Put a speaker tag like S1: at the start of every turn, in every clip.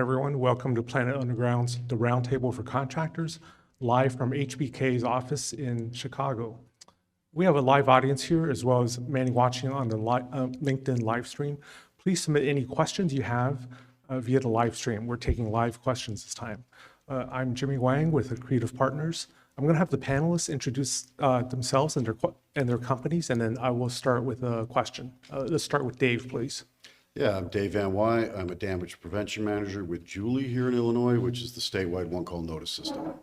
S1: Everyone, welcome to Planet Underground's The Roundtable for Contractors, live from HBK's office in Chicago. We have a live audience here, as well as many watching on the LinkedIn live stream. Please submit any questions you have via the live stream. We're taking live questions this time. I'm Jimmy Wang with Creative Partners. I'm going to have the panelists introduce themselves and their companies, and then I will start with a question. Let's start with Dave, please.
S2: Yeah, I'm Dave Van Wy. I'm a damage prevention manager with Julie here in Illinois, which is the statewide one-call notice system.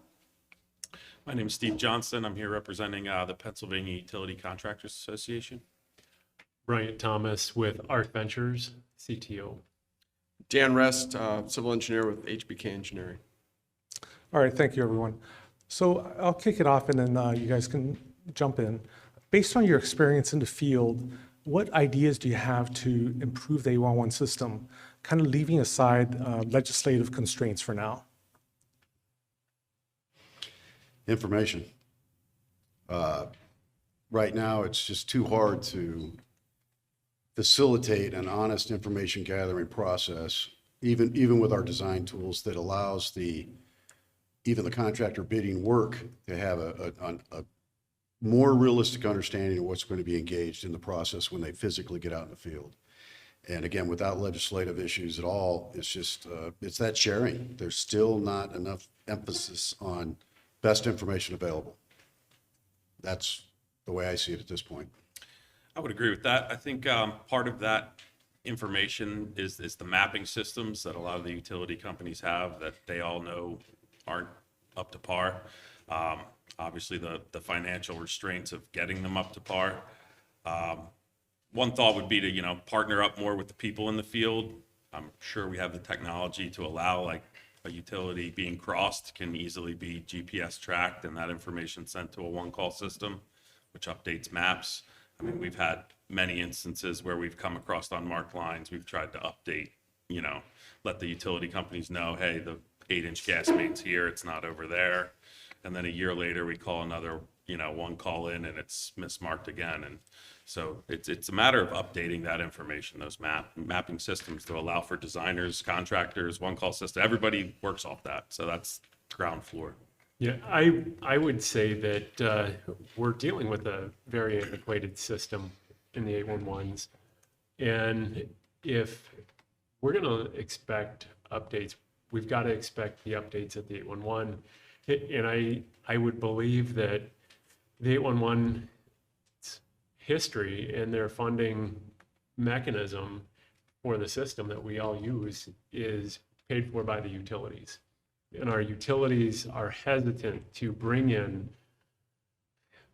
S3: My name is Steve Johnson. I'm here representing the Pennsylvania Utility Contractors Association.
S4: Bryant Thomas with Art Ventures, CTO.
S5: Dan Rest, civil engineer with HBK Engineering.
S1: All right, thank you, everyone. So I'll kick it off, and then you guys can jump in. Based on your experience in the field, what ideas do you have to improve the 811 system, kind of leaving aside legislative constraints for now?
S2: Information. Right now, it's just too hard to facilitate an honest information gathering process, even with our design tools that allows even the contractor bidding work to have a more realistic understanding of what's going to be engaged in the process when they physically get out in the field. And again, without legislative issues at all, it's just, it's that sharing. There's still not enough emphasis on best information available. That's the way I see it at this point.
S3: I would agree with that. I think part of that information is the mapping systems that a lot of the utility companies have that they all know aren't up to par. Obviously, the financial restraints of getting them up to par. One thought would be to partner up more with the people in the field. I'm sure we have the technology to allow like a utility being crossed can easily be GPS tracked and that information sent to a one-call system, which updates maps. I mean, we've had many instances where we've come across unmarked lines. We've tried to update, let the utility companies know, hey, the 8-inch gas main's here, it's not over there. And then a year later, we call another, one call in and it's mismarked again. And so it's a matter of updating that information, those mapping systems to allow for designers, contractors, one-call system. Everybody works off that. So that's ground floor.
S4: Yeah, I would say that we're dealing with a very antiquated system in the 811s. And if we're going to expect updates, we've got to expect the updates at the 811. And I would believe that the 811 history and their funding mechanism for the system that we all use is paid for by the utilities. And our utilities are hesitant to bring in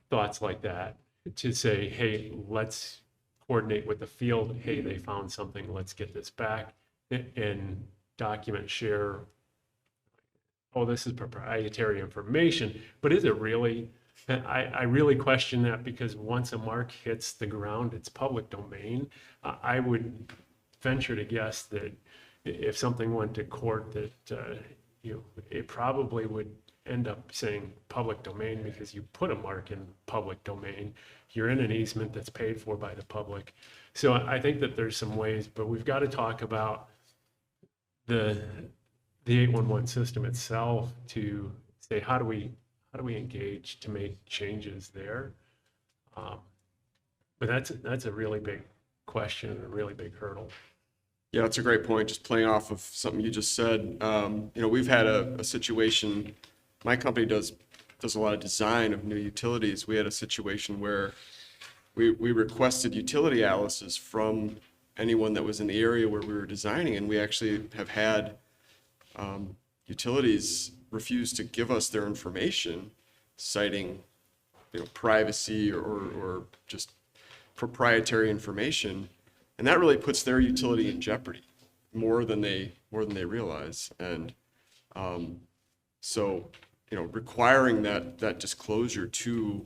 S4: thoughts like that to say, hey, let's coordinate with the field. Hey, they found something, let's get this back and document share. Oh, this is proprietary information, but is it really? I really question that, because once a mark hits the ground, it's public domain. I would venture to guess that if something went to court, that it probably would end up saying public domain, because you put a mark in public domain. You're in an easement that's paid for by the public. So I think that there's some ways, but we've got to talk about the 811 system itself to say, how do we engage to make changes there? But that's a really big question and a really big hurdle.
S5: Yeah, that's a great point. Just playing off of something you just said. We've had a situation. My company does a lot of design of new utilities. We had a situation where we requested utility atlases from anyone that was in the area where we were designing, and we actually have had utilities refuse to give us their information, citing privacy or just proprietary information, and that really puts their utility in jeopardy more than they realize. And so requiring that disclosure to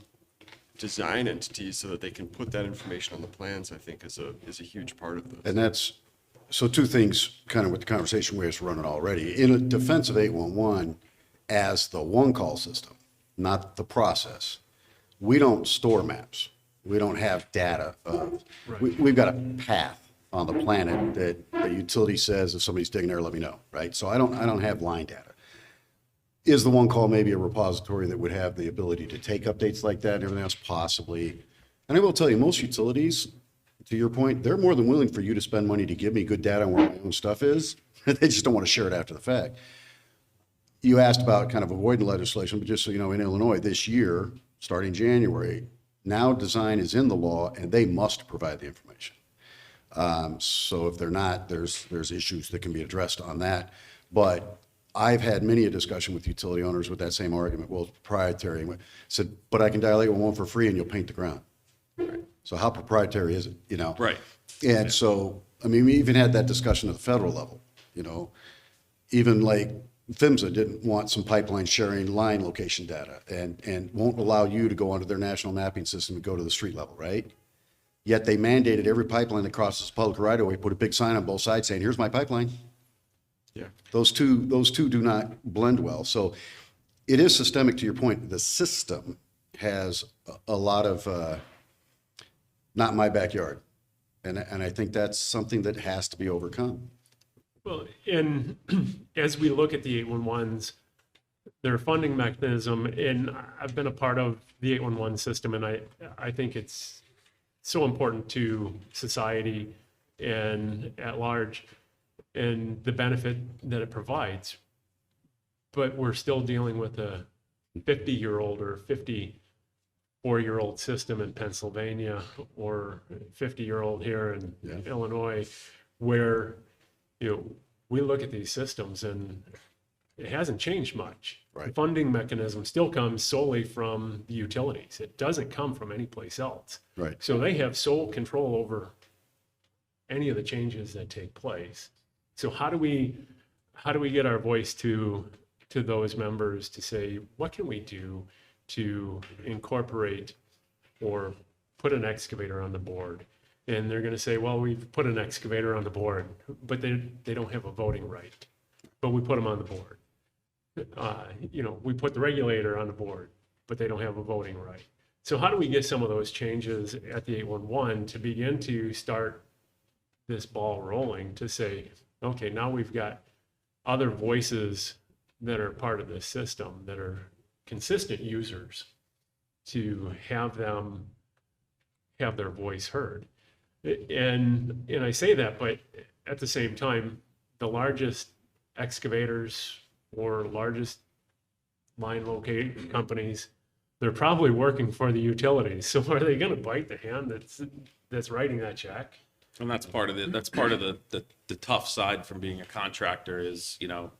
S5: design entities so that they can put that information on the plans, I think is a huge part of this.
S2: And that's, so two things kind of with the conversation we're running already. In a defense of 811 as the one-call system, not the process, we don't store maps. We don't have data. We've got a path on the planet that the utility says if somebody's digging there, let me know, right? So I don't have line data. Is the one call maybe a repository that would have the ability to take updates like that and everything else? Possibly. And I will tell you, most utilities, to your point, they're more than willing for you to spend money to give me good data on where my own stuff is. They just don't want to share it after the fact. You asked about kind of avoiding legislation, but just so you know, in Illinois this year, starting January, now design is in the law and they must provide the information. So if they're not, there's issues that can be addressed on that. But I've had many a discussion with utility owners with that same argument. Well, it's proprietary. I said, but I can dilate one for free and you'll paint the ground. Right. So how proprietary is it, you know?
S3: Right.
S2: And so, I mean, we even had that discussion at the federal level, you know, even like PHMSA didn't want some pipeline sharing line location data and won't allow you to go onto their national mapping system and go to the street level, right? Yet they mandated every pipeline that crosses public right of way, put a big sign on both sides saying, here's my pipeline.
S5: Yeah.
S2: Those two do not blend well. So it is systemic to your point. The system has a lot of, not my backyard. And I think that's something that has to be overcome.
S4: Well, and as we look at the 811s, their funding mechanism, and I've been a part of the 811 system, and I think it's so important to society and at large, and the benefit that it provides. But we're still dealing with a 50-year-old or 54-year-old system in Pennsylvania, or 50-year-old here in Illinois, where, you know, we look at these systems and it hasn't changed much.
S2: Right.
S4: The funding mechanism still comes solely from the utilities. It doesn't come from anyplace else.
S2: Right.
S4: So they have sole control over any of the changes that take place. So how do we get our voice to those members to say, what can we do to incorporate or put an excavator on the board? And they're going to say, well, we've put an excavator on the board, but they don't have a voting right. But we put them on the board. You know, we put the regulator on the board, but they don't have a voting right. So how do we get some of those changes at the 811 to begin to start this ball rolling to say, okay, now we've got other voices that are part of this system that are consistent users, to have them have their voice heard. And I say that, but at the same time, the largest excavators or largest line locate companies, they're probably working for the utilities. So are they going to bite the hand that's writing that check?
S3: And that's part of the tough side from being a contractor is, you know,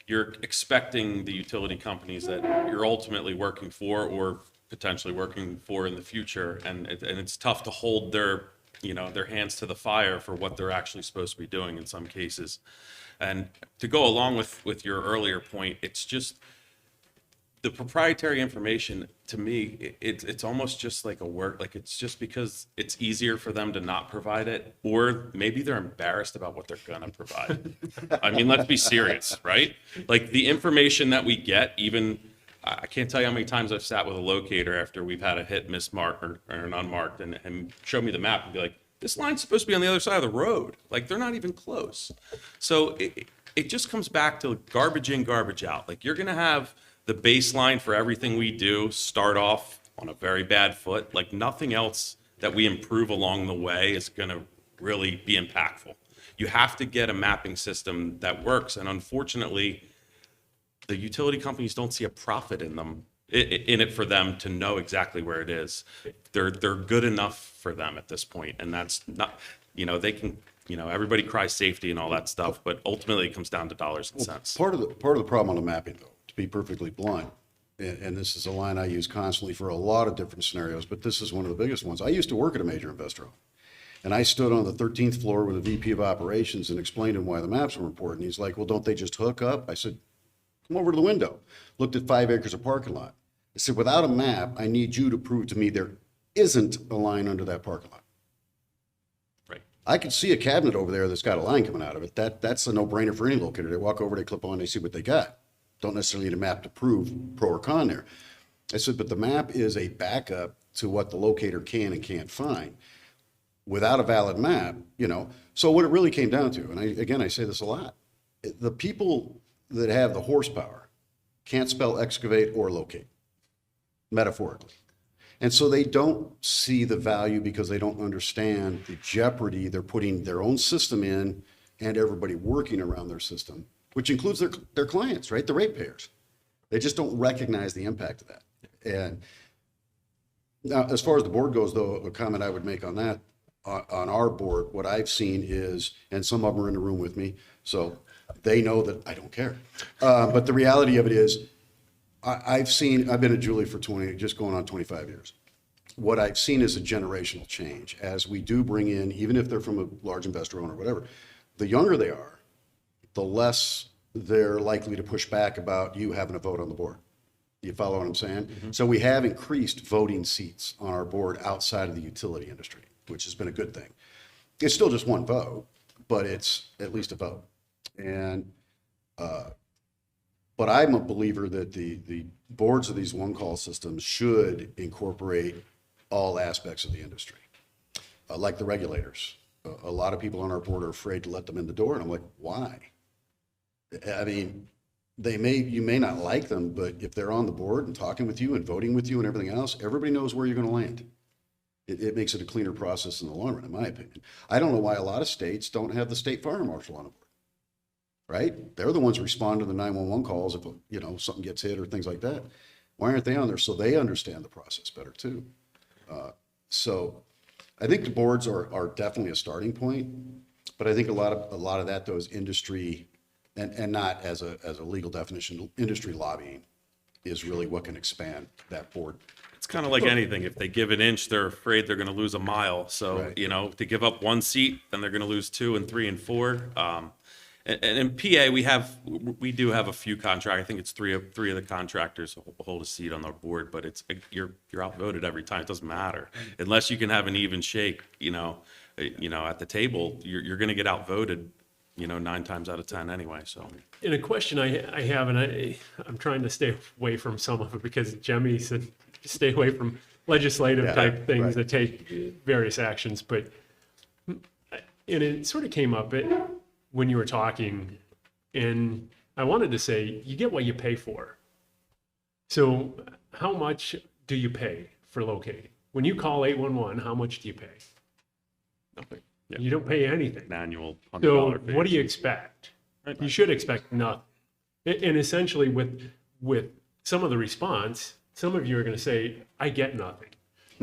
S3: you're expecting the utility companies that you're ultimately working for or potentially working for in the future. And it's tough to hold their hands to the fire for what they're actually supposed to be doing in some cases. And to go along with your earlier point, it's just the proprietary information to me, it's almost just like a work, like it's just because it's easier for them to not provide it, or maybe they're embarrassed about what they're gonna provide. I mean, let's be serious, right? Like the information that we get, even, I can't tell you how many times I've sat with a locator after we've had a hit miss mark or an unmarked and show me the map and be like, this line's supposed to be on the other side of the road. Like they're not even close. So it just comes back to garbage in, garbage out. Like you're gonna have the baseline for everything we do start off on a very bad foot. Like nothing else that we improve along the way is gonna really be impactful. You have to get a mapping system that works. And unfortunately, the utility companies don't see a profit in it for them to know exactly where it is. They're good enough for them at this point. And that's not, they can, everybody cries safety and all that stuff, but ultimately it comes down to dollars and cents.
S2: Part of the problem on the mapping, though, to be perfectly blunt, and this is a line I use constantly for a lot of different scenarios, but this is one of the biggest ones. I used to work at a major investor, and I stood on the 13th floor with a VP of operations and explained to him why the maps were important. He's like, well, don't they just hook up? I said, come over to the window. Looked at 5 acres of parking lot. I said, without a map, I need you to prove to me there isn't a line under that parking lot.
S3: Right.
S2: I could see a cabinet over there that's got a line coming out of it. That's a no-brainer for any locator. They walk over, they clip on, they see what they got. Don't necessarily need a map to prove pro or con there. I said, but the map is a backup to what the locator can and can't find. without a valid map, you know. So what it really came down to, and I say this a lot, the people that have the horsepower can't spell excavate or locate, metaphorically. And so they don't see the value because they don't understand the jeopardy they're putting their own system in and everybody working around their system, which includes their clients, right? The ratepayers. They just don't recognize the impact of that. And now, as far as the board goes, though, a comment I would make on that, on our board, what I've seen is, and some of them are in the room with me, so they know that I don't care. But the reality of it is, I've been at Julie for just going on 25 years. What I've seen is a generational change as we do bring in, even if they're from a large investor owner or whatever, the younger they are, the less they're likely to push back about you having a vote on the board. You follow what I'm saying? Mm-hmm. So we have increased voting seats on our board outside of the utility industry, which has been a good thing. It's still just one vote, but it's at least a vote. And, but I'm a believer that the boards of these one-call systems should incorporate all aspects of the industry, like the regulators. A lot of people on our board are afraid to let them in the door, and I'm like, why? I mean, you may not like them, but if they're on the board and talking with you and voting with you and everything else, everybody knows where you're going to land. It makes it a cleaner process in the long run, in my opinion. I don't know why a lot of states don't have the state fire marshal on the board. Right? They're the ones who respond to the 911 calls if, you know, something gets hit or things like that. Why aren't they on there? So they understand the process better too. So I think the boards are definitely a starting point, but I think a lot of that though is industry and not as a legal definition, industry lobbying is really what can expand that board.
S3: It's kind of like anything. If they give an inch, they're afraid they're going to lose a mile. So,
S2: Right.
S3: you know, to give up one seat, then they're going to lose 2 and 3 and 4. And in PA, we do have a few contractors. I think it's three of the contractors hold a seat on the board, but you're outvoted every time. It doesn't matter unless you can have an even shake. You know, at the table, you're going to get outvoted. 9 times out of 10 anyway. So,
S4: And a question I have, and I'm trying to stay away from some of it because Jemmy said stay away from legislative type things
S2: right.
S4: that take various actions. But and it sort of came up when you were talking, and I wanted to say you get what you pay for. So how much do you pay for locating? When you call 811, how much do you pay?
S3: nothing. Yeah.
S4: You don't pay anything.
S3: An annual $100
S4: So
S3: fee.
S4: what do you expect?
S3: Right.
S4: You should expect nothing. And essentially with some of the response, some of you are going to say, I get nothing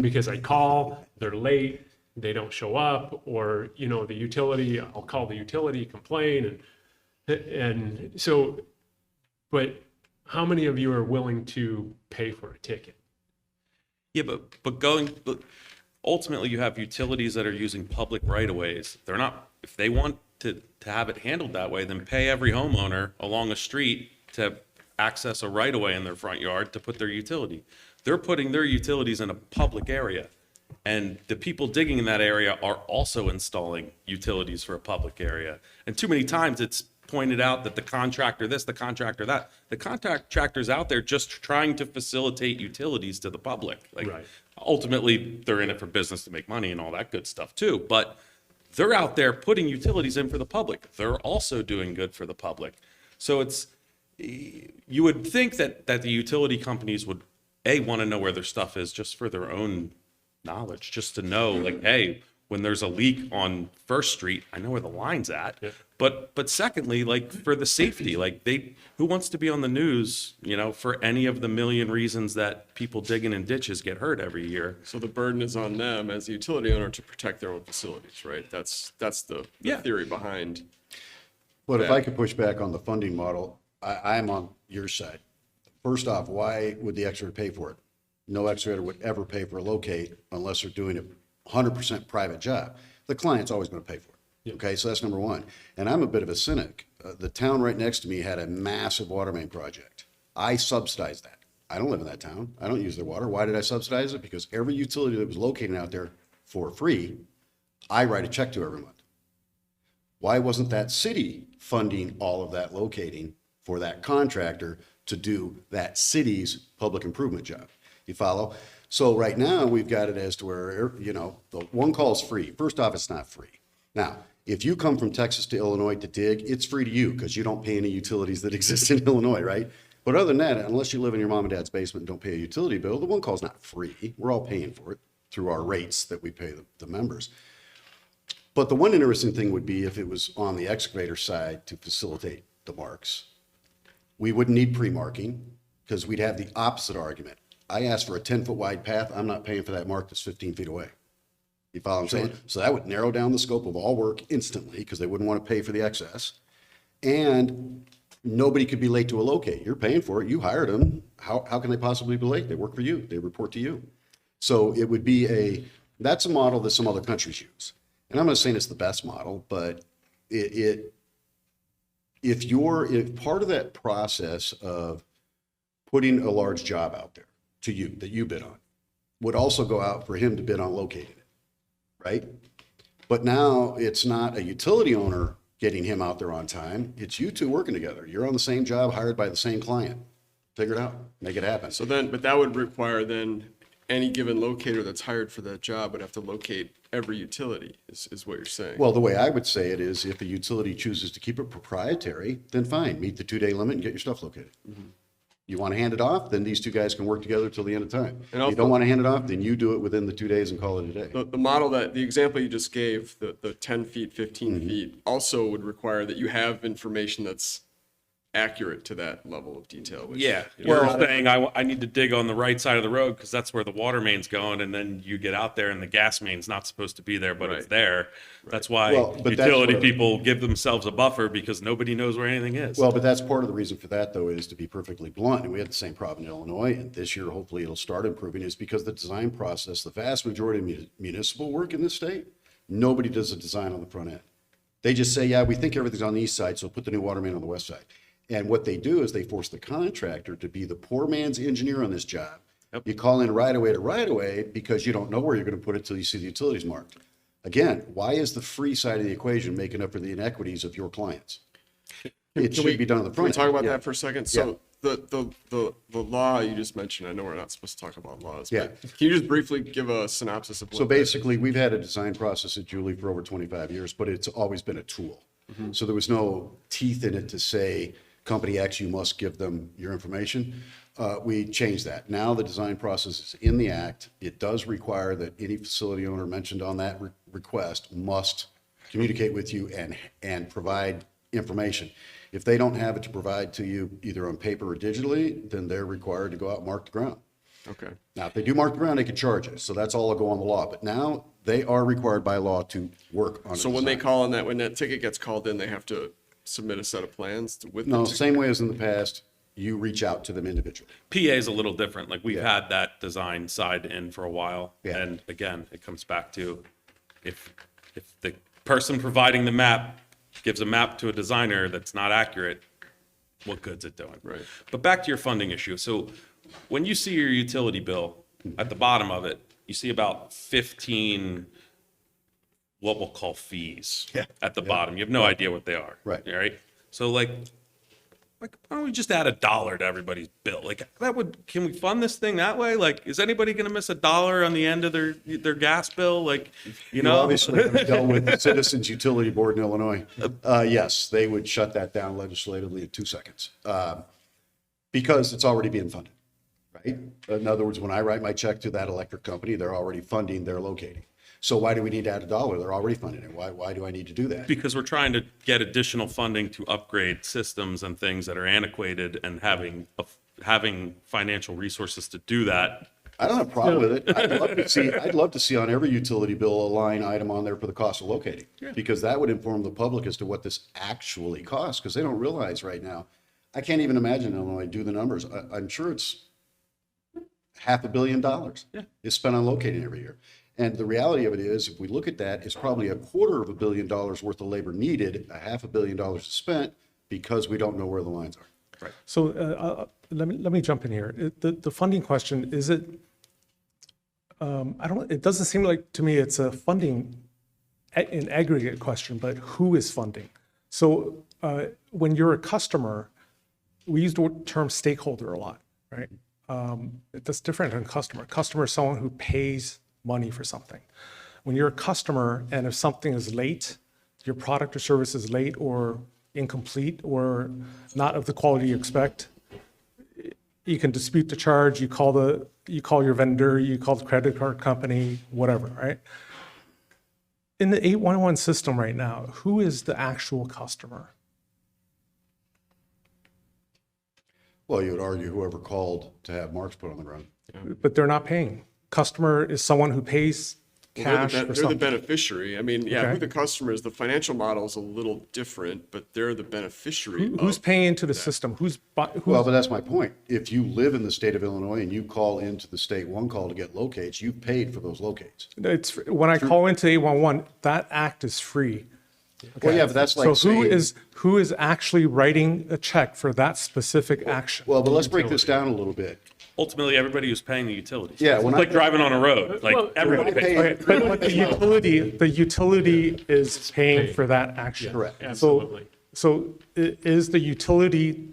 S4: because I call, they're late, they don't show up, or, the utility, I'll call the utility, complain. And so, but how many of you are willing to pay for a ticket?
S3: Yeah, but ultimately you have utilities that are using public right-of-ways. They're not, if they want to have it handled that way, then pay every homeowner along a street to access a right-of-way in their front yard to put their utility. They're putting their utilities in a public area. And the people digging in that area are also installing utilities for a public area. And too many times it's pointed out that the contractor this, the contractor that. The contractor's out there just trying to facilitate utilities to the public.
S4: Right.
S3: Ultimately, they're in it for business to make money and all that good stuff too. But they're out there putting utilities in for the public. They're also doing good for the public. So you would think that the utility companies would, want to know where their stuff is just for their own knowledge, just to know, hey, when there's a leak on First Street, I know where the line's at.
S4: Yeah.
S3: But secondly, for the safety, who wants to be on the news, for any of the million reasons that people digging in ditches get hurt every year.
S5: So the burden is on them as the utility owner to protect their own facilities, right? That's the theory behind.
S2: But if I could push back on the funding model, I'm on your side. First off, why would the excavator pay for it? No excavator would ever pay for a locate unless they're doing a 100% private job. The client's always going to pay for it.
S4: Yep.
S2: Okay, so that's number one. And I'm a bit of a cynic. The town right next to me had a massive water main project. I subsidized that. I don't live in that town. I don't use their water. Why did I subsidize it? Because every utility that was located out there for free, I write a check to every month. Why wasn't that city funding all of that locating for that contractor to do that city's public improvement job? You follow? So right now, we've got it as to where, you know, the one call is free. First off, it's not free. Now, if you come from Texas to Illinois to dig, it's free to you because you don't pay any utilities that exist in Illinois, right? But other than that, unless you live in your mom and dad's basement and don't pay a utility bill, the one call is not free. We're all paying for it through our rates that we pay the members. But the one interesting thing would be if it was on the excavator side to facilitate the marks. We wouldn't need pre-marking because we'd have the opposite argument. I asked for a 10-foot wide path. I'm not paying for that mark that's 15 feet away. You follow what I'm saying? So that would narrow down the scope of all work instantly because they wouldn't want to pay for the excess. And nobody could be late to a locate. You're paying for it. You hired them. How can they possibly be late? They work for you. They report to you. So it would be that's a model that some other countries use. And I'm not saying it's the best model, but if part of that process of putting a large job out there to you that you bid on would also go out for him to bid on locating it, right? But now it's not a utility owner getting him out there on time. It's you two working together. You're on the same job, hired by the same client. Figure it out, make it happen.
S5: So then, but that would require then any given locator that's hired for that job would have to locate every utility, is what you're saying.
S2: Well, the way I would say it is if a utility chooses to keep it proprietary, then fine, meet the 2-day limit and get your stuff located. You want to hand it off, then these two guys can work together till the end of time.
S5: And
S2: If you don't want to hand it off, then you do it within the 2 days and call it a day.
S5: The model the example you just gave, the 10 feet, 15 feet, also would require that you have information that's accurate to that level of detail. Which,
S3: Yeah,
S5: you know,
S3: you're saying I need to dig on the right side of the road because that's where the water main's going, and then you get out there and the gas main's not supposed to be there, but it's
S5: Right.
S3: there. That's why
S2: Well, but that's
S3: utility
S2: what-
S3: people give themselves a buffer because nobody knows where anything is.
S2: Well, but that's part of the reason for that, though, is to be perfectly blunt, and we had the same problem in Illinois, and this year, hopefully, it'll start improving, is because the design process, the vast majority of municipal work in this state, nobody does a design on the front end. They just say, yeah, we think everything's on the east side, so put the new water main on the west side. And what they do is they force the contractor to be the poor man's engineer on this job.
S3: Yep.
S2: You call in right away to right away because you don't know where you're going to put it till you see the utilities marked. Again, why is the free side of the equation making up for the inequities of your clients? It should be done on the
S5: Can we
S2: front
S5: talk
S2: end.
S5: about
S2: Yeah.
S5: that for a second? So the law you just mentioned, I know we're not supposed to talk about laws,
S2: Yeah.
S5: but can you just briefly give a synopsis of what
S2: So
S5: that is?
S2: basically, we've had a design process at Julie for over 25 years, but it's always been a tool. So there was no teeth in it to say, company X, you must give them your information. We changed that. Now the design process is in the act. It does require that any facility owner mentioned on that request must communicate with you and provide information. If they don't have it to provide to you either on paper or digitally, then they're required to go out and mark the ground.
S5: Okay.
S2: Now, if they do mark the ground, they can charge us. So that's all will go on the law. But now they are required by law to work on it.
S5: So when they call on that, when that ticket gets called in, they have to submit a set of plans with
S2: No,
S5: the ticket?
S2: same way as in the past, you reach out to them individually.
S3: PA is a little different. Like we've
S2: Yeah.
S3: had that design side in for a while.
S2: Yeah.
S3: And again, it comes back to if the person providing the map gives a map to a designer that's not accurate, what good's it doing?
S5: Right.
S3: But back to your funding issue. So when you see your utility bill, at the bottom of it, you see about 15 what we'll call fees at the bottom. You have no idea what they are.
S2: Right.
S3: All right. So like why don't we just add $1 to everybody's bill? Like can we fund this thing that way? Like, is anybody going to miss $1 on the end of their gas bill? Like, you know,
S2: Obviously, we dealt with the Citizens Utility Board in Illinois. Yes, they would shut that down legislatively in 2 seconds because it's already being funded, right? In other words, when I write my check to that electric company, they're already funding their locating. So why do we need to add $1? They're already funding it. Why do I need to do that?
S3: because we're trying to get additional funding to upgrade systems and things that are antiquated and having financial resources to do that.
S2: I don't have a problem with it. I'd love to see on every utility bill a line item on there for the cost of locating. Because that would inform the public as to what this actually costs, because they don't realize right now. I can't even imagine Illinois do the numbers. I'm sure it's $500 million is spent on locating every year. And the reality of it is, if we look at that, it's probably $250 million worth of labor needed, $500 million is spent because we don't know where the lines are. Right.
S1: So let me jump in here. The funding question, is it, it doesn't seem like to me it's a funding an aggregate question, but who is funding? So when you're a customer, we use the term stakeholder a lot, right? That's different than customer. Customer is someone who pays money for something. When you're a customer and if something is late, your product or service is late or incomplete or not of the quality you expect, you can dispute the charge, you call your vendor, you call the credit card company, whatever, right? In the 811 system right now, who is the actual customer?
S2: Well, you would argue whoever called to have marks put on the ground.
S1: But they're not paying. Customer is someone who pays
S5: Well,
S1: cash
S5: they're
S1: or
S5: the
S1: something.
S5: beneficiary. I mean, yeah, who
S1: Okay.
S5: the customer is, the financial model is a little different, but they're the beneficiary
S1: Who's
S5: of.
S1: paying into the system?
S2: Well, but that's my point. If you live in the state of Illinois and you call into the state one call to get locates, you've paid for those locates.
S1: It's, when I call into 811, that act is free.
S2: Well, yeah, but that's like
S1: So who
S2: saying,
S1: who is actually writing a check for that specific action?
S2: well, but let's break this down a little bit.
S3: Ultimately, everybody who's paying the utilities.
S2: Yeah,
S3: It's
S2: when
S3: like
S2: I-
S3: driving on a road, like
S1: Well,
S3: everybody
S2: when I
S3: pays.
S2: pay-
S1: Okay, but the utility is paying for that action.
S2: Correct.
S4: Absolutely.
S1: So is the utility,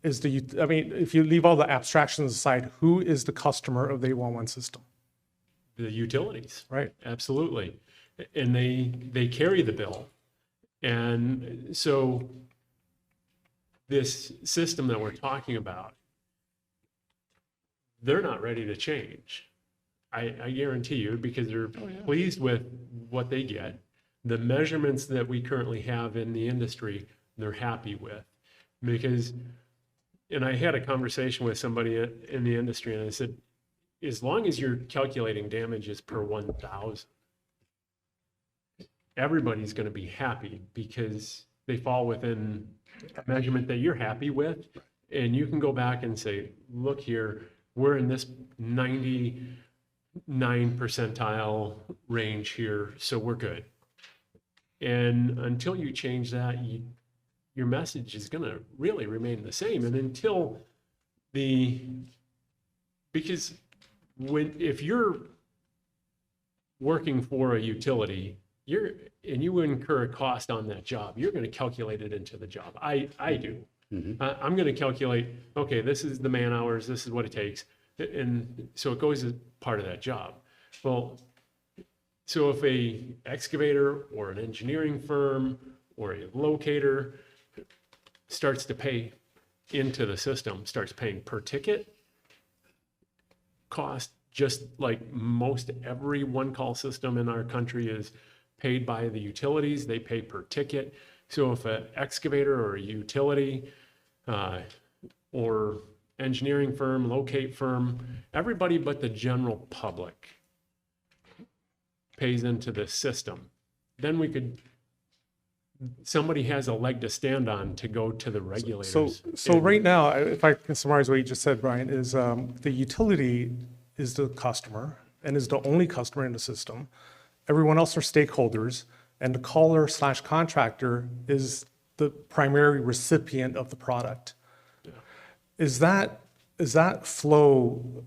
S1: I mean, if you leave all the abstractions aside, who is the customer of the 811 system?
S4: The utilities.
S1: Right.
S4: Absolutely. And they carry the bill. And so this system that we're talking about, they're not ready to change. I guarantee you, because they're pleased with what they get. The measurements that we currently have in the industry, they're happy with. Because, and I had a conversation with somebody in the industry, and I said, as long as you're calculating damages per 1,000, everybody's going to be happy because they fall within a measurement that you're happy with. And you can go back and say, look here, we're in this 99 percentile range here, so we're good. And until you change that, your message is going to really remain the same. And until because if you're working for a utility, and you incur a cost on that job, you're going to calculate it into the job. I do. I'm going to calculate, okay, this is the man hours, this is what it takes. And so it goes as part of that job. Well, so if a excavator or an engineering firm or a locator starts to pay into the system, starts paying per ticket cost, just like most every one-call system in our country is paid by the utilities, they pay per ticket. So if an excavator or a utility or engineering firm, locate firm, everybody but the general public pays into the system, then somebody has a leg to stand on to go to the regulators.
S1: So right now, if I can summarize what you just said, Brian, is the utility is the customer and is the only customer in the system. Everyone else are stakeholders, and the caller/contractor is the primary recipient of the product. Is that flow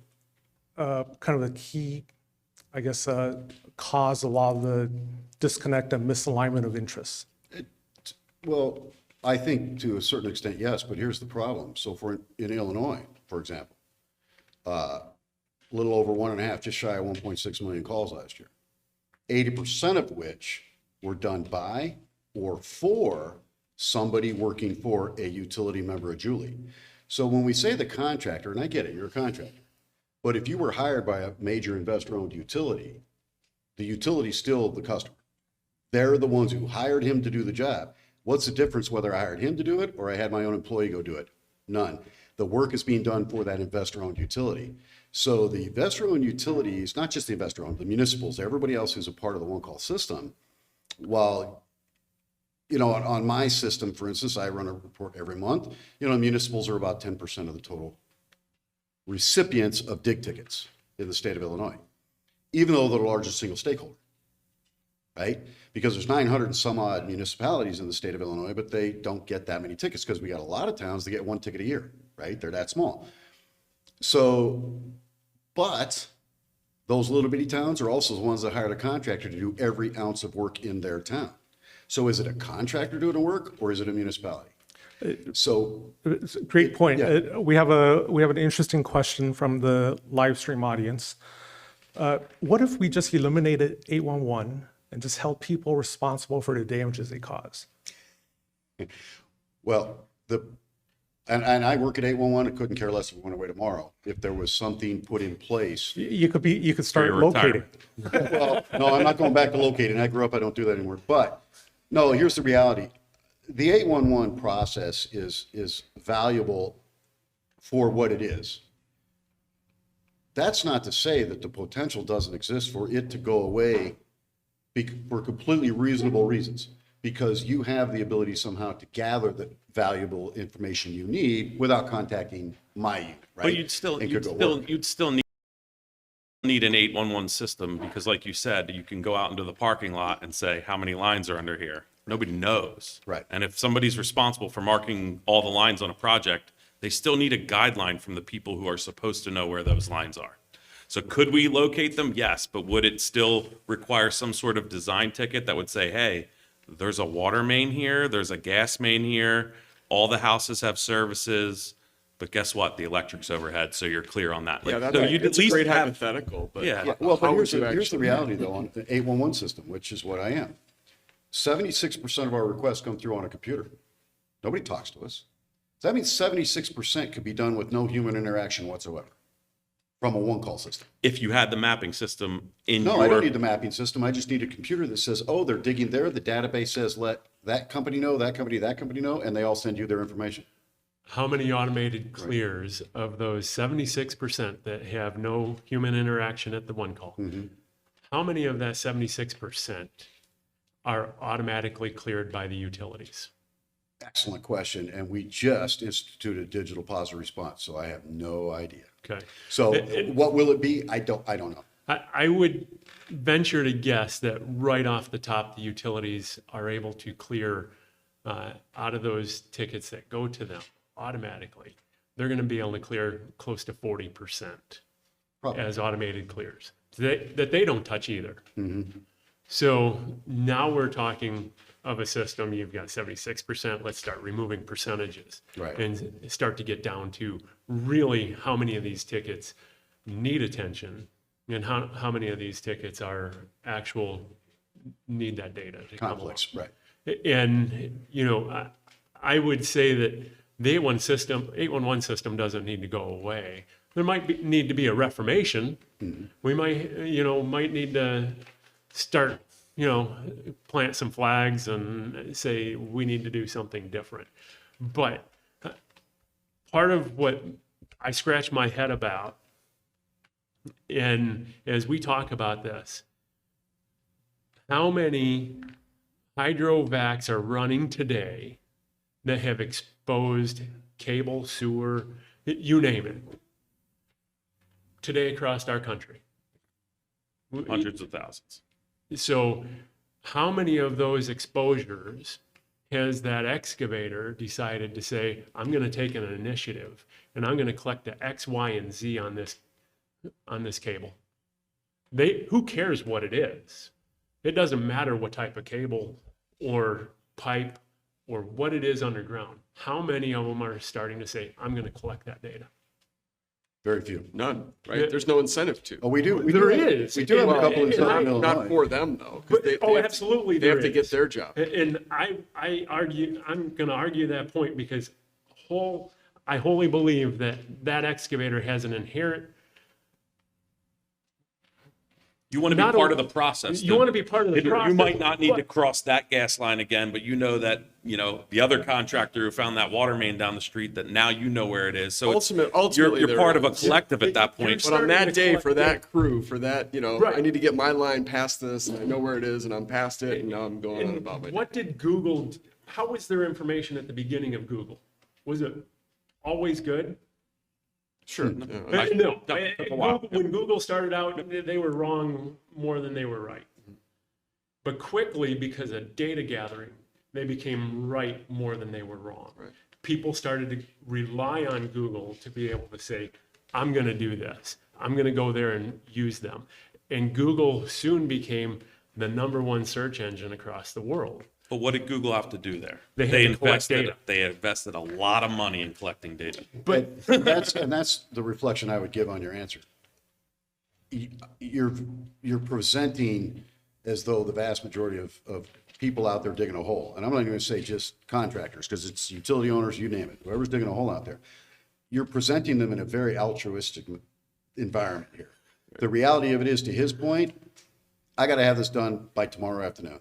S1: kind of a key, I guess, cause a lot of the disconnect and misalignment of interests?
S2: Well, I think to a certain extent, yes, but here's the problem. So in Illinois, for example, a little over 1.5, just shy of 1.6 million calls last year, 80% of which were done by or for somebody working for a utility member of Julie. So when we say the contractor, and I get it, you're a contractor, but if you were hired by a major investor-owned utility, the utility's still the customer. They're the ones who hired him to do the job. What's the difference whether I hired him to do it or I had my own employee go do it? None. The work is being done for that investor-owned utility. So the investor-owned utilities, not just the investor-owned, the municipals, everybody else who's a part of the one-call system, while, on my system, for instance, I run a report every month, municipals are about 10% of the total recipients of dig tickets in the state of Illinois, even though they're the largest single stakeholder, right? Because there's 900 and some odd municipalities in the state of Illinois, but they don't get that many tickets because we got a lot of towns that get one ticket a year, right? They're that small. So, but those little bitty towns are also the ones that hired a contractor to do every ounce of work in their town. So is it a contractor doing the work or is it a municipality? So,
S1: It's a great point.
S2: Yeah.
S1: We have an interesting question from the live stream audience. What if we just eliminated 811 and just held people responsible for the damages they cause?
S2: well, and I work at 811, I couldn't care less if it went away tomorrow. If there was something put in place.
S1: You could start
S3: your
S1: locating.
S3: retirement.
S2: Well, no, I'm not going back to locating. I grew up, I don't do that anymore. But no, here's the reality. The 811 process is valuable for what it is. That's not to say that the potential doesn't exist for it to go away for completely reasonable reasons, because you have the ability somehow to gather the valuable information you need without contacting my unit, right?
S3: But you'd still need an 811 system, because like you said, you can go out into the parking lot and say, how many lines are under here? Nobody knows.
S2: Right.
S3: And if somebody's responsible for marking all the lines on a project, they still need a guideline from the people who are supposed to know where those lines are. So could we locate them? Yes, but would it still require some sort of design ticket that would say, hey, there's a water main here, there's a gas main here, all the houses have services, but guess what? The electric's overhead, so you're clear on that.
S5: Yeah, that's
S3: so
S5: right.
S3: you'd
S5: It's
S3: at
S5: a
S3: least
S5: great
S3: have,
S5: hypothetical, but
S3: Yeah.
S2: Well, but
S5: how
S2: here's
S5: would
S2: the,
S5: you
S2: here's the
S5: actually-
S2: reality though, on the 811 system, which is what I am. 76% of our requests come through on a computer. Nobody talks to us. So that means 76% could be done with no human interaction whatsoever from a one-call system.
S3: if you had the mapping system in
S2: No,
S3: your.
S2: I don't need the mapping system. I just need a computer that says, oh, they're digging there. The database says, let that company know, that company know, and they all send you their information.
S4: How many automated clears of those 76% that have no human interaction at the one call? How many of that 76% are automatically cleared by the utilities?
S2: Excellent question. And we just instituted digital positive response, so I have no idea.
S4: Okay.
S2: So what will it be? I don't know.
S4: I would venture to guess that right off the top, the utilities are able to clear out of those tickets that go to them automatically. They're going to be able to clear close to 40%
S2: Probably.
S4: as automated clears that they don't touch either. So now we're talking of a system, you've got 76%, let's start removing percentages.
S2: Right.
S4: And start to get down to really how many of these tickets need attention and how many of these tickets are actual, need that data to come along.
S2: Conflicts, right.
S4: And, I would say that the 811 system doesn't need to go away. There might need to be a reformation. We might need to start, plant some flags and say we need to do something different. But part of what I scratch my head about, and as we talk about this, how many hydrovacs are running today that have exposed cable, sewer, you name it, today across our country?
S3: Hundreds of thousands.
S4: So how many of those exposures has that excavator decided to say, I'm going to take an initiative and I'm going to collect the X, Y, and Z on this cable? Who cares what it is? It doesn't matter what type of cable or pipe or what it is underground. How many of them are starting to say, I'm going to collect that data?
S2: Very few.
S5: None, right? There's no incentive to.
S2: Oh, we do. We
S4: There
S2: do have-
S4: is.
S2: We do have a
S4: And-
S2: couple in
S4: and
S2: Southern Illinois.
S5: Not for them though. 'Cause they have to-
S4: Absolutely.
S5: They have
S4: there
S5: to get
S4: is.
S5: their job.
S4: And I argue, I'm going to argue that point because I wholly believe that excavator has an inherent.
S3: You want to be
S4: Not
S3: part
S4: a-
S3: of the process.
S4: You want to be part of the process.
S3: You might not need to
S4: but-
S3: cross that gas line again, but you know that, the other contractor who found that water main down the street, that now you know where it is. So
S5: Ultimately,
S3: you're
S5: there
S3: part of a
S5: is.
S3: collective at that point.
S5: But on
S4: starting
S5: that
S4: to
S5: day,
S4: collect
S5: for that
S4: data.
S5: crew, for that,
S4: Right.
S5: I need to get my line past this, and I know where it is, and I'm past it, and now I'm going on about my day.
S4: What did Google, how was their information at the beginning of Google? Was it always good?
S5: Sure. Yeah.
S4: No.
S3: That took a while.
S4: When Google started out, they were wrong more than they were right. But quickly, because of data gathering, they became right more than they were wrong.
S5: Right.
S4: People started to rely on Google to be able to say, I'm going to do this. I'm going to go there and use them. And Google soon became the #1 search engine across the world.
S3: But what did Google have to do there?
S4: They had to collect data.
S3: They invested a lot of money in collecting data.
S4: But
S2: And that's the reflection I would give on your answer. You're presenting as though the vast majority of people out there digging a hole, and I'm not even going to say just contractors, because it's utility owners, you name it, whoever's digging a hole out there. You're presenting them in a very altruistic environment here. The reality of it is, to his point, I got to have this done by tomorrow afternoon.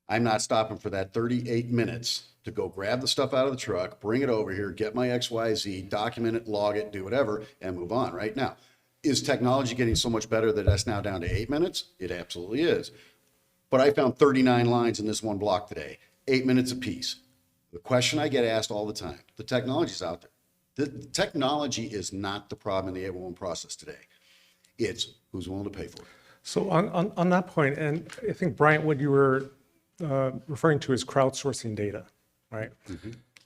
S2: I'm not stopping for that 38 minutes to go grab the stuff out of the truck, bring it over here, get my XYZ, document it, log it, do whatever, and move on right now. Is technology getting so much better that that's now down to 8 minutes? It absolutely is. But I found 39 lines in this one block today, 8 minutes apiece. The question I get asked all the time, the technology's out there. The technology is not the problem in the 811 process today. It's who's willing to pay for it.
S1: So on that point, and I think, Bryant, what you were referring to is crowdsourcing data, right?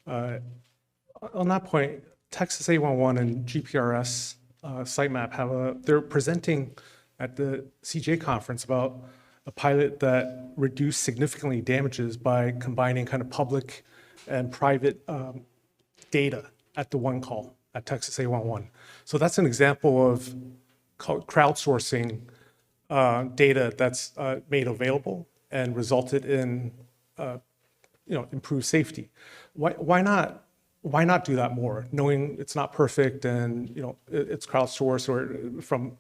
S1: On that point, Texas 811 and GPRS sitemap they're presenting at the CJ conference about a pilot that reduced significantly damages by combining kind of public and private data at the one call at Texas 811. So that's an example of crowdsourcing data that's made available and resulted in improved safety. Why not do that more, knowing it's not perfect and it's crowdsourced or from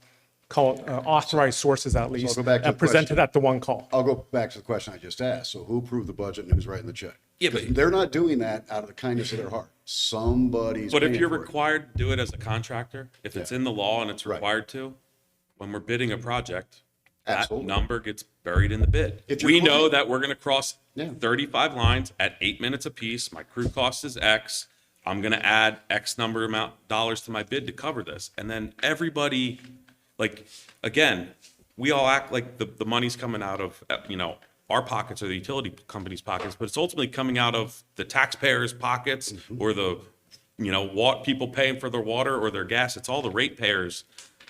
S1: authorized sources at least,
S2: go back to
S1: and
S2: the
S1: presented
S2: question.
S1: at the one call?
S2: I'll go back to the question I just asked. So who approved the budget and who's writing the check?
S3: Yeah,
S2: 'Cause
S3: but-
S2: they're not doing that out of the kindness of their heart. Somebody's
S3: But if
S2: paying
S3: you're
S2: for it.
S3: required to do it as a contractor, if it's in the law and it's
S2: Right.
S3: required to, when we're bidding a project, that
S2: Absolutely.
S3: number gets buried in the bid.
S2: If you're
S3: We know
S2: client-
S3: that we're going to cross
S2: Yeah.
S3: 35 lines at 8 minutes apiece. My crew cost is X. I'm going to add X number amount dollars to my bid to cover this. And then everybody, like, again, we all act like the money's coming out of, our pockets or the utility company's pockets, but it's ultimately coming out of the taxpayers' pockets or the, what people paying for their water or their gas. It's all the ratepayers'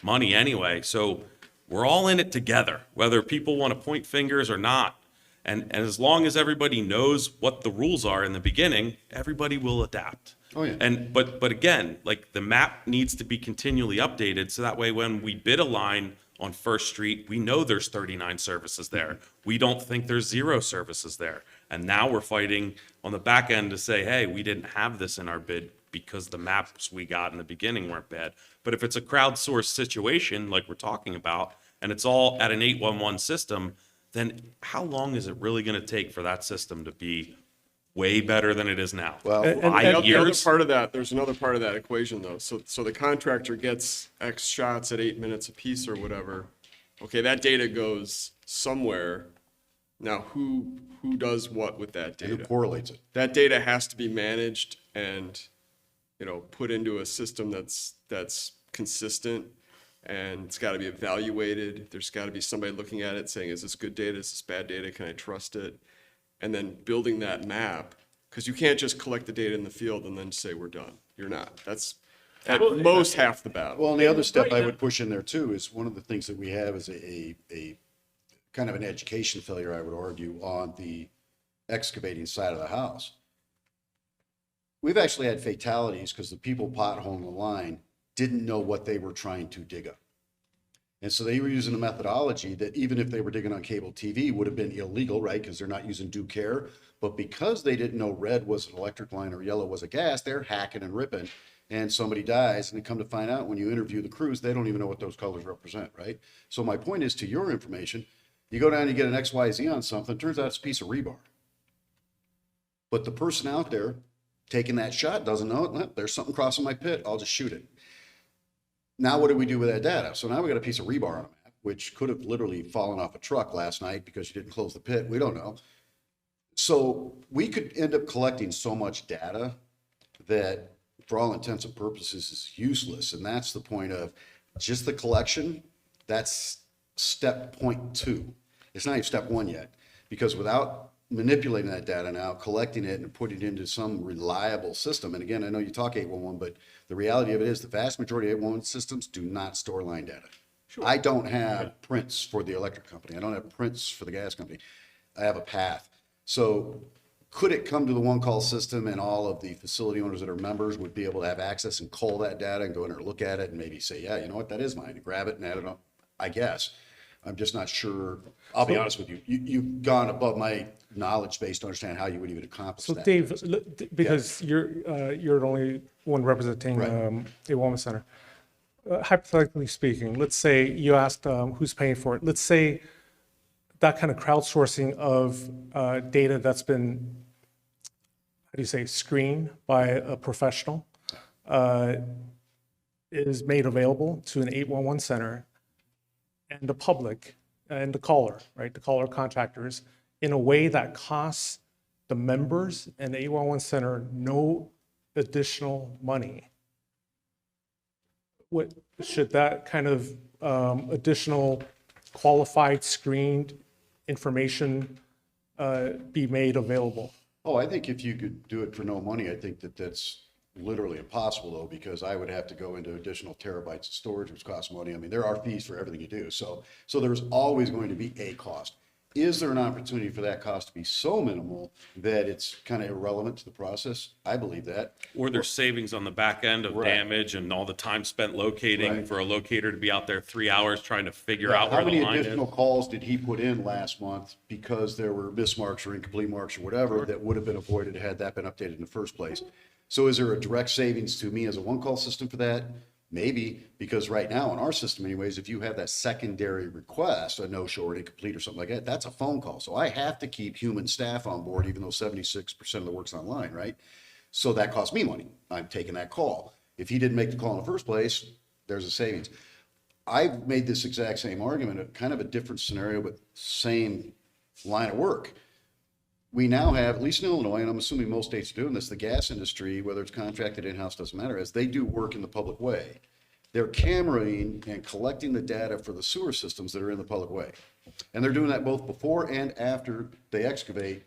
S3: money anyway. So we're all in it together, whether people want to point fingers or not. And as long as everybody knows what the rules are in the beginning, everybody will adapt.
S2: Oh, yeah.
S3: But again, like, the map needs to be continually updated so that way when we bid a line on First Street, we know there's 39 services there. We don't think there's 0 services there. And now we're fighting on the back end to say, hey, we didn't have this in our bid because the maps we got in the beginning weren't bad. But if it's a crowdsourced situation like we're talking about, and it's all at an 811 system, then how long is it really going to take for that system to be way better than it is now?
S2: Well,
S1: And-
S3: Five
S5: The other
S3: years?
S5: part of that, there's another part of that equation though. So the contractor gets X shots at 8 minutes apiece or whatever. Okay, that data goes somewhere. Now, who does what with that
S2: and who
S5: data?
S2: correlates it?
S5: That data has to be managed and, put into a system that's consistent, and it's got to be evaluated. There's got to be somebody looking at it saying, is this good data? Is this bad data? Can I trust it? And then building that map, because you can't just collect the data in the field and then say we're done. You're not. That's at most half the battle.
S2: Well, and the other step I would push in there too is one of the things that we have is a kind of an education failure, I would argue, on the excavating side of the house. We've actually had fatalities because the people potholing the line didn't know what they were trying to dig up. And so they were using a methodology that even if they were digging on cable TV would have been illegal, right? Because they're not using due care. But because they didn't know red was an electric line or yellow was a gas, they're hacking and ripping. And somebody dies, and they come to find out when you interview the crews, they don't even know what those colors represent, right? So my point is, to your information, you go down and you get an XYZ on something, turns out it's a piece of rebar. But the person out there taking that shot doesn't know it. There's something crossing my pit, I'll just shoot it. Now what do we do with that data? So now we got a piece of rebar on a map, which could have literally fallen off a truck last night because you didn't close the pit. We don't know. So we could end up collecting so much data that, for all intents and purposes, is useless. And that's the point of just the collection. That's step 0.2. It's not even step 1 yet, because without manipulating that data now, collecting it and putting it into some reliable system. And again, I know you talk 811, but the reality of it is the vast majority of 811 systems do not store line data. I don't have prints for the electric company. I don't have prints for the gas company. I have a path. So could it come to the one-call system and all of the facility owners that are members would be able to have access and cull that data and go in there, look at it and maybe say, yeah, you know what, that is mine, and grab it and add it on? I guess. I'm just not sure. I'll be honest with you. You've gone above my knowledge base to understand how you would even accomplish
S1: So
S2: that.
S1: Dave, because you're the only one representing
S2: Right.
S1: a wellness center. Hypothetically speaking, let's say you asked who's paying for it. Let's say that kind of crowdsourcing of data that's been, how do you say, screened by a professional is made available to an 811 center and the public and the caller, right? The caller contractors in a way that costs the members and the 811 center no additional money. What should that kind of additional qualified screened information be made available?
S2: Oh, I think if you could do it for no money, I think that that's literally impossible though, because I would have to go into additional terabytes of storage, which costs money. I mean, there are fees for everything you do. So there's always going to be a cost. Is there an opportunity for that cost to be so minimal that it's kind of irrelevant to the process? I believe that.
S3: Or there's savings on the back end of
S2: Right.
S3: damage and all the time spent locating
S2: Right.
S3: for a locator to be out there 3 hours trying to figure out
S2: How
S3: where the
S2: many
S3: line is.
S2: additional calls did he put in last month because there were mismarks or incomplete marks or whatever that would have been avoided had that been updated in the first place? So is there a direct savings to me as a one-call system for that? Maybe, because right now in our system anyways, if you have that secondary request, a no-show or incomplete or something like that, that's a phone call. So I have to keep human staff on board, even though 76% of the work's online, right? So that costs me money. I'm taking that call. If he didn't make the call in the first place, there's a savings. I've made this exact same argument, kind of a different scenario, but same line of work. We now have, at least in Illinois, and I'm assuming most states are doing this, the gas industry, whether it's contracted in-house, doesn't matter, as they do work in the public way. They're cameraing and collecting the data for the sewer systems that are in the public way. And they're doing that both before and after they excavate,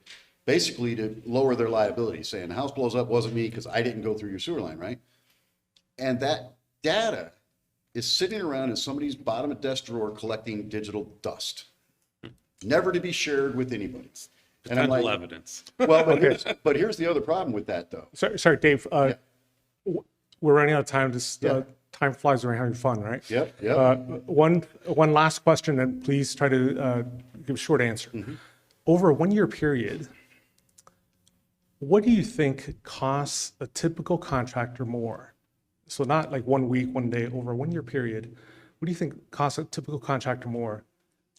S2: basically to lower their liability, saying the house blows up, wasn't me because I didn't go through your sewer line, right? And that data is sitting around in somebody's bottom of desk drawer collecting digital dust, never to be shared with anybody. And I'm
S3: Potential
S2: like,
S3: evidence.
S2: well, but here's the other problem with that, though.
S1: Sorry, Dave, we're running out of time. This
S2: Yeah.
S1: time flies when you're having fun, right?
S2: Yep, yep.
S1: One last question, and please try to give a short answer.
S2: Mm-hmm.
S1: Over a 1-year period, what do you think costs a typical contractor more? So not like 1 week, 1 day, over a 1-year period, what do you think costs a typical contractor more?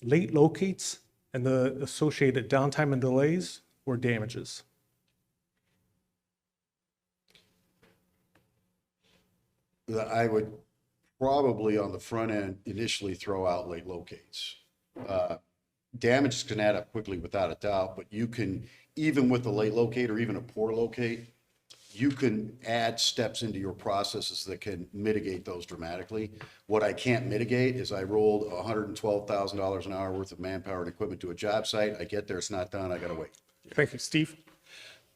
S1: Late locates and the associated downtime and delays, or damages?
S2: I would probably on the front end initially throw out late locates. Damages can add up quickly without a doubt, but you can, even with a late locate or even a poor locate, you can add steps into your processes that can mitigate those dramatically. What I can't mitigate is I rolled $112,000 an hour worth of manpower and equipment to a job site. I get there, it's not done, I gotta wait.
S1: Thank you, Steve.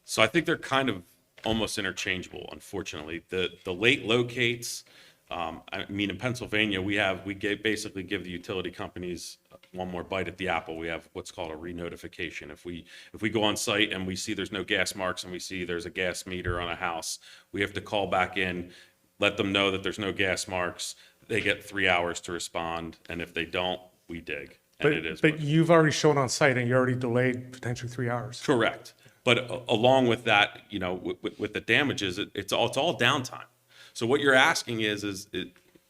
S3: So I think they're kind of almost interchangeable, unfortunately. The late locates, I mean, in Pennsylvania, basically give the utility companies one more bite at the apple. We have what's called a re-notification. If we go on site and we see there's no gas marks and we see there's a gas meter on a house, we have to call back in, let them know that there's no gas marks. They get 3 hours to respond, and if they don't, we dig. And it is.
S1: But you've already shown on site and you already delayed potentially 3 hours.
S3: Correct. But along with that, you know, with the damages, it's all downtime. So what you're asking is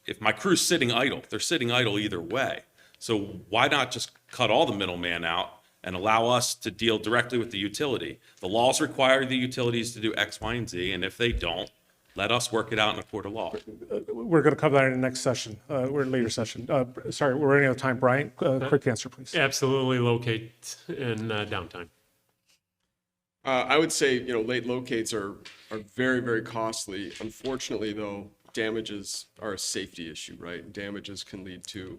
S3: if my crew's sitting idle, they're sitting idle either way. So why not just cut all the middleman out and allow us to deal directly with the utility? The laws require the utilities to do X, Y, and Z, and if they don't, let us work it out in a court of law.
S1: We're going to cover that in the next session, or a later session. Sorry, we're running out of time. Brian, quick answer, please.
S4: Absolutely locate in downtime.
S5: I would say, you know, late locates are very, very costly. Unfortunately, though, damages are a safety issue, right? Damages can lead to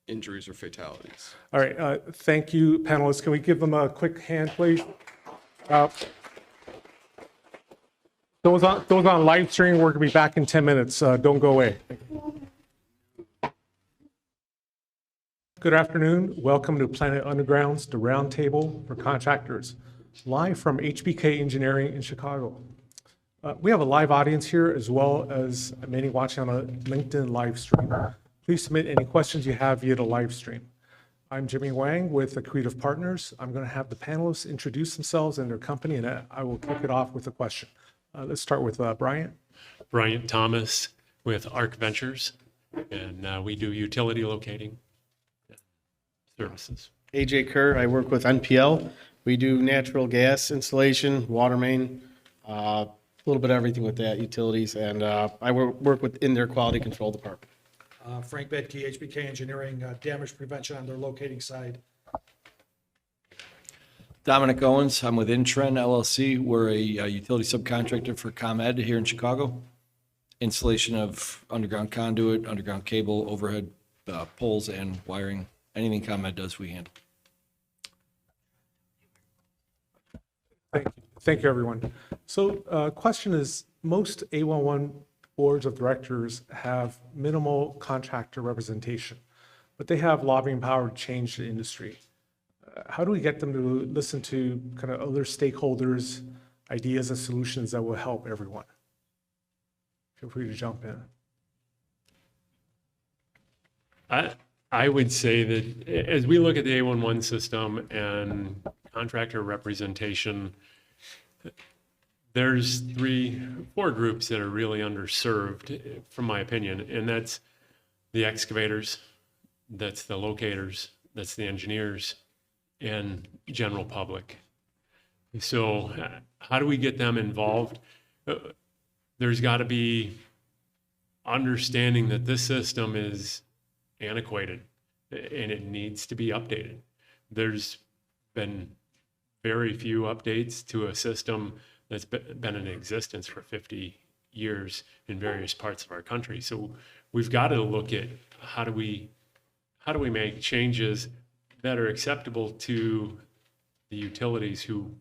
S5: injuries or fatalities.
S1: All right, thank you, panelists. Can we give them a quick hand, please? Those on live stream, we're going to be back in 10 minutes. Don't go away. Good afternoon. Welcome to Planet Underground's The Roundtable for Contractors. live from HBK Engineering in Chicago. We have a live audience here as well as many watching on a LinkedIn live stream. Please submit any questions you have via the live stream. I'm Jimmy Wang with the Creative Partners. I'm going to have the panelists introduce themselves and their company, and I will kick it off with a question. Let's start with Bryant.
S4: Bryant Thomas with Arc Ventures, and we do utility locating services.
S6: AJ Kerr, I work with NPL. We do natural gas installation, water main, a little bit of everything with that, utilities, and I work within their quality control department.
S7: Frank Bedke, HBK Engineering, damage prevention on their locating side.
S8: Dominic Owens, I'm with Intren LLC. We're a utility subcontractor for ComEd here in Chicago. Installation of underground conduit, underground cable, overhead poles, and wiring. Anything ComEd does, we handle.
S1: Thank you, everyone. So question is, most 811 boards of directors have minimal contractor representation, but they have lobbying power to change the industry. How do we get them to listen to kind of other stakeholders, ideas and solutions that will help everyone? Feel free to jump in.
S4: I would say that as we look at the 811 system and contractor representation, there's 4 groups that are really underserved, from my opinion, and that's the excavators, that's the locators, that's the engineers, and general public. So how do we get them involved? There's got to be understanding that this system is antiquated and it needs to be updated. There's been very few updates to a system that's been in existence for 50 years in various parts of our country. So we've got to look at how do we make changes that are acceptable to the utilities who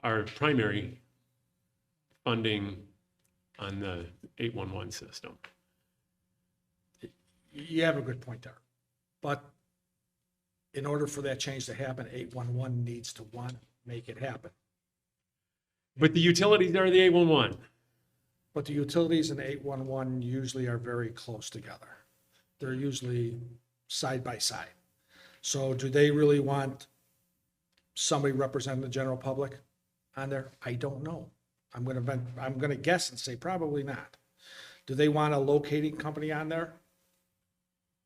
S4: are primary funding on the 811 system.
S7: You have a good point there. But in order for that change to happen, 811 needs to want to make it happen.
S4: But the utilities are the 811.
S7: But the utilities and 811 usually are very close together. They're usually side by side. So do they really want somebody representing the general public on there? I don't know. I'm going to guess and say probably not. Do they want a locating company on there?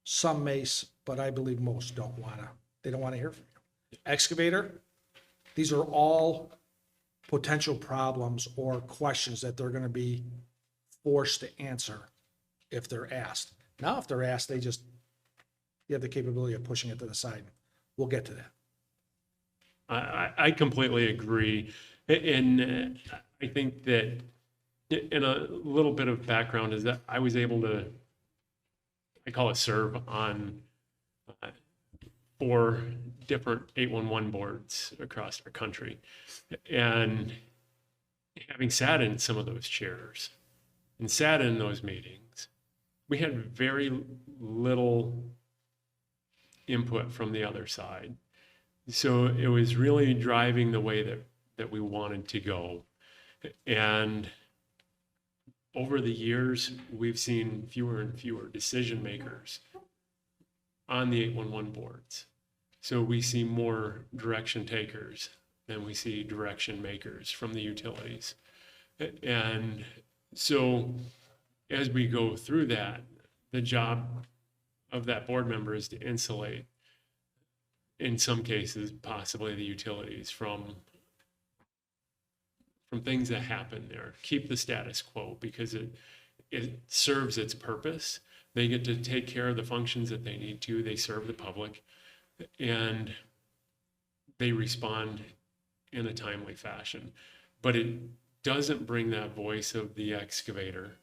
S7: Some may, but I believe most don't want to. They don't want to hear from you. Excavator, these are all potential problems or questions that they're going to be forced to answer if they're asked. Now, if they're asked, you have the capability of pushing it to the side. We'll get to that.
S4: I completely agree. And I think that in a little bit of background is that I was able to, I call it serve on 4 different 811 boards across our country. And having sat in some of those chairs and sat in those meetings, we had very little input from the other side. So it was really driving the way that we wanted to go. And over the years, we've seen fewer and fewer decision makers on the 811 boards. So we see more direction takers than we see direction makers from the utilities. And so as we go through that, the job of that board member is to insulate, in some cases, possibly the utilities from things that happen there. Keep the status quo because it serves its purpose. They get to take care of the functions that they need to. They serve the public and they respond in a timely fashion. But it doesn't bring that voice of the excavator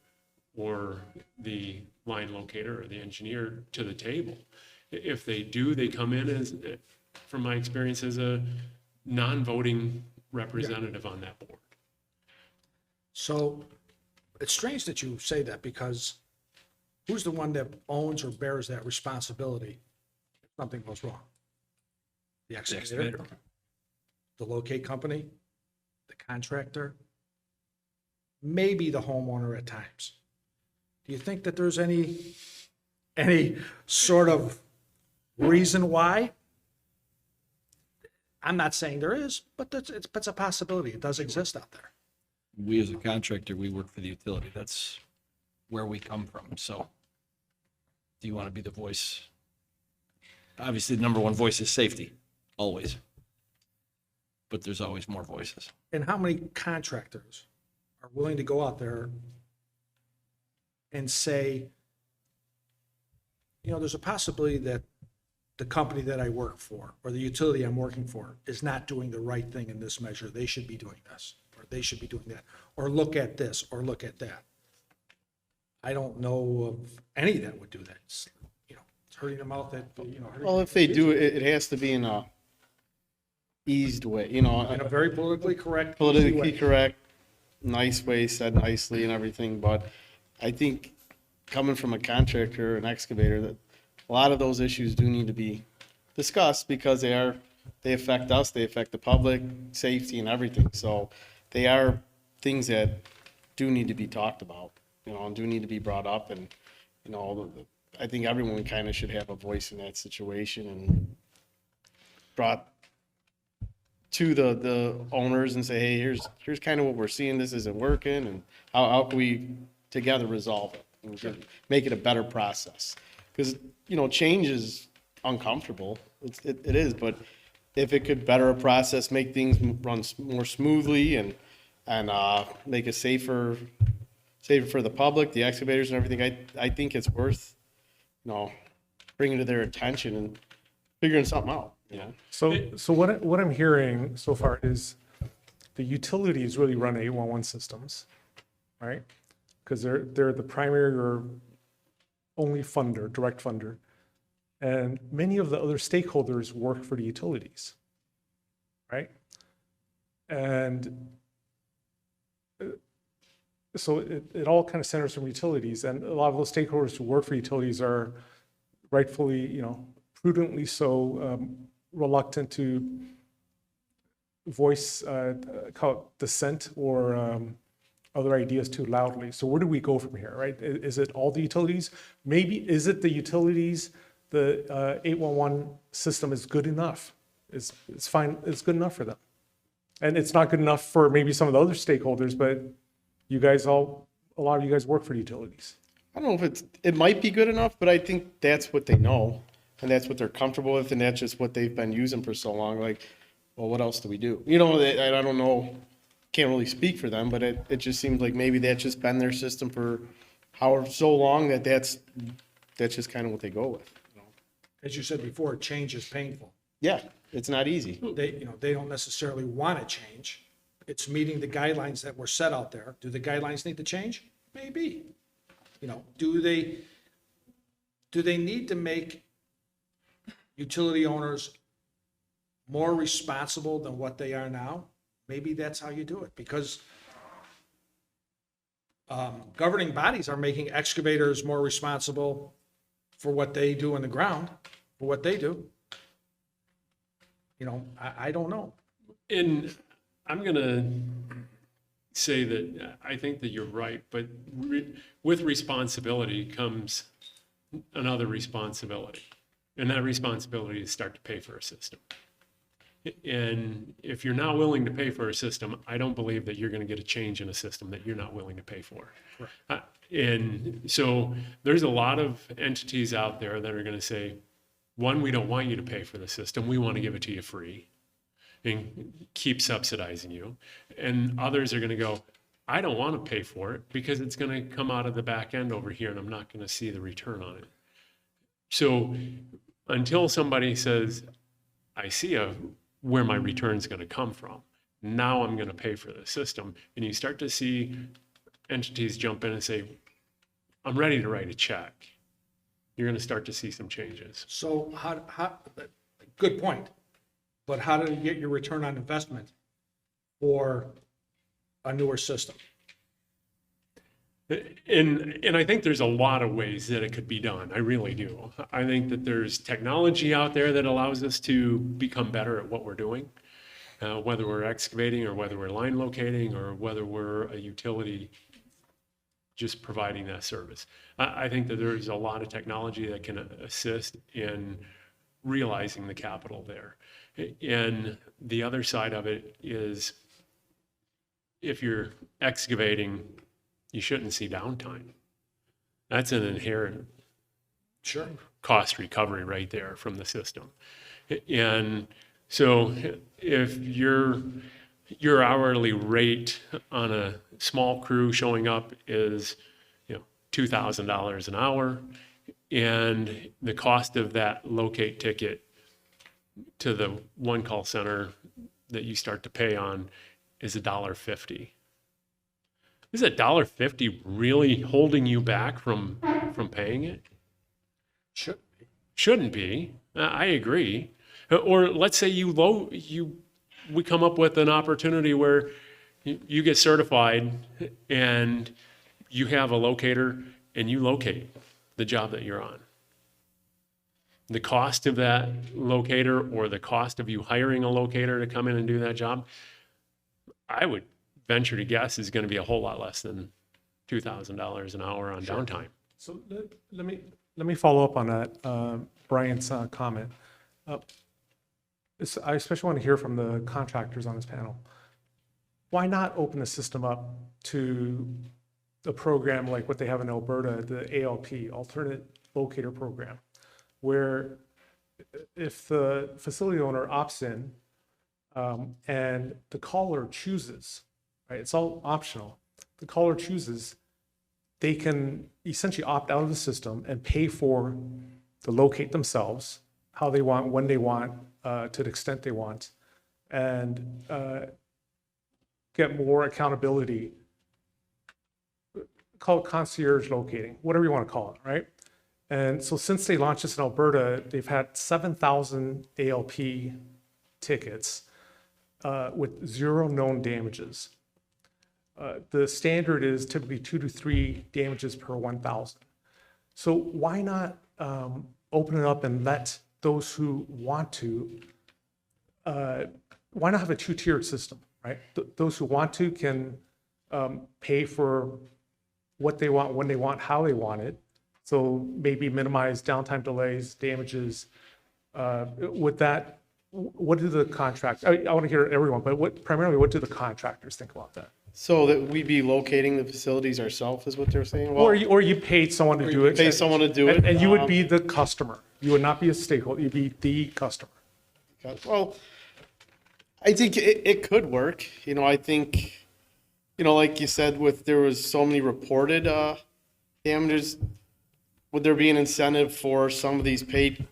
S4: or the line locator or the engineer to the table. If they do, they come in as, from my experience, as a non-voting representative on that board.
S7: So it's strange that you say that because who's the one that owns or bears that responsibility if something goes wrong? The excavator. the locate company, the contractor, maybe the homeowner at times. Do you think that there's any sort of reason why? I'm not saying there is, but it's a possibility. It does exist out there.
S8: We as a contractor, we work for the utility. That's where we come from. So do you want to be the voice? Obviously, the number one voice is safety, always. But there's always more voices.
S7: And how many contractors are willing to go out there and say, you know, there's a possibility that the company that I work for or the utility I'm working for is not doing the right thing in this measure. They should be doing this, or they should be doing that, or look at this, or look at that. I don't know of any that would do that. It's, you know, it's hurting them out that, you know. hurting
S6: Well, if they do, it has to be in a eased way, you know,
S7: in a very politically correct. easy
S6: politically
S7: way.
S6: correct, nice way, said nicely and everything, but I think coming from a contractor, an excavator, that a lot of those issues do need to be discussed because they affect us, they affect the public, safety and everything. So they are things that do need to be talked about, you know, and do need to be brought up. And, you know, I think everyone kind of should have a voice in that situation and brought to the owners and say, hey, here's kind of what we're seeing, this isn't working, and how can we together resolve it and make it a better process? Because, you know, change is uncomfortable, it is, but if it could better a process, make things run more smoothly and make it safer for the public, the excavators and everything, I think it's worth, you know, bringing to their attention and figuring something out, you know?
S1: So what I'm hearing so far is the utilities really run 811 systems, right? Because they're the primary or only funder, direct funder. And many of the other stakeholders work for the utilities, right? And so it all kind of centers from utilities, and a lot of those stakeholders who work for utilities are rightfully, you know, prudently so reluctant to voice call it dissent or other ideas too loudly. So where do we go from here, right? Is it all the utilities? Maybe, is it the utilities, the 811 system is good enough? It's fine, it's good enough for them. And it's not good enough for maybe some of the other stakeholders, but you guys a lot of you guys work for the utilities.
S6: I don't know if it might be good enough, but I think that's what they know and that's what they're comfortable with and that's just what they've been using for so long. Like, well, what else do we do? You know, I don't know, can't really speak for them, but it just seems like maybe that's just been their system for however so long that's just kind of what they go with. You know?
S7: As you said before, change is painful.
S6: Yeah, it's not easy.
S7: They don't necessarily want to change. It's meeting the guidelines that were set out there. Do the guidelines need to change? Maybe. You know, do they need to make utility owners more responsible than what they are now? Maybe that's how you do it, because governing bodies are making excavators more responsible for what they do in the ground, for what they do. You know, I don't know.
S4: And I'm going to say that I think that you're right, but with responsibility comes another responsibility. And that responsibility is start to pay for a system. And if you're not willing to pay for a system, I don't believe that you're going to get a change in a system that you're not willing to pay for. And so there's a lot of entities out there that are going to say, one, we don't want you to pay for the system. We want to give it to you free and keep subsidizing you. And others are going to go, I don't want to pay for it because it's going to come out of the back end over here and I'm not going to see the return on it. So until somebody says, I see where my return is going to come from, now I'm going to pay for the system. And you start to see entities jump in and say, I'm ready to write a check. You're going to start to see some changes.
S7: So how, good point. But how do you get your return on investment for a newer system?
S4: And I think there's a lot of ways that it could be done. I really do. I think that there's technology out there that allows us to become better at what we're doing. whether we're excavating or whether we're line locating or whether we're a utility just providing that service. I think that there's a lot of technology that can assist in realizing the capital there. And the other side of it is if you're excavating, you shouldn't see downtime. That's an inherent cost recovery right there from the system. And so if your hourly rate on a small crew showing up is, $2,000 an hour, and the cost of that locate ticket to the one call center that you start to pay on is $1.50. Is $1.50 really holding you back from paying it? Shouldn't be. I agree. Or let's say we come up with an opportunity where you get certified and you have a locator and you locate the job that you're on. The cost of that locator or the cost of you hiring a locator to come in and do that job, I would venture to guess is going to be a whole lot less than $2,000 an hour on downtime.
S1: So let me follow up on that, Brian's comment. I especially want to hear from the contractors on this panel. Why not open the system up to a program like what they have in Alberta, the ALP, Alternate Locator Program, where if the facility owner opts in and the caller chooses, right, it's all optional, the caller chooses, they can essentially opt out of the system and pay for the locate themselves, how they want, when they want, to the extent they want, and get more accountability. Call it concierge locating, whatever you want to call it, right? And so since they launched this in Alberta, they've had 7,000 ALP tickets with 0 known damages. The standard is typically 2 to 3 damages per 1,000. So why not open it up and let those who want to, why not have a 2-tiered system, right? Those who want to can pay for what they want, when they want, how they want it. So maybe minimize downtime delays, damages. With that, what do the I want to hear everyone, but primarily what do the contractors think about that?
S6: So that we be locating the facilities ourselves is what they're saying?
S1: Or you paid someone to do it.
S6: Pay someone to do it.
S1: And you would be the customer. You would not be a stakeholder, you'd be the customer.
S6: Well, I think it could work. I think, like you said, there was so many reported damages, would there be an incentive for some of these paid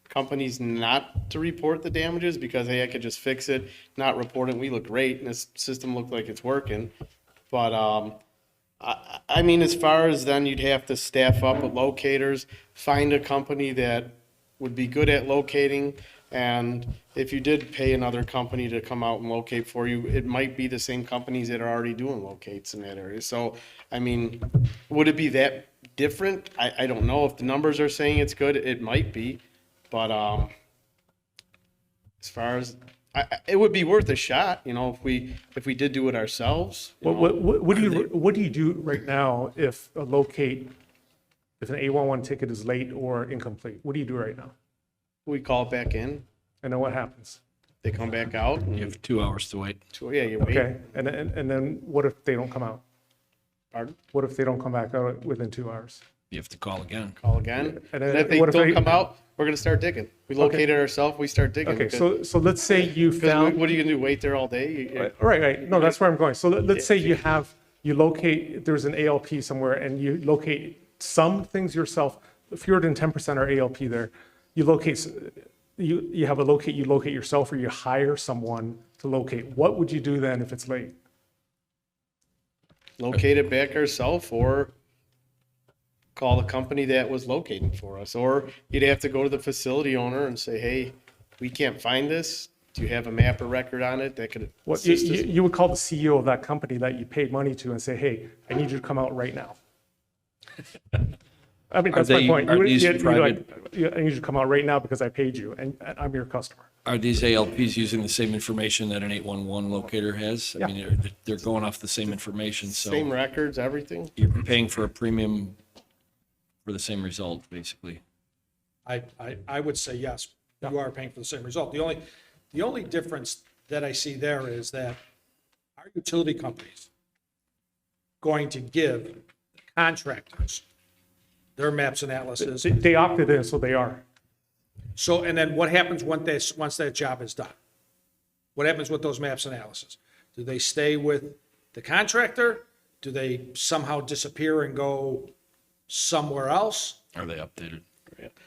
S6: companies not to report the damages because, hey, I could just fix it, not report it, we look great, and this system looked like it's working. But, I mean, as far as then you'd have to staff up with locators, find a company that would be good at locating, and if you did pay another company to come out and locate for you, it might be the same companies that are already doing locates in that area. So, I mean, would it be that different? I don't know. If the numbers are saying it's good, it might be. But as far as, it would be worth a shot, if we did do it ourselves.
S1: What do you do right now if an A11 ticket is late or incomplete? What do you do right now?
S6: We call it back in.
S1: And then what happens?
S6: They come back out.
S8: You have 2 hours to wait.
S6: Yeah, you wait.
S1: Okay, and then what if they don't come out?
S6: Pardon?
S1: What if they don't come back out within 2 hours?
S8: You have to call again.
S6: Call again.
S1: And
S6: And
S1: then
S6: if they
S1: what if
S6: don't
S1: they-
S6: come out, we're gonna start digging. We locate it ourselves, we start digging.
S1: Okay,
S6: because-
S1: so let's say you
S6: because
S1: found.
S6: what are you gonna do, wait there all day?
S1: Right. No, that's where I'm going. So let's say you locate, there's an ALP somewhere and you locate some things yourself. Fewer than 10% are ALP there. You locate, you have a locate, you locate yourself or you hire someone to locate. What would you do then if it's late?
S6: Locate it back ourselves or call the company that was locating for us. Or you'd have to go to the facility owner and say, hey, we can't find this. Do you have a map or record on it that could
S1: What, you,
S6: assist us?
S1: you would call the CEO of that company that you paid money to and say, hey, I need you to come out right now. I mean,
S8: Are
S1: that's my
S8: they-
S1: point.
S8: are
S1: You-
S8: these
S1: you- you're like,
S8: private-
S1: I need you to come out right now because I paid you and I'm your customer.
S8: Are these ALPs using the same information that an 811 locator has? I
S1: Yeah.
S8: mean, they're going off the same information,
S6: Same
S8: so
S6: records, everything.
S8: you're paying for a premium for the same result, basically.
S7: I would say yes, you are paying for the same result. The only difference that I see there is that our utility companies going to give contractors their maps and atlases.
S1: They opted in, so they are.
S7: So, and then what happens once that job is done? What happens with those maps and analysis? Do they stay with the contractor? Do they somehow disappear and go somewhere else?
S8: Are they updated?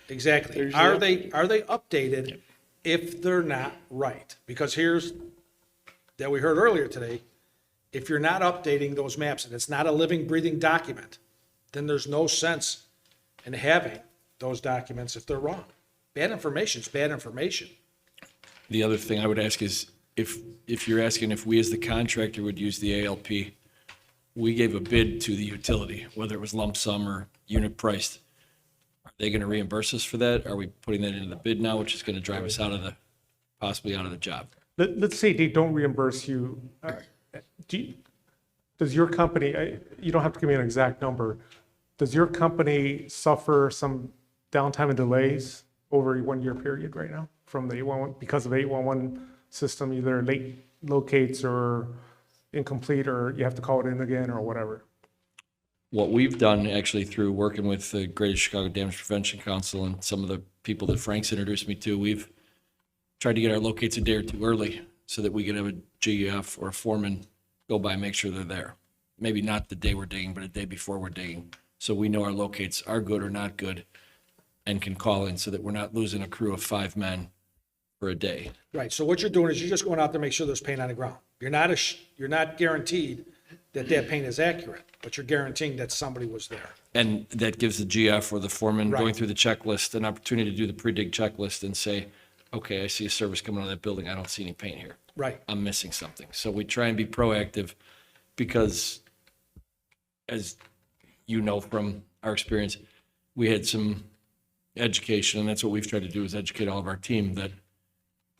S7: Exactly.
S6: There's
S7: Are
S6: the-
S7: they updated if they're not right? Because here's, that we heard earlier today, if you're not updating those maps and it's not a living, breathing document, then there's no sense in having those documents if they're wrong. Bad information is bad information.
S8: The other thing I would ask is, if you're asking if we as the contractor would use the ALP, we gave a bid to the utility, whether it was lump sum or unit priced. Are they going to reimburse us for that? Are we putting that into the bid now, which is going to drive us possibly out of the job?
S1: Let's say they don't reimburse you. Does your company, you don't have to give me an exact number, does your company suffer some downtime and delays over a 1-year period right now from the 811, because of 811 system, either late locates or incomplete, or you have to call it in again or whatever?
S8: What we've done actually through working with the Greater Chicago Damage Prevention Council and some of the people that Frank's introduced me to, we've tried to get our locates a day or two early so that we could have a GF or a foreman go by and make sure they're there. Maybe not the day we're digging, but a day before we're digging. So we know our locates are good or not good and can call in so that we're not losing a crew of 5 men for a day.
S7: Right, so what you're doing is you're just going out there to make sure there's paint on the ground. You're not guaranteed that paint is accurate, but you're guaranteeing that somebody was there.
S8: And that gives the GF or the foreman going
S7: Right.
S8: through the checklist an opportunity to do the pre-dig checklist and say, okay, I see a service coming out of that building. I don't see any paint here.
S7: Right.
S8: I'm missing something. So we try and be proactive because, as you know from our experience, we had some education, and that's what we've tried to do is educate all of our team that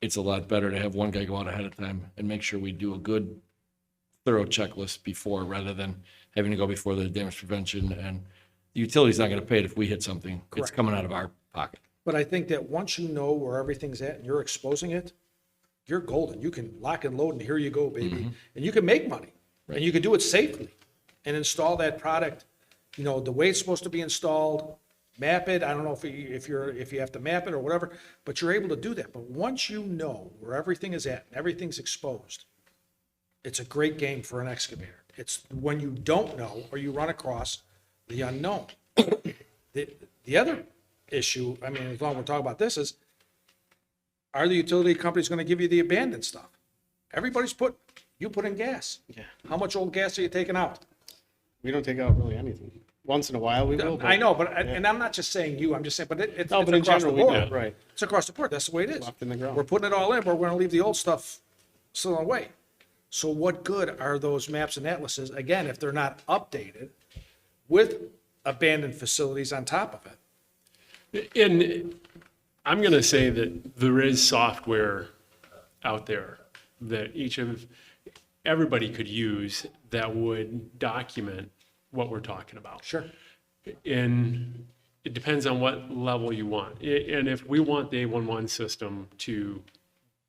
S8: it's a lot better to have one guy go out ahead of time and make sure we do a good, thorough checklist before, rather than having to go before the damage prevention. And the utility's not going to pay it if we hit something. It's
S7: Correct.
S8: coming out of our pocket.
S7: But I think that once you know where everything's at and you're exposing it, you're golden. You can lock and load and here you go, baby. And you can make money and you can do it safely and install that product, the way it's supposed to be installed, map it. I don't know if you have to map it or whatever, but you're able to do that. But once you know where everything is at and everything's exposed, it's a great game for an excavator. It's when you don't know or you run across the unknown. The other issue, I mean, as long as we're talking about this, is are the utility companies going to give you the abandoned stuff? You put in gas.
S6: Yeah.
S7: How much old gas are you taking out?
S6: We don't take out really anything. Once in a while we will.
S7: I know, and I'm not just saying you, I'm just saying, but it's
S6: No, but in
S7: across the
S6: general, we
S7: board.
S6: do, right.
S7: It's across the board. That's the way it is.
S6: Left in the ground.
S7: We're putting it all in, but we're going to leave the old stuff still away. So what good are those maps and atlases, again, if they're not updated with abandoned facilities on top of it?
S4: And I'm going to say that there is software out there that everybody could use that would document what we're talking about.
S7: Sure.
S4: And it depends on what level you want. And if we want the 811 system to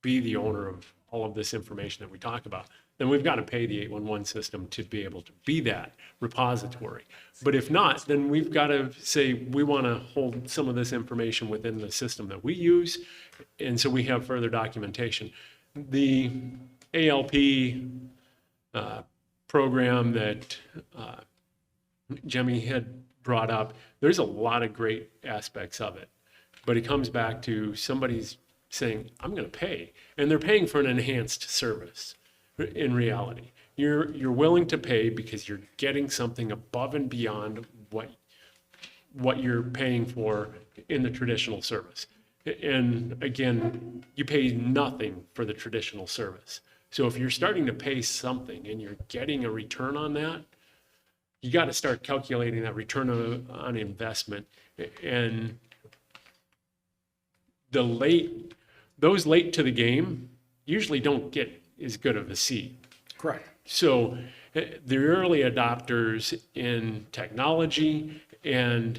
S4: be the owner of all of this information that we talk about, then we've got to pay the 811 system to be able to be that repository. But if not, then we've got to say we want to hold some of this information within the system that we use, and so we have further documentation. The ALP program that Jemmy had brought up, there's a lot of great aspects of it, but it comes back to somebody's saying, I'm going to pay, and they're paying for an enhanced service. In reality, you're willing to pay because you're getting something above and beyond what you're paying for in the traditional service. And again, you pay nothing for the traditional service. So if you're starting to pay something and you're getting a return on that, you got to start calculating that return on investment. And those late to the game usually don't get as good of a seat.
S7: Correct.
S4: So the early adopters in technology and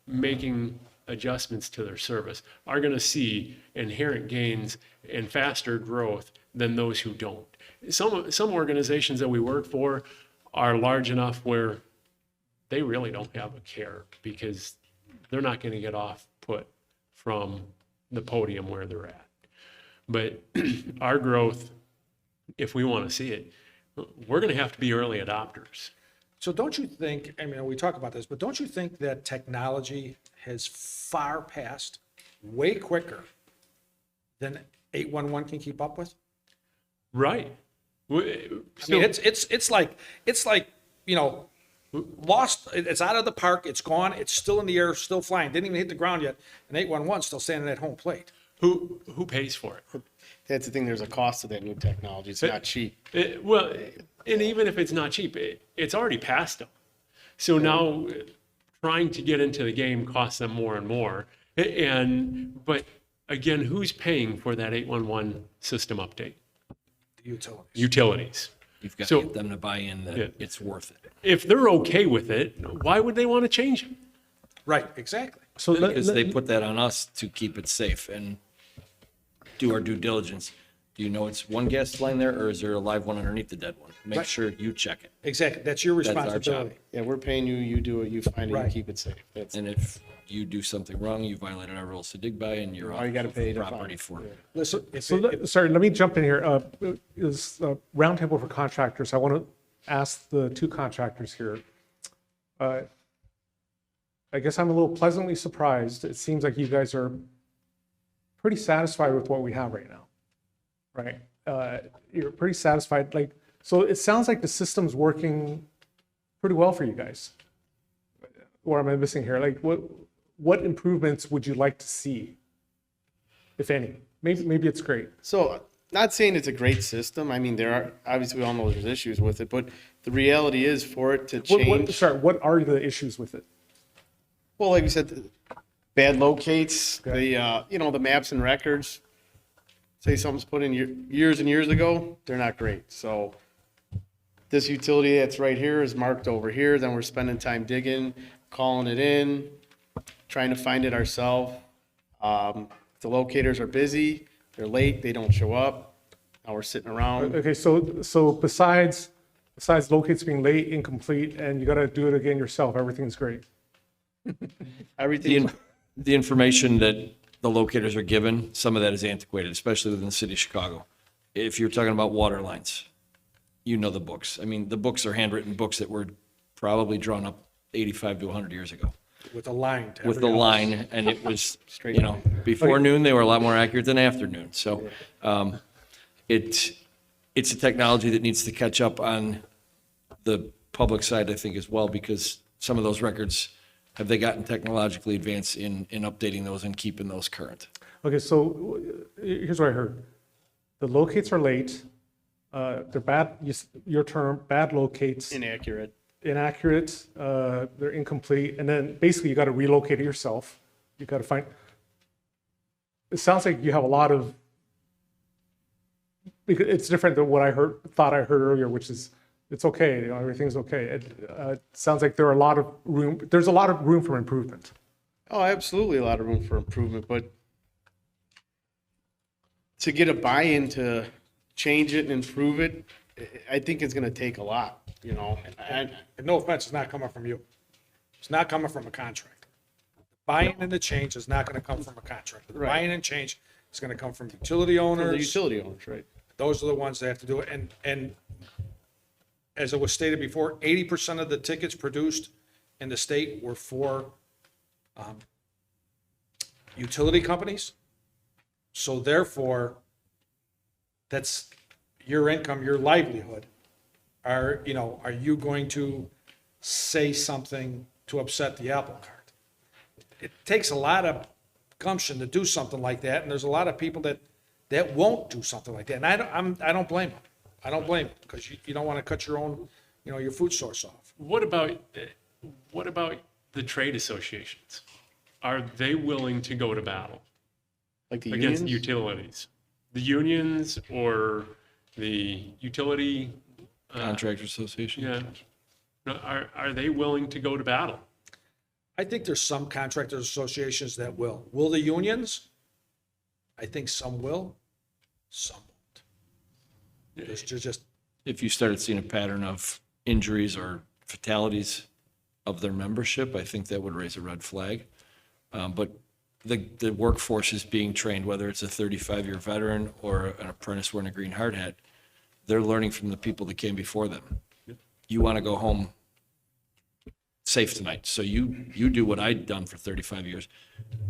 S4: making adjustments to their service are going to see inherent gains and faster growth than those who don't. Some organizations that we work for are large enough where they really don't have a care because they're not going to get off put from the podium where they're at. But our growth, if we want to see it, we're going to have to be early adopters.
S7: So don't you think, I mean, we talk about this, but don't you think that technology has far passed way quicker than 811 can keep up with?
S4: Right.
S7: I mean, it's like, you know, lost, it's out of the park, it's gone, it's still in the air, still flying, didn't even hit the ground yet, and 811 still standing at home plate.
S4: Who pays for it?
S6: That's the thing, there's a cost to that new technology. It's not cheap.
S4: Well, and even if it's not cheap, it's already past them. So now trying to get into the game costs them more and more. But again, who's paying for that 811 system update?
S7: The utilities.
S4: Utilities.
S8: You've got
S4: So-
S8: to get them to buy in that
S4: Yeah.
S8: it's worth it.
S4: If they're okay with it, why would they want to change it?
S7: Right, exactly.
S1: So
S8: Because they put that on us to keep it safe and do our due diligence. Do you know it's one gas line there, or is there a live one underneath the dead one? Make sure you check it.
S7: Exactly, that's your
S8: That's our job.
S7: responsibility.
S6: Yeah, we're paying you, you do it, you find it, you
S7: Right.
S6: keep it safe. That's,
S8: And if you do something wrong, you violated our rules to dig by, and you're
S6: all you
S8: off
S6: gotta
S8: of
S6: pay to
S8: property
S6: find.
S8: for
S6: Yeah.
S7: Listen, if
S1: So, sorry, let me jump in here. Is Roundtable for Contractors. I want to ask the two contractors here. I guess I'm a little pleasantly surprised. It seems like you guys are pretty satisfied with what we have right now, right? You're pretty satisfied. Like, so it sounds like the system's working pretty well for you guys. What am I missing here? Like, what improvements would you like to see, if any? Maybe it's great.
S6: So, not saying it's a great system. I mean, there are, obviously, we all know there's issues with it, but the reality is for it to change.
S1: What are the issues with it?
S6: Well, like we said, the bad locates, the, you know, the maps and records. Say something's put in years and years ago, they're not great. So this utility that's right here is marked over here, then we're spending time digging, calling it in, trying to find it ourselves. The locators are busy, they're late, they don't show up. Now we're sitting around.
S1: Okay, so besides locates being late, incomplete, and you got to do it again yourself, everything's great.
S6: Everything,
S8: The information that the locators are given, some of that is antiquated, especially within the city of Chicago. If you're talking about water lines, you know the books. I mean, the books are handwritten books that were probably drawn up 85 to 100 years ago
S7: with a line. to
S8: with the
S7: every house.
S8: line, and it was,
S6: Straight
S8: you know, before noon, they were a lot more accurate than after noon. So it's a technology that needs to catch up on the public side, I think, as well, because some of those records, have they gotten technologically advanced in updating those and keeping those current?
S1: Okay, so here's what I heard. The locates are late. They're bad, your term, bad locates,
S6: inaccurate.
S1: inaccurate, they're incomplete, and then basically you got to relocate it yourself. You got to find, it sounds like you have a lot of, because it's different than what I thought I heard earlier, which is, it's okay, you know, everything's okay. It sounds like there's a lot of room for improvement.
S6: Oh, absolutely a lot of room for improvement, but to get a buy-in to change it and improve it, I think it's gonna take a lot, you know? And
S7: And no offense, it's not coming from you. It's not coming from a contractor. Buying and the change is not gonna come from a contractor. The
S6: Right.
S7: Buying and change is gonna come from utility
S6: the
S7: owners.
S6: utility owners, right?
S7: Those are the ones that have to do it. And as it was stated before, 80% of the tickets produced in the state were for utility companies. So therefore, that's your income, your livelihood. Are you going to say something to upset the apple cart? It takes a lot of gumption to do something like that, and there's a lot of people that won't do something like that. And I don't blame them. I don't blame them, because you don't want to cut your own, your food source off.
S4: what about the trade associations? Are they willing to go to battle
S6: Like the
S4: against the
S6: unions?
S4: utilities? The unions or the utility,
S8: Contractor Association?
S4: yeah, are they willing to go to battle?
S7: I think there's some contractors associations that will. Will the unions? I think some will, some won't. There's just,
S8: If you started seeing a pattern of injuries or fatalities of their membership, I think that would raise a red flag. But the workforce is being trained, whether it's a 35-year veteran or an apprentice wearing a green hard hat, they're learning from the people that came before them. You want to go home safe tonight. So you do what I'd done for 35 years.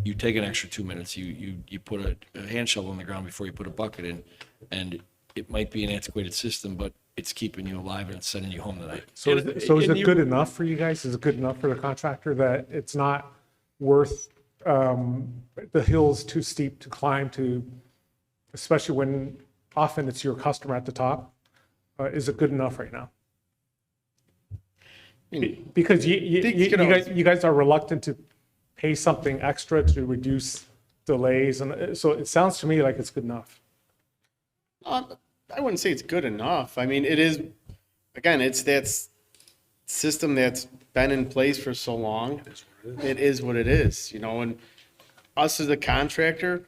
S8: You take an extra 2 minutes, you put a hand shovel in the ground before you put a bucket in, and it might be an antiquated system, but it's keeping you alive and it's sending you home tonight.
S1: So is
S4: And
S1: it
S4: you-
S1: good enough for you guys? Is it good enough for the contractor that it's not worth, the hill's too steep to climb to, especially when often it's your customer at the top? Is it good enough right now? Because you guys are reluctant to pay something extra to reduce delays, and so it sounds to me like it's good enough.
S6: I wouldn't say it's good enough. I mean, it is, again, it's that system that's been in place for so long. It is what it is, you know, and us as a contractor,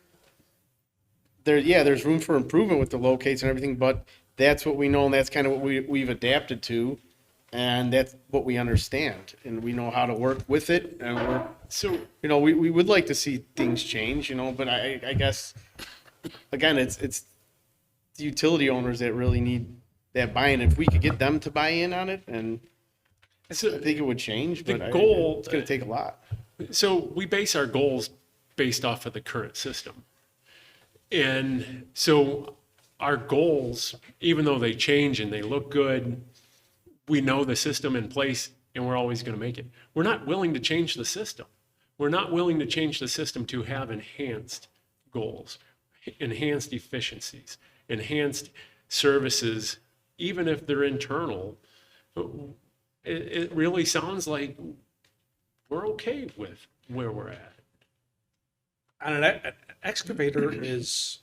S6: there's room for improvement with the locates and everything, but that's what we know and that's kind of what we've adapted to. And that's what we understand and we know how to work with it. And we're,
S4: So
S6: you know, we would like to see things change, you know, but I guess, again, it's the utility owners that really need that buy-in. If we could get them to buy in on it, and I think it would change,
S4: the
S6: but
S4: goal-
S6: it's going to take a lot.
S4: So we base our goals based off of the current system. And so our goals, even though they change and they look good, we know the system in place and we're always going to make it. We're not willing to change the system. We're not willing to change the system to have enhanced goals, enhanced efficiencies, enhanced services, even if they're internal. It really sounds like we're okay with where we're at.
S7: and an excavator is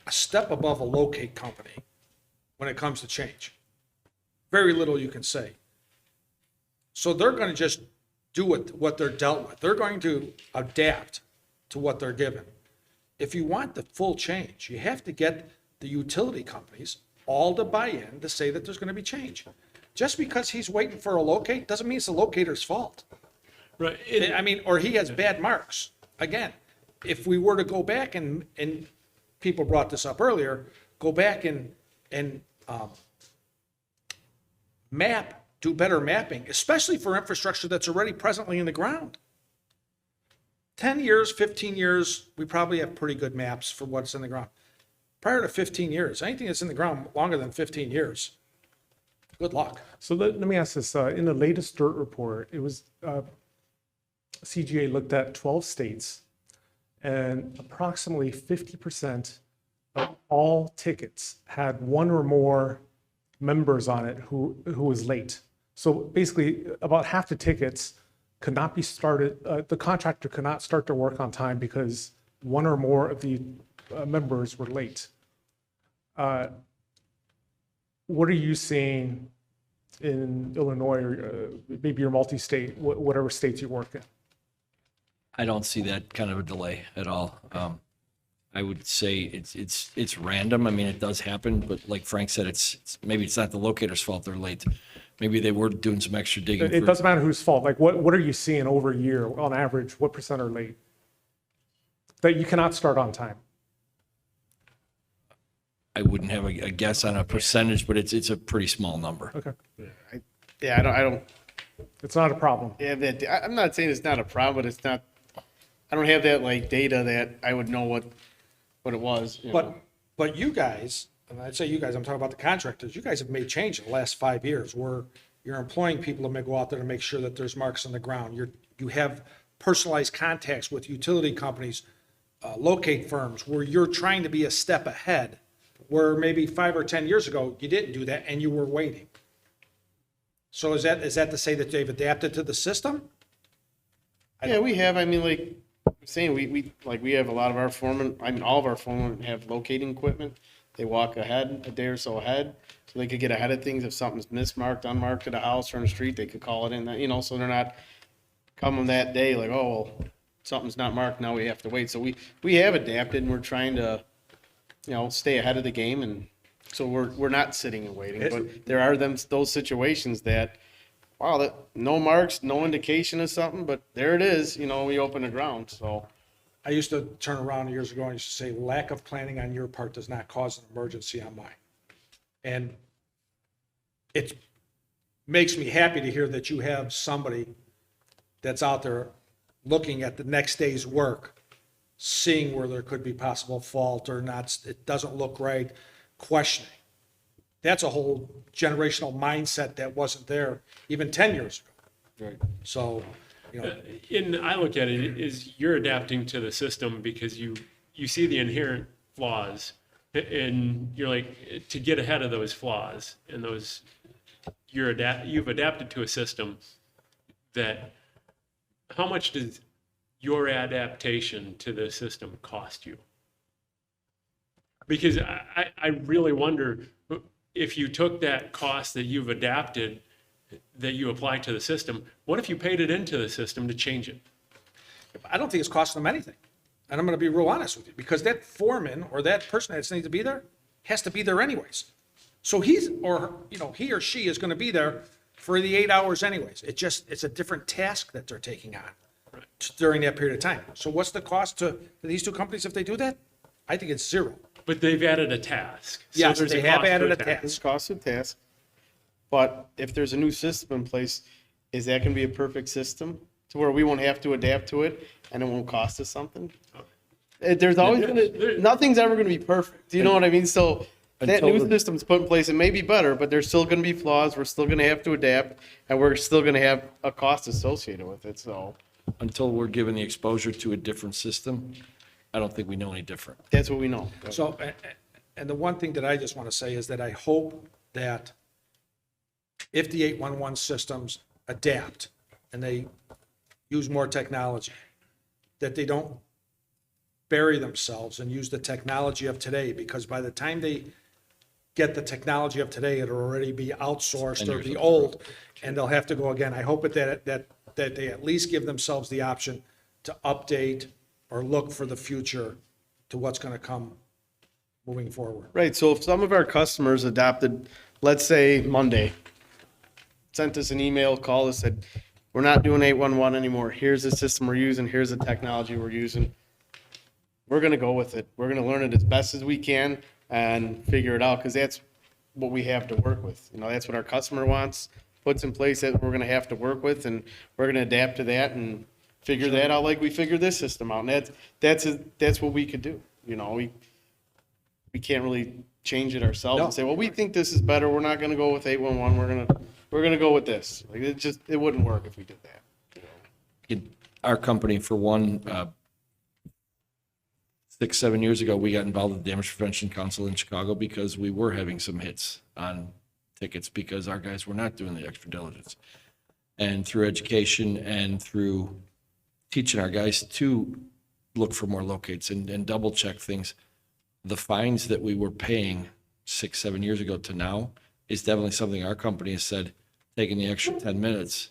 S7: a step above a locate company when it comes to change. Very little you can say. So they're going to just do what they're dealt with. They're going to adapt to what they're given. If you want the full change, you have to get the utility companies all to buy in to say that there's going to be change. Just because he's waiting for a locate doesn't mean it's the locator's fault.
S4: Right.
S7: I mean, or he has bad marks. Again, if we were to go back and people brought this up earlier, go back and map, do better mapping, especially for infrastructure that's already presently in the ground. 10 years, 15 years, we probably have pretty good maps for what's in the ground. Prior to 15 years, anything that's in the ground longer than 15 years, good luck.
S1: So let me ask this, in the latest DIRT report, it was, CGA looked at 12 states, and approximately 50% of all tickets had one or more members on it who was late. So basically, about half the tickets could not be started, the contractor could not start their work on time because one or more of the members were late. What are you seeing in Illinois or maybe your multi-state, whatever states you work in?
S8: I don't see that kind of a delay at all. I would say it's random. I mean, it does happen, but like Frank said, maybe it's not the locator's fault they're late. Maybe they were doing some extra digging.
S1: It doesn't matter whose fault. Like, what are you seeing over a year on average? What percent are late? That you cannot start on time?
S8: I wouldn't have a guess on a percentage, but it's a pretty small number.
S1: Okay.
S6: Yeah, I don't
S1: It's not a problem.
S6: have that. I'm not saying it's not a problem, but it's not, I don't have that like data that I would know what it was. You know.
S7: But you guys, and I'd say you guys, I'm talking about the contractors, you guys have made change in the last 5 years where you're employing people to go out there to make sure that there's marks on the ground. You have personalized contacts with utility companies, locate firms, where you're trying to be a step ahead, where maybe 5 or 10 years ago, you didn't do that and you were waiting. So is that to say that they've adapted to the system?
S6: Yeah, we have, I mean, like, I'm saying, we have a lot of our foremen, I mean, all of our foremen have locating equipment. They walk ahead, a day or so ahead, so they could get ahead of things. If something's mismarked, unmarked at a house or on the street, they could call it in, that, you know, so they're not coming that day like, oh, well, something's not marked, now we have to wait. So we have adapted, and we're trying to, you know, stay ahead of the game, and so we're not sitting and waiting. But there are those situations that, wow, that no marks, no indication of something, but there it is, you know, we open the ground, so.
S7: I used to turn around years ago and used to say, lack of planning on your part does not cause an emergency on mine. And it makes me happy to hear that you have somebody that's out there looking at the next day's work, seeing where there could be possible fault or not, it doesn't look right, questioning. That's a whole generational mindset that wasn't there even 10 years ago.
S6: Right.
S7: So, you know,
S4: And I look at it is you're adapting to the system because you see the inherent flaws and you're like, to get ahead of those flaws and those, you've adapted to a system that, how much does your adaptation to the system cost you? Because I really wonder if you took that cost that you've adapted, that you apply to the system, what if you paid it into the system to change it?
S7: I don't think it's costing them anything. And I'm going to be real honest with you, because that foreman or that person that's needs to be there has to be there anyways. So he or she is going to be there for the 8 hours anyways. It's a different task that they're taking on during that period of time. So what's the cost to these two companies if they do that? I think it's zero.
S4: But they've added a task. So
S7: Yes,
S4: there's
S7: they
S4: a
S7: have
S4: cost to
S7: added a
S4: task.
S6: It's
S7: task.
S6: cost of task. But if there's a new system in place, is that gonna be a perfect system to where we won't have to adapt to it and it won't cost us something? There's always nothing's ever gonna be perfect. Do you know what I mean? So that
S8: Until
S6: new
S8: the-
S6: system's put in place, it may be better, but there's still gonna be flaws. We're still gonna have to adapt, and we're still gonna have a cost associated with it, so
S8: Until we're given the exposure to a different system, I don't think we know any different.
S6: that's what we know.
S7: So, and the one thing that I just want to say is that I hope that if the 811 systems adapt and they use more technology, that they don't bury themselves and use the technology of today, because by the time they get the technology of today, it'll already be outsourced or be old, and they'll have to go again. I hope that they at least give themselves the option to update or look for the future to what's going to come moving forward.
S6: Right, so if some of our customers adopted, let's say Monday, sent us an email, called us, said, we're not doing 811 anymore, here's the system we're using, here's the technology we're using, we're gonna go with it. We're gonna learn it as best as we can and figure it out, because that's what we have to work with. You know, that's what our customer wants, puts in place that we're gonna have to work with, and we're gonna adapt to that and figure that out like we figured this system out. And that's what we could do. You know, we can't really change it ourselves and say, well, we think this is better. We're not gonna go with 811. We're gonna go with this. Like, it wouldn't work if we did that.
S8: Our company, for one, 6-7 years ago, we got involved with the Damage Prevention Council in Chicago because we were having some hits on tickets because our guys were not doing the extra diligence. And through education and through teaching our guys to look for more locates and double check things, the fines that we were paying 6-7 years ago to now is definitely something our company has said, taking the extra 10 minutes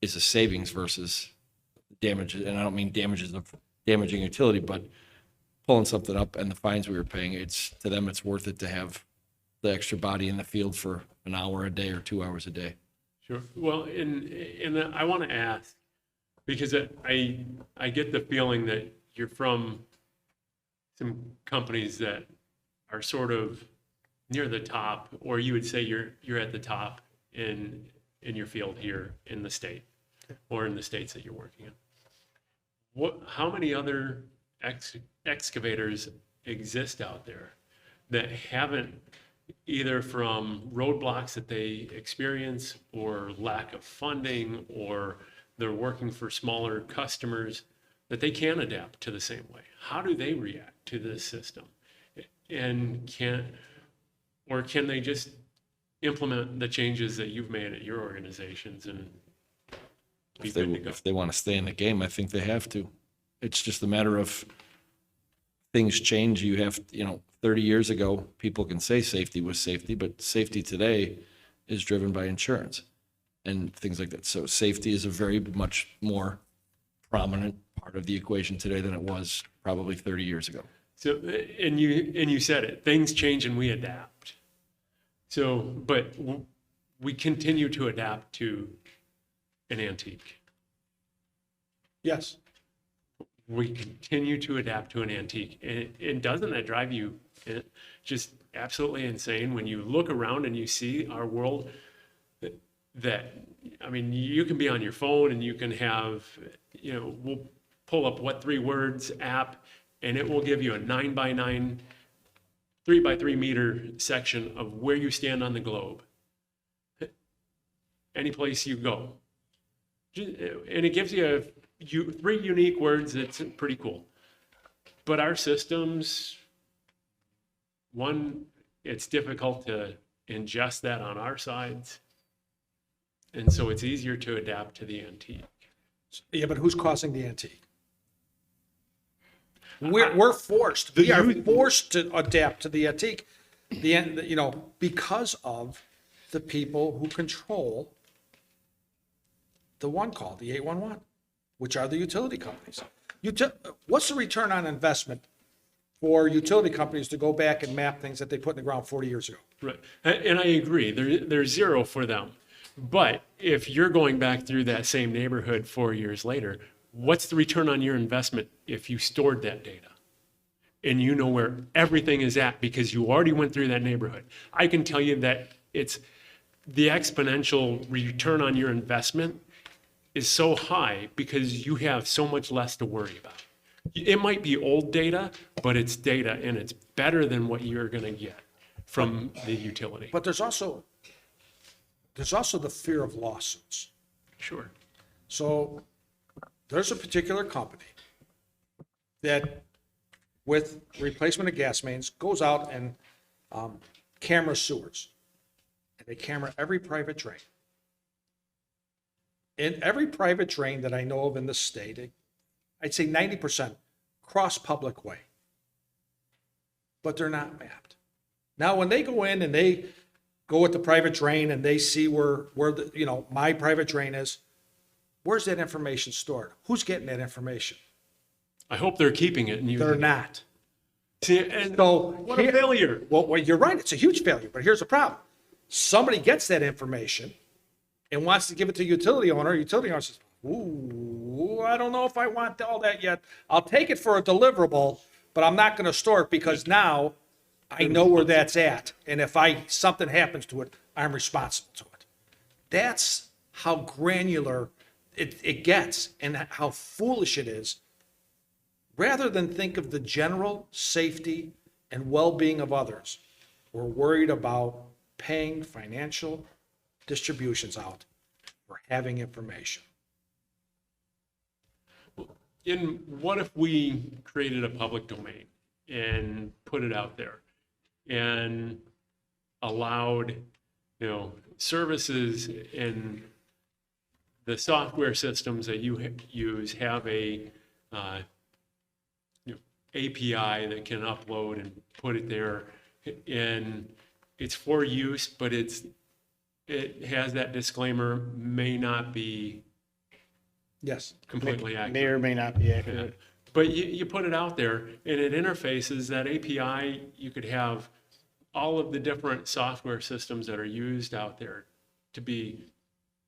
S8: is a savings versus damage. And I don't mean damages of damaging utility, but pulling something up and the fines we were paying, to them, it's worth it to have the extra body in the field for an hour a day or 2 hours a day.
S4: Sure. Well, and I want to ask, because I get the feeling that you're from some companies that are sort of near the top, or you would say you're at the top in your field here in the state, or in the states that you're working in. How many other excavators exist out there that haven't, either from roadblocks that they experience or lack of funding, or they're working for smaller customers, that they can adapt to the same way? How do they react to this system? And can they just implement the changes that you've made at your organizations and be good to go.
S8: If they want to stay in the game, I think they have to. It's just a matter of things change. You have, 30 years ago, people can say safety was safety, but safety today is driven by insurance and things like that. So safety is a very much more prominent part of the equation today than it was probably 30 years ago.
S4: So, and you said it, things change and we adapt. So, but we continue to adapt to an antique.
S7: Yes.
S4: We continue to adapt to an antique. And doesn't that drive you just absolutely insane when you look around and you see our world I mean, you can be on your phone and you can have, we'll pull up what 3 words app and it will give you a 9x9, 3x3 meter section of where you stand on the globe. Any place you go. And it gives you 3 unique words that's pretty cool. But our systems, one, it's difficult to ingest that on our sides. And so it's easier to adapt to the antique.
S7: Yeah, but who's causing the antique? We're forced. We are forced to adapt to the antique. Because of the people who control the one call, the 811, which are the utility companies. What's the return on investment for utility companies to go back and map things that they put in the ground 40 years ago?
S4: Right. And I agree. There's zero for them. But if you're going back through that same neighborhood 4 years later, what's the return on your investment if you stored that data? And you know where everything is at because you already went through that neighborhood. I can tell you that it's the exponential return on your investment is so high because you have so much less to worry about. It might be old data, but it's data and it's better than what you're going to get from the utility.
S7: But there's also the fear of lawsuits.
S4: Sure.
S7: So there's a particular company that, with replacement of gas mains, goes out and camera sewers. And they camera every private drain. In every private drain that I know of in the state, I'd say 90% cross public way. But they're not mapped. Now, when they go in and they go with the private drain and they see where my private drain is, where's that information stored? Who's getting that information?
S4: I hope they're keeping it and using
S7: They're
S4: it.
S7: not.
S4: See, and
S7: So
S4: what a failure.
S7: Well, you're right. It's a huge failure. But here's the problem: somebody gets that information and wants to give it to utility owner. Utility owner says, "Ooh, I don't know if I want all that yet. I'll take it for a deliverable, but I'm not going to store it because now I know where that's at. And if something happens to it, I'm responsible to it." That's how granular it gets and how foolish it is. Rather than think of the general safety and well-being of others, we're worried about paying financial distributions out for having information.
S4: And what if we created a public domain and put it out there and allowed, services in the software systems that you use have a API that can upload and put it there, and it's for use, but it has that disclaimer, may not be
S7: Yes.
S4: completely accurate.
S6: May or may not be accurate.
S4: But you put it out there and it interfaces that API. You could have all of the different software systems that are used out there to be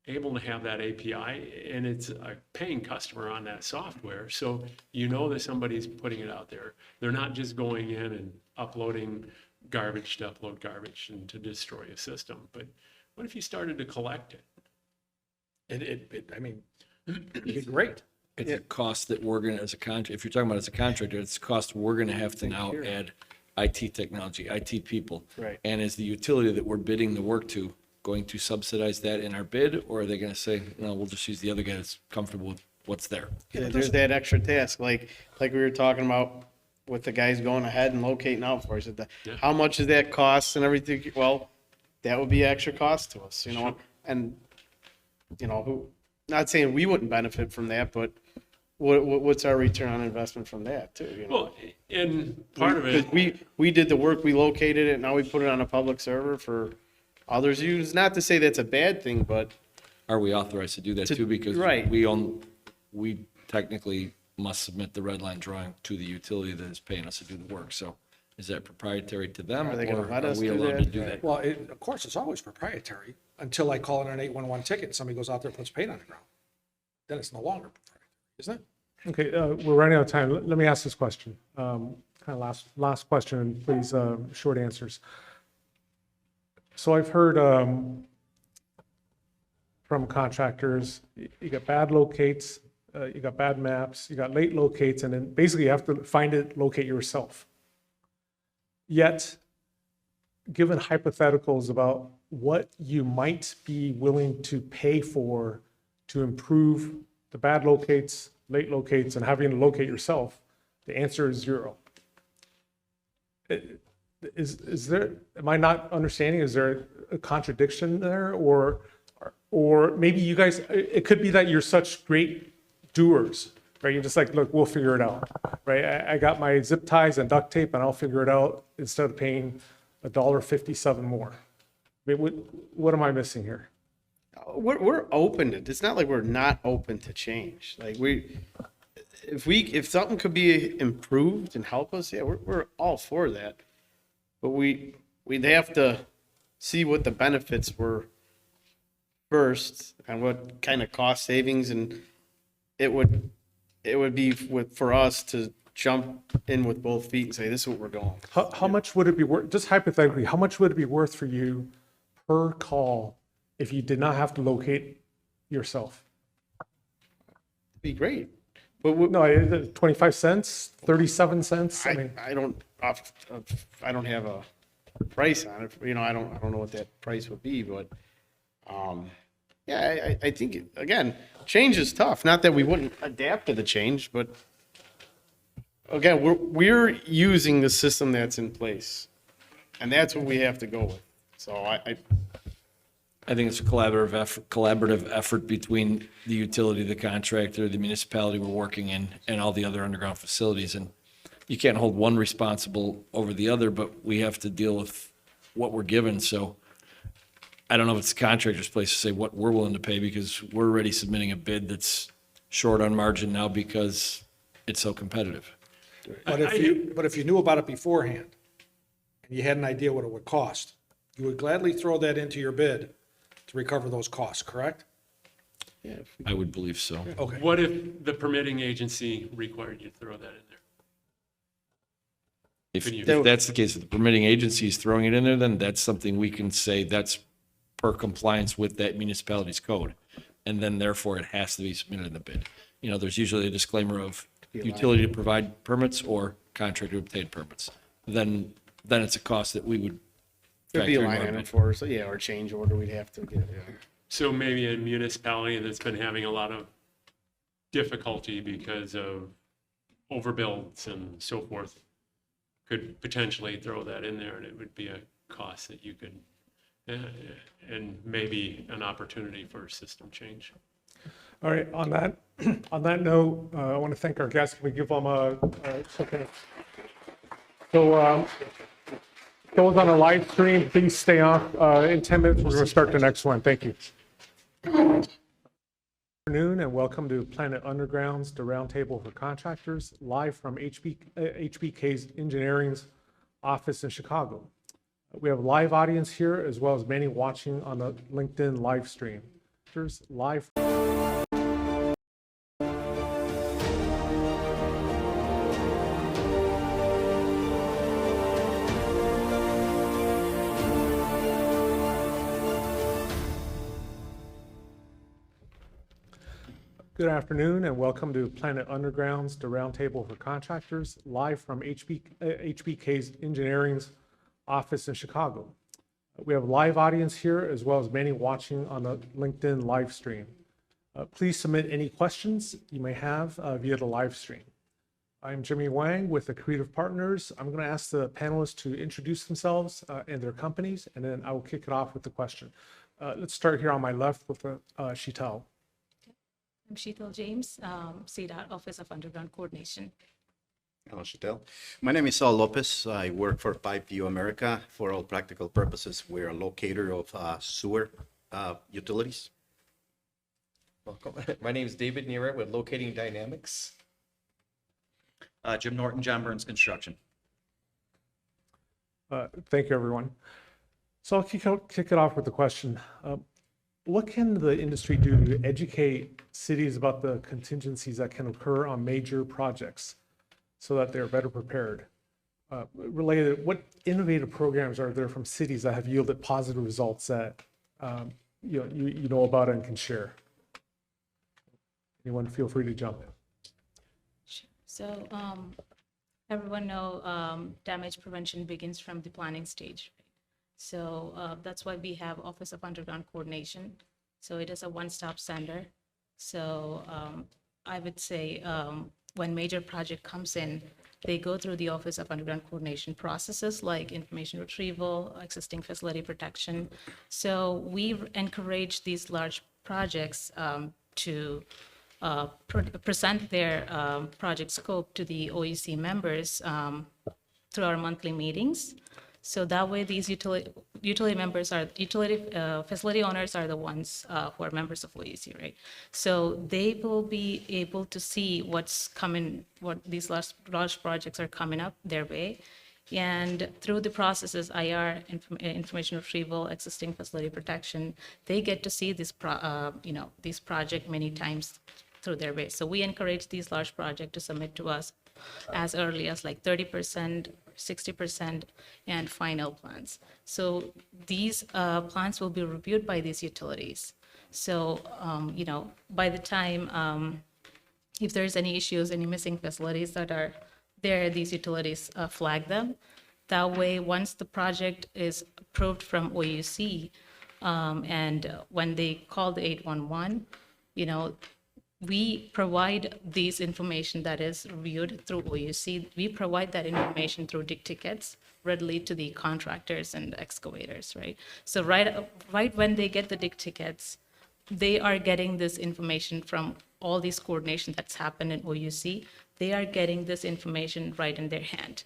S4: able to have that API, and it's a paying customer on that software. So you know that somebody's putting it out there. They're not just going in and uploading garbage to upload garbage and to destroy a system. But what if you started to collect it?
S7: It'd be great.
S8: It's a cost that we're going to, if you're talking about as a contractor, it's a cost we're going to have to now add IT technology, IT people.
S6: Right.
S8: And is the utility that we're bidding the work to going to subsidize that in our bid, or are they going to say, no, we'll just use the other guy that's comfortable with what's there?
S6: Yeah, there's that extra task, like we were talking about with the guys going ahead and locating out for us. How much does that cost and everything? Well, that would be extra cost to us, you know, and, you know, not saying we wouldn't benefit from that, but what's our return on investment from that too, you know?
S4: Well, and part of it,
S6: Because we did the work, we located it, now we put it on a public server for others to use. Not to say that's a bad thing, but
S8: Are we authorized to do that too? Because
S6: right.
S8: we technically must submit the red line drawing to the utility that is paying us to do the work. So is that proprietary to them,
S6: Are they gonna
S8: or
S6: let
S8: are
S6: us
S8: we
S6: do
S8: allowed
S6: that?
S8: to do that?
S7: Well, of course, it's always proprietary until I call in an 811 ticket and somebody goes out there and puts paint on the ground. Then it's no longer proprietary, isn't it?
S1: Okay, we're running out of time. Let me ask this question. Kind of last question, please, short answers. So I've heard from contractors, you got bad locates, you got bad maps, you got late locates, and then basically you have to find it, locate yourself. Yet, given hypotheticals about what you might be willing to pay for to improve the bad locates, late locates, and having to locate yourself, the answer is zero. Is there, am I not understanding, is there a contradiction there? Or maybe you guys, it could be that you're such great doers, right? You're just like, look, we'll figure it out, right? I got my zip ties and duct tape and I'll figure it out instead of paying $1.57 more. I mean, what am I missing here?
S6: We're open to, it's not like we're not open to change. Like if something could be improved and help us, yeah, we're all for that. But we'd have to see what the benefits were first and what kind of cost savings, and it would be for us to jump in with both feet and say, this is what we're going.
S1: How much would it be worth, just hypothetically, how much would it be worth for you per call if you did not have to locate yourself?
S6: Be great. But
S1: No, 25 cents, 37 cents? I mean,
S6: I don't have a price on it. You know, I don't know what that price would be, but yeah, I think again, change is tough. Not that we wouldn't adapt to the change, but again, we're using the system that's in place, and that's what we have to go with. So
S8: I think it's a collaborative effort between the utility, the contractor, the municipality we're working in, and all the other underground facilities. And you can't hold one responsible over the other, but we have to deal with what we're given. So I don't know if it's the contractor's place to say what we're willing to pay, because we're already submitting a bid that's short on margin now because it's so competitive.
S7: But if you knew about it beforehand and you had an idea what it would cost, you would gladly throw that into your bid to recover those costs, correct?
S6: yeah,
S8: I would believe so.
S7: Okay.
S4: what if the permitting agency required you to throw that in there?
S8: If that's the case, if the permitting agency is throwing it in there, then that's something we can say that's per compliance with that municipality's code. And then therefore it has to be submitted in the bid. You know, there's usually a disclaimer of utility to provide permits or contractor to obtain permits. Then it's a cost that we would.
S6: there'd be a
S8: factor
S6: line
S8: in our
S6: item
S8: bid.
S6: for us. So yeah, or change order we'd have to get. Yeah.
S4: So maybe a municipality that's been having a lot of difficulty because of overbuilds and so forth could potentially throw that in there, and it would be a cost that you could, and maybe an opportunity for system change.
S1: all right, on that note, I want to thank our guests. Can we give them a second? So those on the live stream, please stay on. In 10 minutes, we're going to start the next one. Thank you. Good afternoon and welcome to Planet Underground's the Roundtable for Contractors, live from HBK's Engineering's office in Chicago. We have a live audience here as well as many watching on the LinkedIn live stream. Live. Good afternoon and welcome to Planet Underground's the Roundtable for Contractors, live from HBK's Engineering's office in Chicago. We have a live audience here as well as many watching on the LinkedIn live stream. Please submit any questions you may have via the live stream. I'm Jimmy Wang with the Creative Partners. I'm going to ask the panelists to introduce themselves and their companies, and then I will kick it off with the question. Let's start here on my left with Sheetal.
S9: I'm Sheetal James, CDOT Office of Underground Coordination.
S10: Hello, Chantel. My name is Saul Lopez. I work for Pipeview America. For all practical purposes, we're a locator of sewer utilities.
S11: Welcome. My name is David Nera with Locating Dynamics.
S12: Jim Norton, John Burns Construction.
S1: Thank you, everyone. So I'll kick it off with the question. What can the industry do to educate cities about the contingencies that can occur on major projects so that they're better prepared? Related, what innovative programs are there from cities that have yielded positive results that you know about and can share? Anyone feel free to jump in.
S9: So everyone know damage prevention begins from the planning stage. Right? So that's why we have Office of Underground Coordination. So it is a one-stop center. So I would say when major project comes in, they go through the Office of Underground Coordination processes like information retrieval, existing facility protection. So we encourage these large projects to present their project scope to the OEC members through our monthly meetings. So that way, these utility members are facility owners are the ones who are members of OEC, right? So they will be able to see what's coming, what these large projects are coming up their way, and through the processes, IR, information retrieval, existing facility protection, they get to see this these projects many times through their way. So we encourage these large projects to submit to us as early as like 30%, 60%, and final plans. So these plans will be reviewed by these utilities. So, by the time, if there's any issues, any missing facilities that are there, these utilities flag them. That way, once the project is approved from OUC, and when they call the 811, we provide this information that is reviewed through OUC. We provide that information through dig tickets readily to the contractors and excavators, right? So right when they get the dig tickets, they are getting this information from all these coordination that's happened in OUC. They are getting this information right in their hand.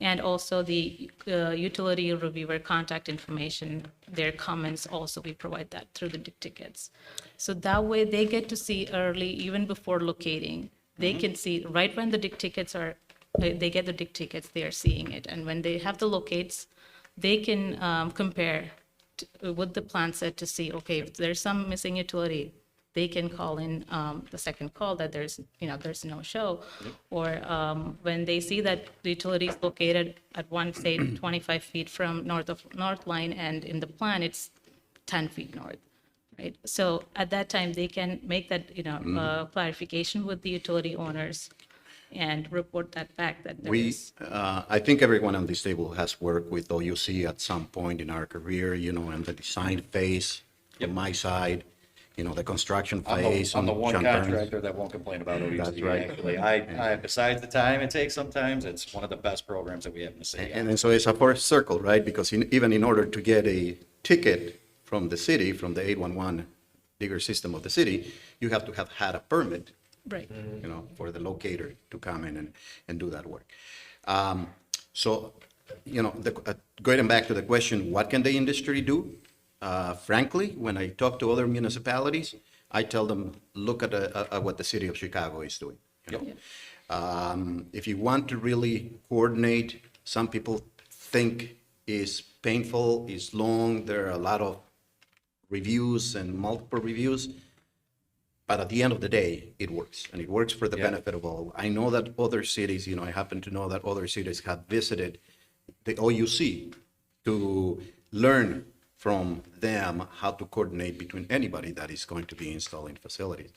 S9: And also the utility reviewer contact information, their comments also, we provide that through the dig tickets. So that way they get to see early, even before locating. They can see right when the dig tickets they get the dig tickets, they are seeing it. And when they have the locates, they can compare with the plan set to see, okay, if there's some missing utility, they can call in the second call that there's no show, or when they see that the utility is located at say 25 feet from north line, and in the plan it's 10 feet north, right? So at that time they can make that clarification with the utility owners and report that back that there is.
S10: I think everyone on this table has worked with OUC at some point in our career, in the design phase, from my side. The construction phase.
S12: I'm the one
S10: John Burns.
S12: contractor that won't complain about OEC.
S10: That's right.
S12: Actually, I besides the time it takes sometimes, it's one of the best programs that we have in the city.
S10: And so it's a first circle, right? Because even in order to get a ticket from the city, from the 811 digger system of the city, you have to have had a permit,
S9: Right.
S10: For the locator to come in and do that work. Going back to the question, what can the industry do? Frankly, when I talk to other municipalities, I tell them, look at what the city of Chicago is doing. If you want to really coordinate, some people think is painful, is long. There are a lot of reviews and multiple reviews. But at the end of the day, it works, and it works for the benefit of all. I know that other cities, I happen to know that other cities have visited the OUC to learn from them how to coordinate between anybody that is going to be installing facilities.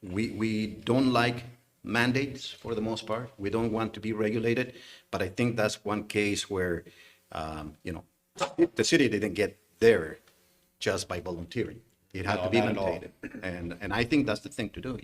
S10: We don't like mandates for the most part. We don't want to be regulated, but I think that's one case where, the city didn't get there just by volunteering. It had to be
S12: not at all.
S10: mandated. And I think that's the thing to do,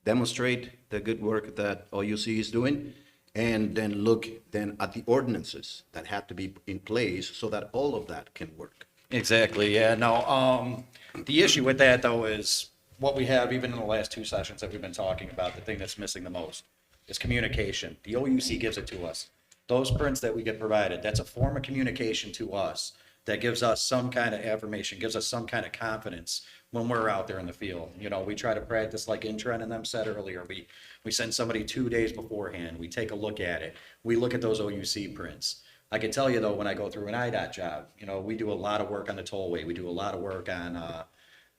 S10: demonstrate the good work that OUC is doing, and then look then at the ordinances that have to be in place so that all of that can work.
S12: Exactly, yeah, no, the issue with that though is what we have even in the last two sessions that we've been talking about, the thing that's missing the most is communication. The OUC gives it to us. Those prints that we get provided, that's a form of communication to us that gives us some kind of affirmation, gives us some kind of confidence when we're out there in the field. You know, we try to practice like Intren and them said earlier. We send somebody 2 days beforehand. We take a look at it. We look at those OUC prints. I can tell you though, when I go through an IDOT job, you know, we do a lot of work on the tollway. We do a lot of work on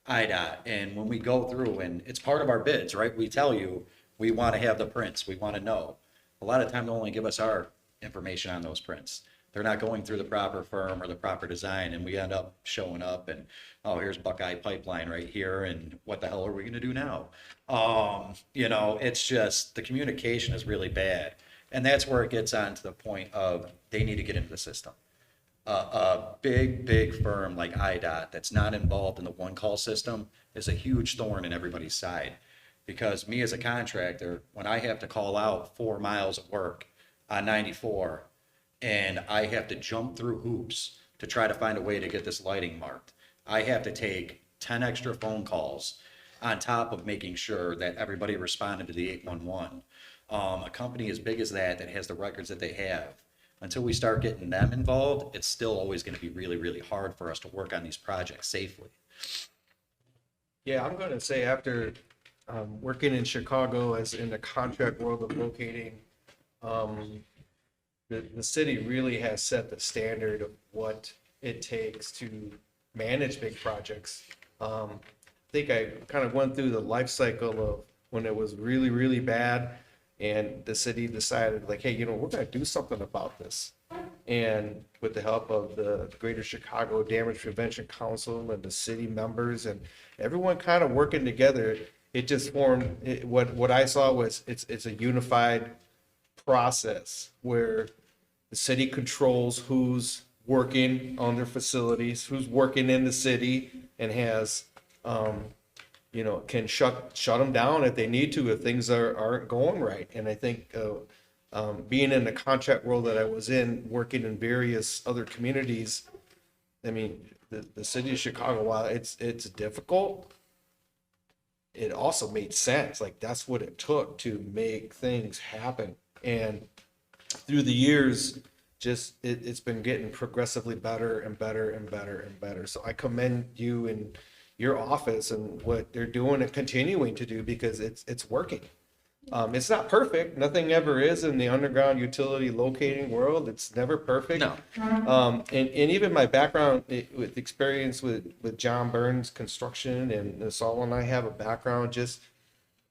S12: IDOT. And when we go through, and it's part of our bids, right? We tell you, we want to have the prints. We want to know. A lot of times they'll only give us our information on those prints. They're not going through the proper firm or the proper design, and we end up showing up and, oh, here's Buckeye Pipeline right here, and what the hell are we going to do now? You know, it's just the communication is really bad. And that's where it gets on to the point of they need to get into the system. A big firm like IDOT that's not involved in the one-call system is a huge thorn in everybody's side. Because me as a contractor, when I have to call out 4 miles of work on 94, and I have to jump through hoops to try to find a way to get this lighting marked, I have to take 10 extra phone calls on top of making sure that everybody responded to the 811. A company as big as that has the records that they have, until we start getting them involved, it's still always going to be really hard for us to work on these projects safely.
S11: Yeah, I'm gonna say after working in Chicago as in the contract world of locating, the city really has set the standard of what it takes to manage big projects. I think I kind of went through the life cycle of when it was really bad, and the city decided like, hey, you know, we're gonna do something about this. And with the help of the Greater Chicago Damage Prevention Council and the city members and everyone kind of working together, it just formed, what I saw was it's a unified process where the city controls who's working on their facilities, who's working in the city, and has, you know, can shut them down if they need to, if things aren't going right. And I think being in the contract world that I was in, working in various other communities, I mean, the city of Chicago, while it's difficult, it also made sense. Like that's what it took to make things happen. And through the years, just it's been getting progressively better and better and better and better. So I commend you and your office and what they're doing and continuing to do, because it's working. It's not perfect. Nothing ever is in the underground utility locating world. It's never perfect.
S12: No.
S11: And even my background with experience with John Burns construction, and Saul and I have a background, just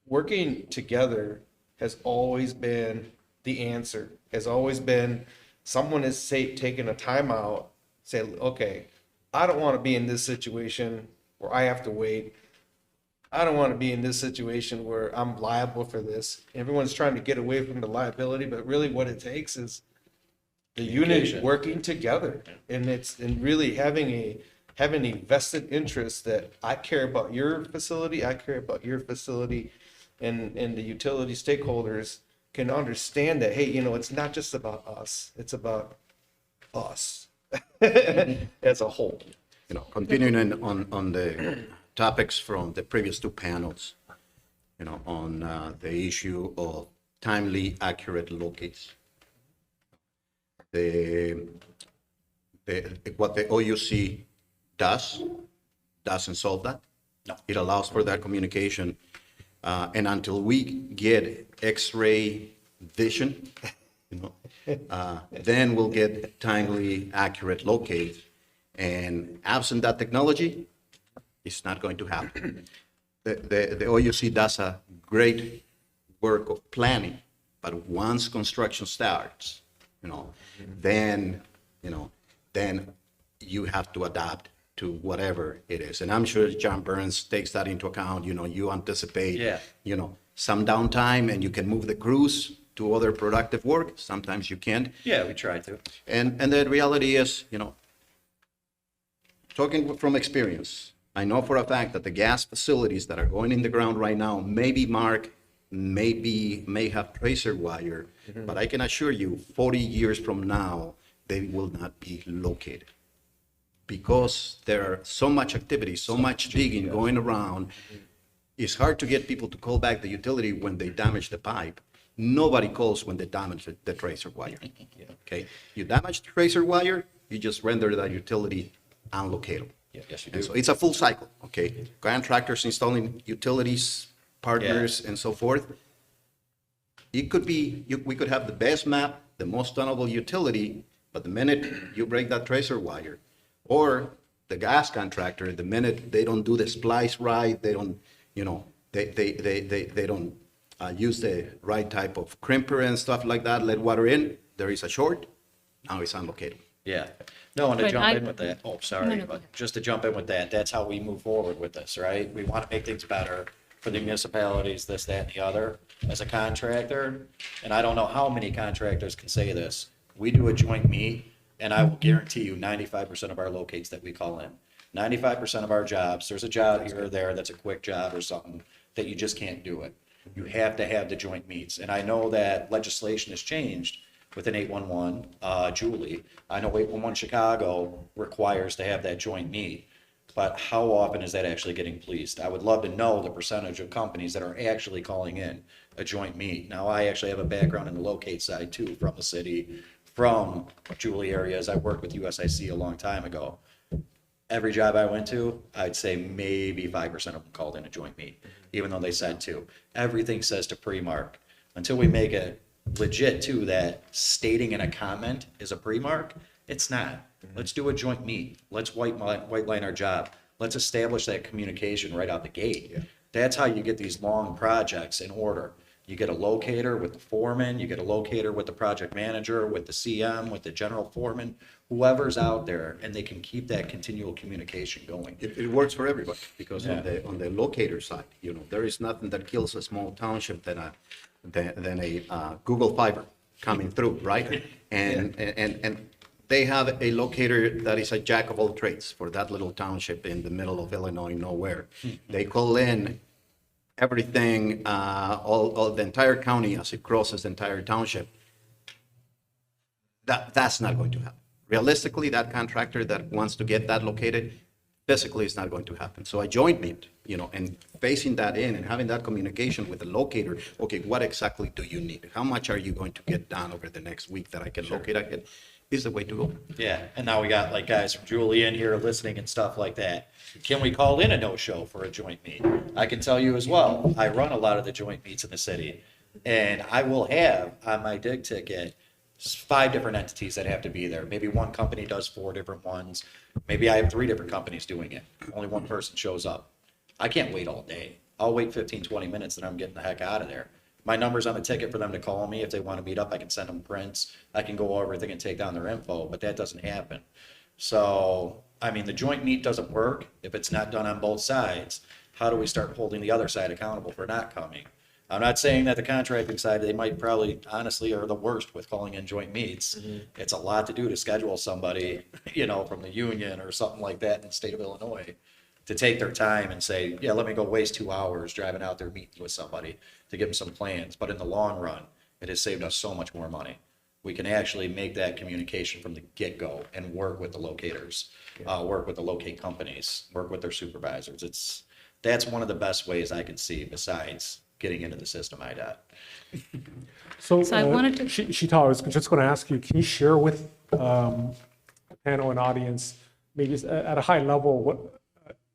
S11: working together has always been the answer, has always been someone has taken a timeout, say, okay, I don't want to be in this situation where I have to wait. I don't want to be in this situation where I'm liable for this. Everyone's trying to get away from the liability, but really what it takes is the unit working together, and really having a vested interest that I care about your facility, I care about your facility, and the utility stakeholders can understand that, hey, you know, it's not just about us, it's about us as a whole.
S2: You know, continuing on the topics from the previous two panels, you know, on the issue of timely, accurate locates. What the OUC doesn't solve that.
S12: No.
S2: It allows for that communication, and until we get X-ray vision, you know, then we'll get timely, accurate locates. And absent that technology, it's not going to happen. The OUC does a great work of planning, but once construction starts, then you have to adapt to whatever it is. And I'm sure John Burns takes that into account. You anticipate, some downtime, and you can move the crews to other productive work. Sometimes you can't.
S12: Yeah, we try to.
S2: And the reality is, talking from experience, I know for a fact that the gas facilities that are going in the ground right now may be marked
S10: may have tracer wire, but I can assure you, 40 years from now, they will not be located. Because there are so much activity, so much digging going around, it's hard to get people to call back the utility when they damage the pipe. Nobody calls when they damage the tracer wire. Okay, you damage the tracer wire, you just render that utility unlocatable.
S12: Yes, you
S10: And
S12: do.
S10: so it's a full cycle, okay? Contractors installing utilities, partners, and so forth. It could be, we could have the best map, the most tunnelable utility, but the minute you break that tracer wire, or the gas contractor, the minute they don't do the splice right, they don't, you know, they don't use the right type of crimper and stuff like that, let water in, there is a short, now it's unlocated.
S12: Yeah. No, and to
S9: But
S12: jump
S9: I-
S12: in with that, oh,
S9: No,
S12: sorry,
S9: no, go
S12: but
S9: ahead.
S12: just to jump in with that, that's how we move forward with this, right? We want to make things better for the municipalities, this, that, and the other. As a contractor, and I don't know how many contractors can say this, we do a joint meet, and I will guarantee you 95% of our locates that we call in. 95% of our jobs, there's a job here or there that's a quick job or something that you just can't do it. You have to have the joint meets. And I know that legislation has changed within 811, Julie. I know 811 Chicago requires to have that joint meet, but how often is that actually getting policed? I would love to know the percentage of companies that are actually calling in a joint meet. Now, I actually have a background in the locate side too, from the city, from Julie areas. I worked with USIC a long time ago. Every job I went to, I'd say maybe 5% of them called in a joint meet, even though they said to. Everything says to pre-mark. Until we make it legit too that stating in a comment is a pre-mark, it's not. Let's do a joint meet. Let's white line our job. Let's establish that communication right out the gate. That's how you get these long projects in order. You get a locator with the foreman, you get a locator with the project manager, with the CM, with the general foreman, whoever's out there, and they can keep that continual communication going.
S2: It works for everybody, because
S12: Yeah.
S2: on the locator side, you know, there is nothing that kills a small township than a Google Fiber coming through, right? And they have a locator that is a jack of all trades for that little township in the middle of Illinois, nowhere. They call in everything, all the entire county as it crosses the entire township. That's not going to happen. Realistically, that contractor that wants to get that located, physically it's not going to happen. So a joint meet, you know, and facing that in and having that communication with the locator, okay, what exactly do you need? How much are you going to get done over the next week that I can locate? Is the way to go.
S12: Yeah, and now we got like guys from Julie in here listening and stuff like that. Can we call in a no-show for a joint meet? I can tell you as well, I run a lot of the joint meets in the city, and I will have on my dig ticket 5 different entities that have to be there. Maybe one company does 4 different ones. Maybe I have 3 different companies doing it. Only one person shows up. I can't wait all day. I'll wait 15, 20 minutes, and I'm getting the heck out of there. My number's on the ticket for them to call me. If they want to meet up, I can send them prints. I can go over everything and take down their info, but that doesn't happen. So, I mean, the joint meet doesn't work if it's not done on both sides. How do we start holding the other side accountable for not coming? I'm not saying that the contracting side, they might probably honestly are the worst with calling in joint meets. It's a lot to do to schedule somebody, you know, from the union or something like that in the state of Illinois to take their time and say, yeah, let me go waste 2 hours driving out there meeting with somebody to give them some plans. But in the long run, it has saved us so much more money. We can actually make that communication from the get-go and work with the locators, work with the locate companies, work with their supervisors. That's one of the best ways I can see besides getting into the system IDOT.
S1: So,
S9: So I wanted to-
S1: Sheetal, I was just going to ask you, can you share with the panel and audience, maybe at a high level, what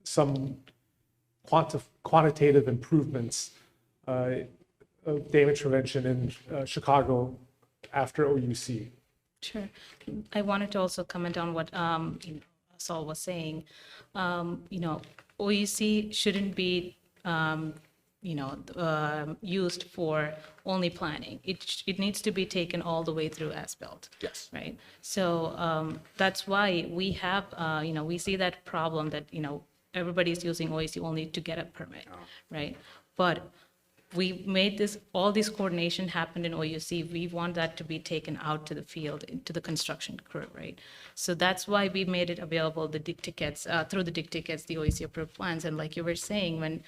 S1: some quantitative improvements of damage prevention in Chicago after OUC?
S9: Sure. I wanted to also comment on what Saul was saying. OEC shouldn't be, used for only planning. It needs to be taken all the way through as-built.
S12: Yes.
S9: Right? So that's why we have, we see that problem that, everybody's using OEC only to get a permit, right? But we made all this coordination happened in OUC. We want that to be taken out to the field, to the construction crew, right? So that's why we made it available, the dig tickets, through the dig tickets, the OEC approved plans. And like you were saying, when,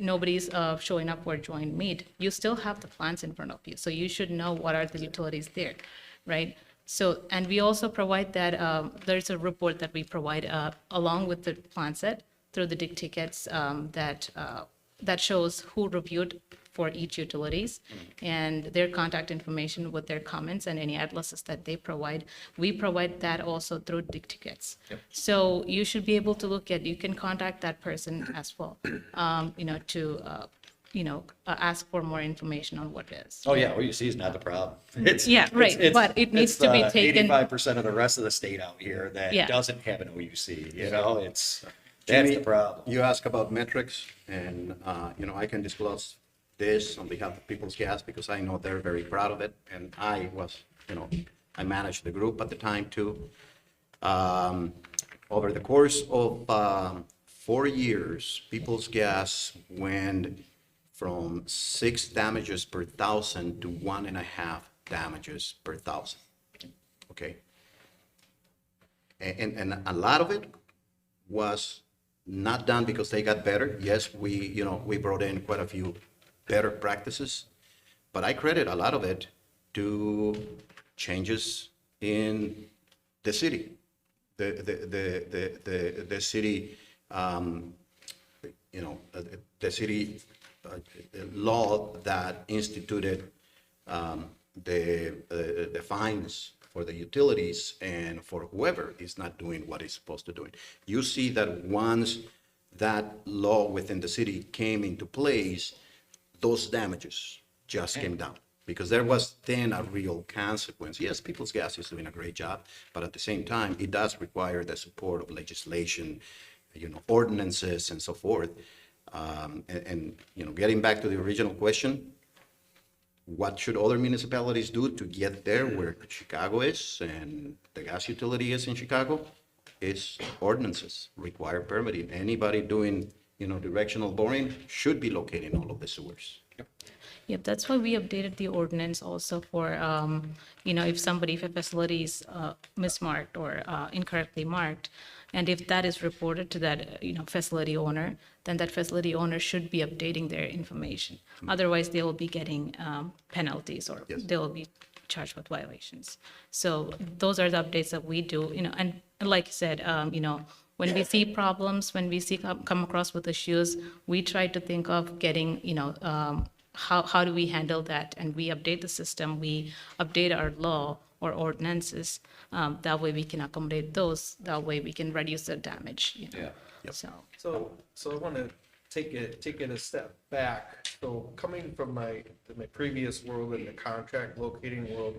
S9: nobody's showing up for a joint meet, you still have the plans in front of you. So you should know what are the utilities there, right? So, and we also provide that, there's a report that we provide along with the plan set through the dig tickets that shows who reviewed for each utilities and their contact information with their comments and any atlases that they provide. We provide that also through dig tickets. So you should be able to look at, you can contact that person as well, to ask for more information on what it is.
S12: Oh, yeah, OUC is not the problem. It's,
S9: Yeah, right, but it needs to be taken-
S12: 85% of the rest of the state out here that
S9: Yeah.
S12: doesn't have an OUC, you know, that's
S2: Jimmy,
S12: the problem.
S2: You ask about metrics, and, I can disclose this on behalf of People's Gas because I know they're very proud of it, and I was, I managed the group at the time too. Over the course of 4 years, People's Gas went from 6 damages per 1,000 to 1.5 damages per 1,000. Okay? And a lot of it was not done because they got better. Yes, we brought in quite a few better practices, but I credit a lot of it to changes in the city. The city, the city law that instituted the fines for the utilities and for whoever is not doing what it's supposed to do. You see that once that law within the city came into place, those damages just came down because there was then a real consequence. Yes, People's Gas is doing a great job, but at the same time, it does require the support of legislation, ordinances and so forth. Getting back to the original question, what should other municipalities do to get there where Chicago is and the gas utility is in Chicago? It's ordinances, require permitting. Anybody doing, directional boring should be locating all of the sewers.
S9: Yep, that's why we updated the ordinance also for, if a facility is mismarked or incorrectly marked, and if that is reported to that, facility owner, then that facility owner should be updating their information. Otherwise, they will be getting penalties or
S2: Yes.
S9: they will be charged with violations. So those are the updates that we do, and like you said, when we see problems, when we see come across with issues, we try to think of getting, how do we handle that? And we update the system, we update our law or ordinances. That way we can accommodate those. That way we can reduce the damage.
S12: Yeah.
S9: So,
S11: So I want to take it a step back. So coming from my previous world in the contract locating world,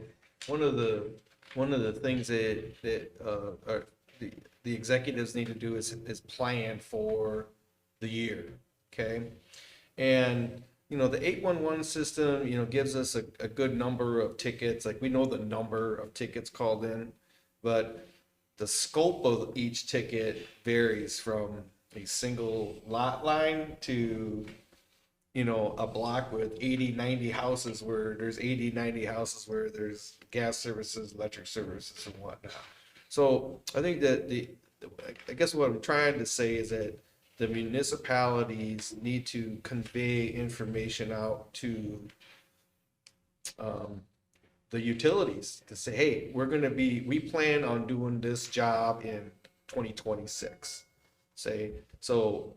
S11: one of the things that the executives need to do is plan for the year, okay? And the 811 system, gives us a good number of tickets. Like we know the number of tickets called in, but the scope of each ticket varies from a single lot line to, a block with 80, 90 houses where there's 80, 90 houses where there's gas services, electric services and whatnot. So I think that I guess what I'm trying to say is that the municipalities need to convey information out to the utilities to say, hey, we plan on doing this job in 2026. So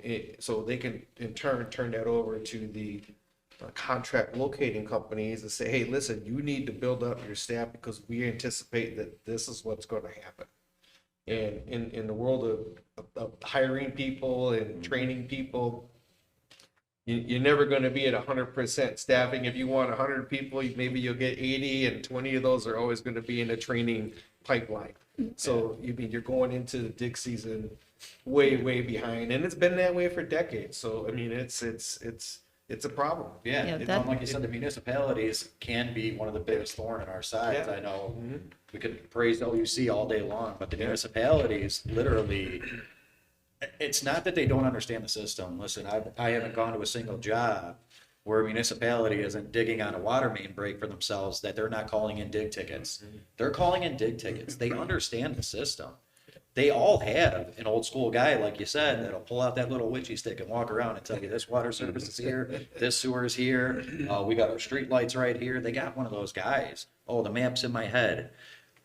S11: they can in turn that over to the contract locating companies and say, hey, listen, you need to build up your staff because we anticipate that this is what's going to happen. And in the world of hiring people and training people, you're never going to be at 100% staffing. If you want 100 people, maybe you'll get 80, and 20 of those are always going to be in a training pipeline. So you're going into the dig season way behind, and it's been that way for decades. So it's a problem.
S12: Yeah,
S9: Yeah,
S12: and
S9: that-
S12: like you said, the municipalities can be one of the biggest thorn in our sides.
S11: Yeah.
S12: I know we could praise OUC all day long, but the municipalities literally, it's not that they don't understand the system. Listen, I haven't gone to a single job where a municipality isn't digging on a water main break for themselves that they're not calling in dig tickets. They're calling in dig tickets. They understand the system. they all have an old school guy, like you said, that'll pull out that little witchy stick and walk around and tell you this water service is here, this sewer is here, we got our street lights right here. They got one of those guys. Oh, the map's in my head.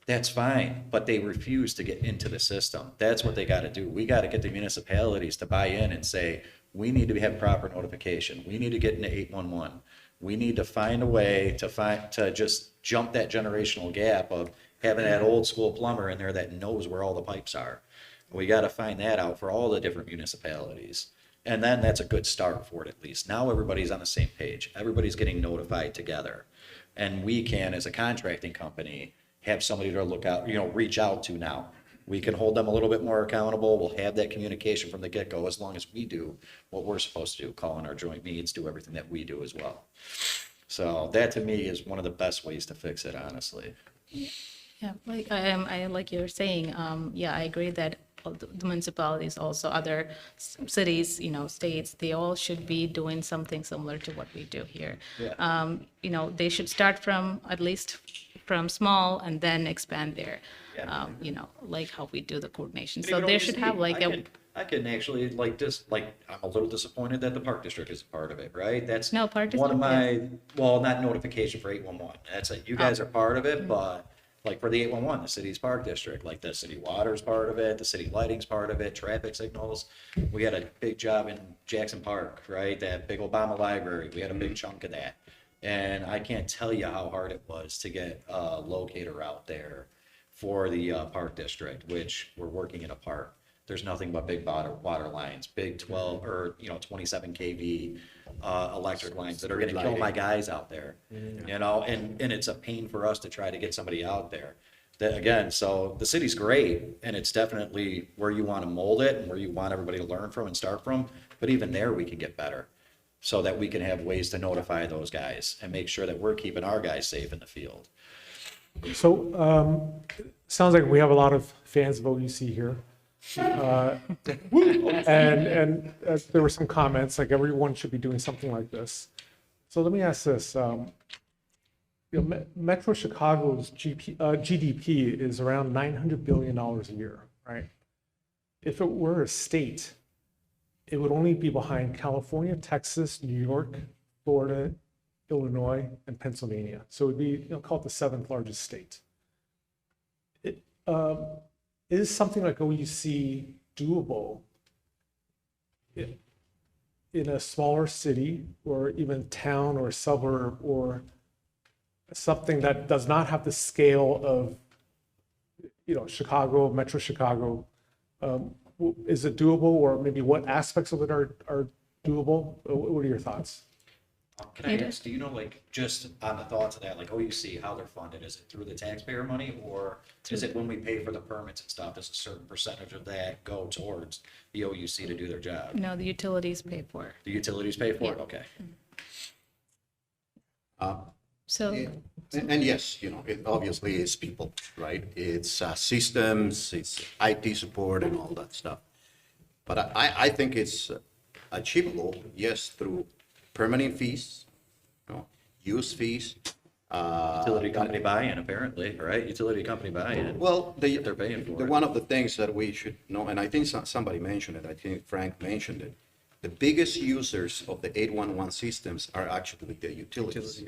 S12: That's fine, but they refuse to get into the system. That's what they got to do. We got to get the municipalities to buy in and say, we need to have proper notification. We need to get into 811. We need to find a way to just jump that generational gap of having that old school plumber in there that knows where all the pipes are. We got to find that out for all the different municipalities. And then that's a good start for it at least. Now everybody's on the same page. Everybody's getting notified together. And we can, as a contracting company, have somebody to look out, reach out to now. We can hold them a little bit more accountable. We'll have that communication from the get-go as long as we do what we're supposed to do, call in our joint meetings, do everything that we do as well. So that to me is one of the best ways to fix it, honestly.
S9: Yeah, I like you're saying, yeah, I agree that all the municipalities, also other cities, states, they all should be doing something similar to what we do here.
S12: Yeah.
S9: They should start from, at least from small, and then expand there.
S12: Yeah.
S9: Like how we do the coordination.
S12: And
S9: So
S12: even
S9: they
S12: OUC,
S9: should have like
S12: I can actually I'm a little disappointed that the Park District is a part of it, right? That's
S9: No, Park
S12: one of
S9: District
S12: my, well, not notification for 811. That's it. You guys are part of it, but like for the 811, the city's Park District, like the city water's part of it, the city lighting's part of it, traffic signals. We had a big job in Jackson Park, right? That big Obama library. We had a big chunk of that. And I can't tell you how hard it was to get a locator out there for the Park District, which we're working in a park. There's nothing but big water lines, big 12 or 27 kV electric lines that are going to kill my guys out there. And it's a pain for us to try to get somebody out there. That again, so the city's great, and it's definitely where you want to mold it and where you want everybody to learn from and start from. But even there, we can get better, so that we can have ways to notify those guys and make sure that we're keeping our guys safe in the field.
S1: So, sounds like we have a lot of fans of OUC here. And there were some comments, like everyone should be doing something like this. So let me ask this. Metro Chicago's GDP is around $900 billion a year, right? If it were a state, it would only be behind California, Texas, New York, Florida, Illinois, and Pennsylvania. So it would be, called the 7th largest state. Is something like OUC doable in a smaller city or even town or suburb, or something that does not have the scale of, Chicago, Metro Chicago? Is it doable, or maybe what aspects of it are doable? What are your thoughts?
S12: Can I ask, do you know, just on the thoughts of that, OUC, how they're funded? Is it through the taxpayer money, or is it when we pay for the permits and stuff, does a certain percentage of that go towards the OUC to do their job?
S9: No, the utilities pay for it.
S12: The utilities pay for it? Okay.
S9: So,
S2: And yes, it obviously is people, right? It's systems, it's IT support and all that stuff. But I think it's achievable, yes, through permitting fees, use fees.
S12: Utility company buy-in, apparently, right? Utility company buy-in.
S2: Well,
S12: They're paying for it.
S2: one of the things that we should know, and I think somebody mentioned it, I think Frank mentioned it, the biggest users of the 811 systems are actually the utilities.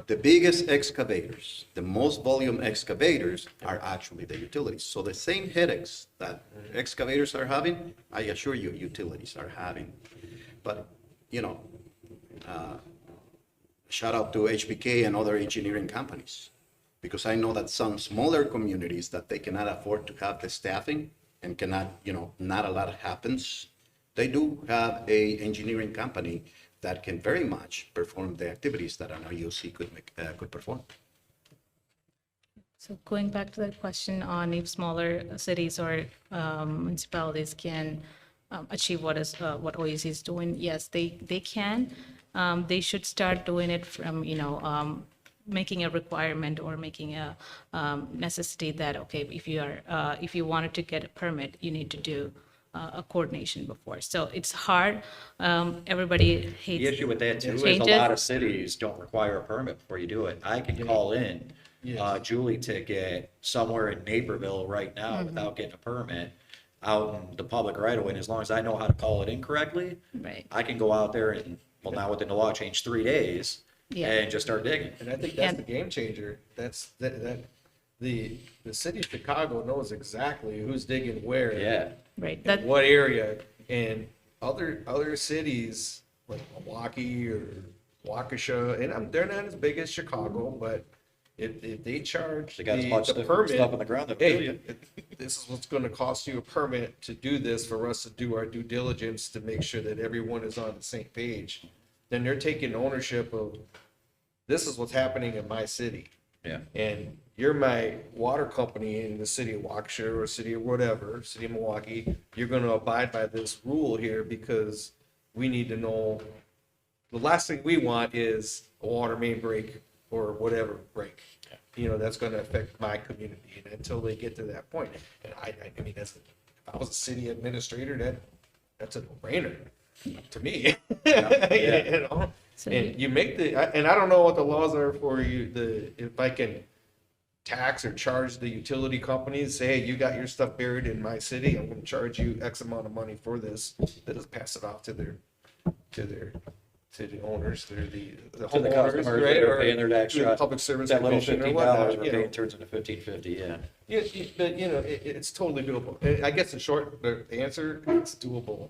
S2: The biggest excavators, the most volume excavators are actually the utilities. So the same headaches that excavators are having, I assure you, utilities are having. But, shout out to HBK and other engineering companies, because I know that some smaller communities that they cannot afford to have the staffing and cannot, not a lot happens. They do have a engineering company that can very much perform the activities that an OUC could perform.
S9: So going back to the question on if smaller cities or municipalities can achieve what OEC is doing, yes, they can. They should start doing it from, making a requirement or making a necessity that, okay, if you wanted to get a permit, you need to do a coordination before. So it's hard. Everybody hates
S12: The issue with that too is a
S9: changes.
S12: lot of cities don't require a permit before you do it. I can call in Julie ticket somewhere in Naperville right now without getting a permit. out in the public right away, and as long as I know how to call it in correctly,
S9: Right.
S12: I can go out there and, well, now within the law change 3 days
S9: Yeah.
S12: and just start digging.
S11: And I think that's
S9: And-
S11: the game changer. The city of Chicago knows exactly who's digging where.
S12: Yeah.
S9: Right.
S11: in
S9: That,
S11: what area, and other cities like Milwaukee or Waukesha, and they're not as big as Chicago, but if they charge
S12: They got as
S11: the
S12: much
S11: permit,
S12: stuff on the ground that will
S11: hey,
S12: you.
S11: this is what's gonna cost you a permit to do this, for us to do our due diligence to make sure that everyone is on the same page, then they're taking ownership of, this is what's happening in my city.
S12: Yeah.
S11: And you're my water company in the city of Waukesha or city of whatever, city of Milwaukee, you're gonna abide by this rule here because we need to know. The last thing we want is a water main break or whatever break. You know, that's gonna affect my community, and until they get to that point. And I mean, if I was a city administrator, that's a no-brainer to me. You know?
S9: So
S11: And you make and I don't know what the laws are for you, if I can tax or charge the utility companies, say, hey, you got your stuff buried in my city, I'm gonna charge you X amount of money for this. They just pass it off to the owners, they're the
S12: To the
S11: homeowners,
S12: customers that
S11: right?
S12: are
S11: Or
S12: paying their
S11: to
S12: extra.
S11: the Public Service
S12: That little
S11: Commission or
S12: $15
S11: whatnot,
S12: we're
S11: you know.
S12: paying turns into $15.50, yeah.
S11: But it's totally doable. And I guess in short, the answer, it's doable.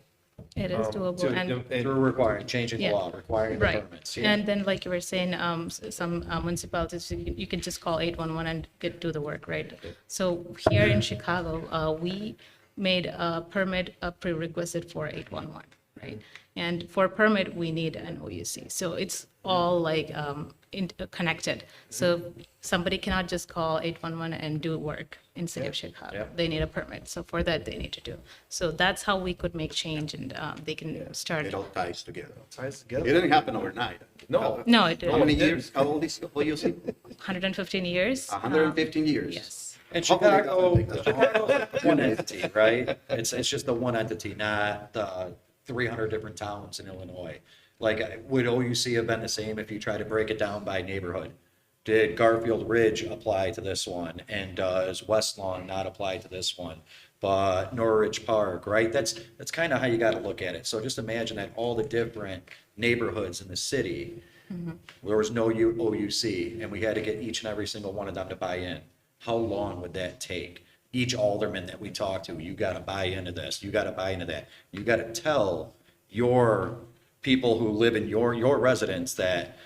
S9: it is doable. And
S12: Through requiring, changing the
S9: Yeah.
S12: law, requiring the
S9: right.
S12: permits. Yeah.
S9: And then, like you were saying, some municipalities, you can just call 811 and do the work, right? So here in Chicago, we made a permit a prerequisite for 811, right? And for a permit, we need an OUC. So it's all like connected. So somebody cannot just call 811 and do work in city of Chicago.
S12: Yeah.
S9: They need a permit. So for that, they need to do. So that's how we could make change, and they can start.
S2: It all ties together.
S11: Ties
S2: It
S11: together.
S2: didn't happen overnight.
S11: No.
S9: No, it
S2: How many
S9: didn't.
S2: years? How old is OUC?
S9: 115 years.
S2: 115 years.
S9: Yes.
S12: And
S2: Hopefully
S12: Chicago,
S2: that's
S12: one entity, right? It's just the one entity, not the 300 different towns in Illinois. Like, would OUC have been the same if you try to break it down by neighborhood? Did Garfield Ridge apply to this one? And does West Lawn not apply to this one? But Norridge Park, right? That's kind of how you got to look at it. So just imagine that all the different neighborhoods in the city, there was no OUC, and we had to get each and every single one of them to buy in. How long would that take? Each alderman that we talk to, you got to buy into this, you got to buy into that. You got to tell your people who live in your residents that,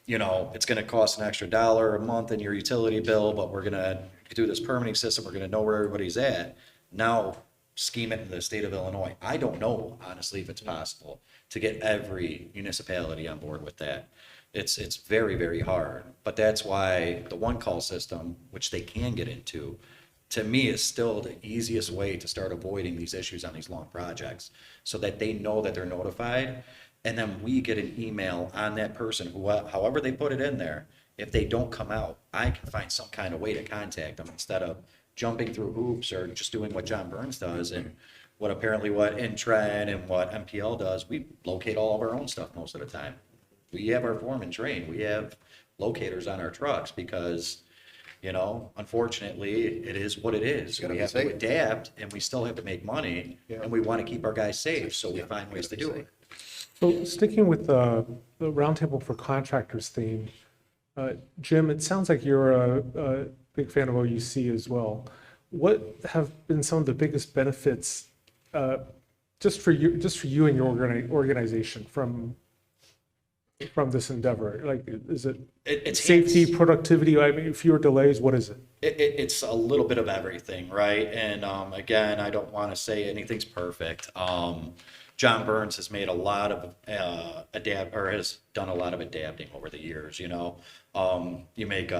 S12: you know, it's going to cost an extra $1 a month in your utility bill, but we're going to do this permitting system, we're going to know where everybody's at. Now, scheme it in the state of Illinois. I don't know, honestly, if it's possible to get every municipality on board with that. It's very, very hard. But that's why the one call system, which they can get into, to me is still the easiest way to start avoiding these issues on these long projects, so that they know that they're notified. And then we get an email on that person, who, however they put it in there. If they don't come out, I can find some kind of way to contact them instead of jumping through hoops or just doing what John Burns does and what Intren and what MPL does. We locate all of our own stuff most of the time. We have our foreman trained. We have locators on our trucks because, you know, unfortunately, it is what it is.
S2: gotta
S12: We
S2: be
S12: have to
S2: safe.
S12: adapt, and we still have to make money, and we want to keep our guys safe, so we find ways to do it.
S1: So sticking with the Roundtable for Contractors theme, Jim, it sounds like you're a big fan of OUC as well. What have been some of the biggest benefits just for you and your organization from this endeavor? Like, is it
S12: It's
S1: safety, productivity? I mean, fewer delays, what is it?
S12: It's a little bit of everything, right? And again, I don't want to say anything's perfect. John Burns has made a lot of has done a lot of adapting over the years. You know, you make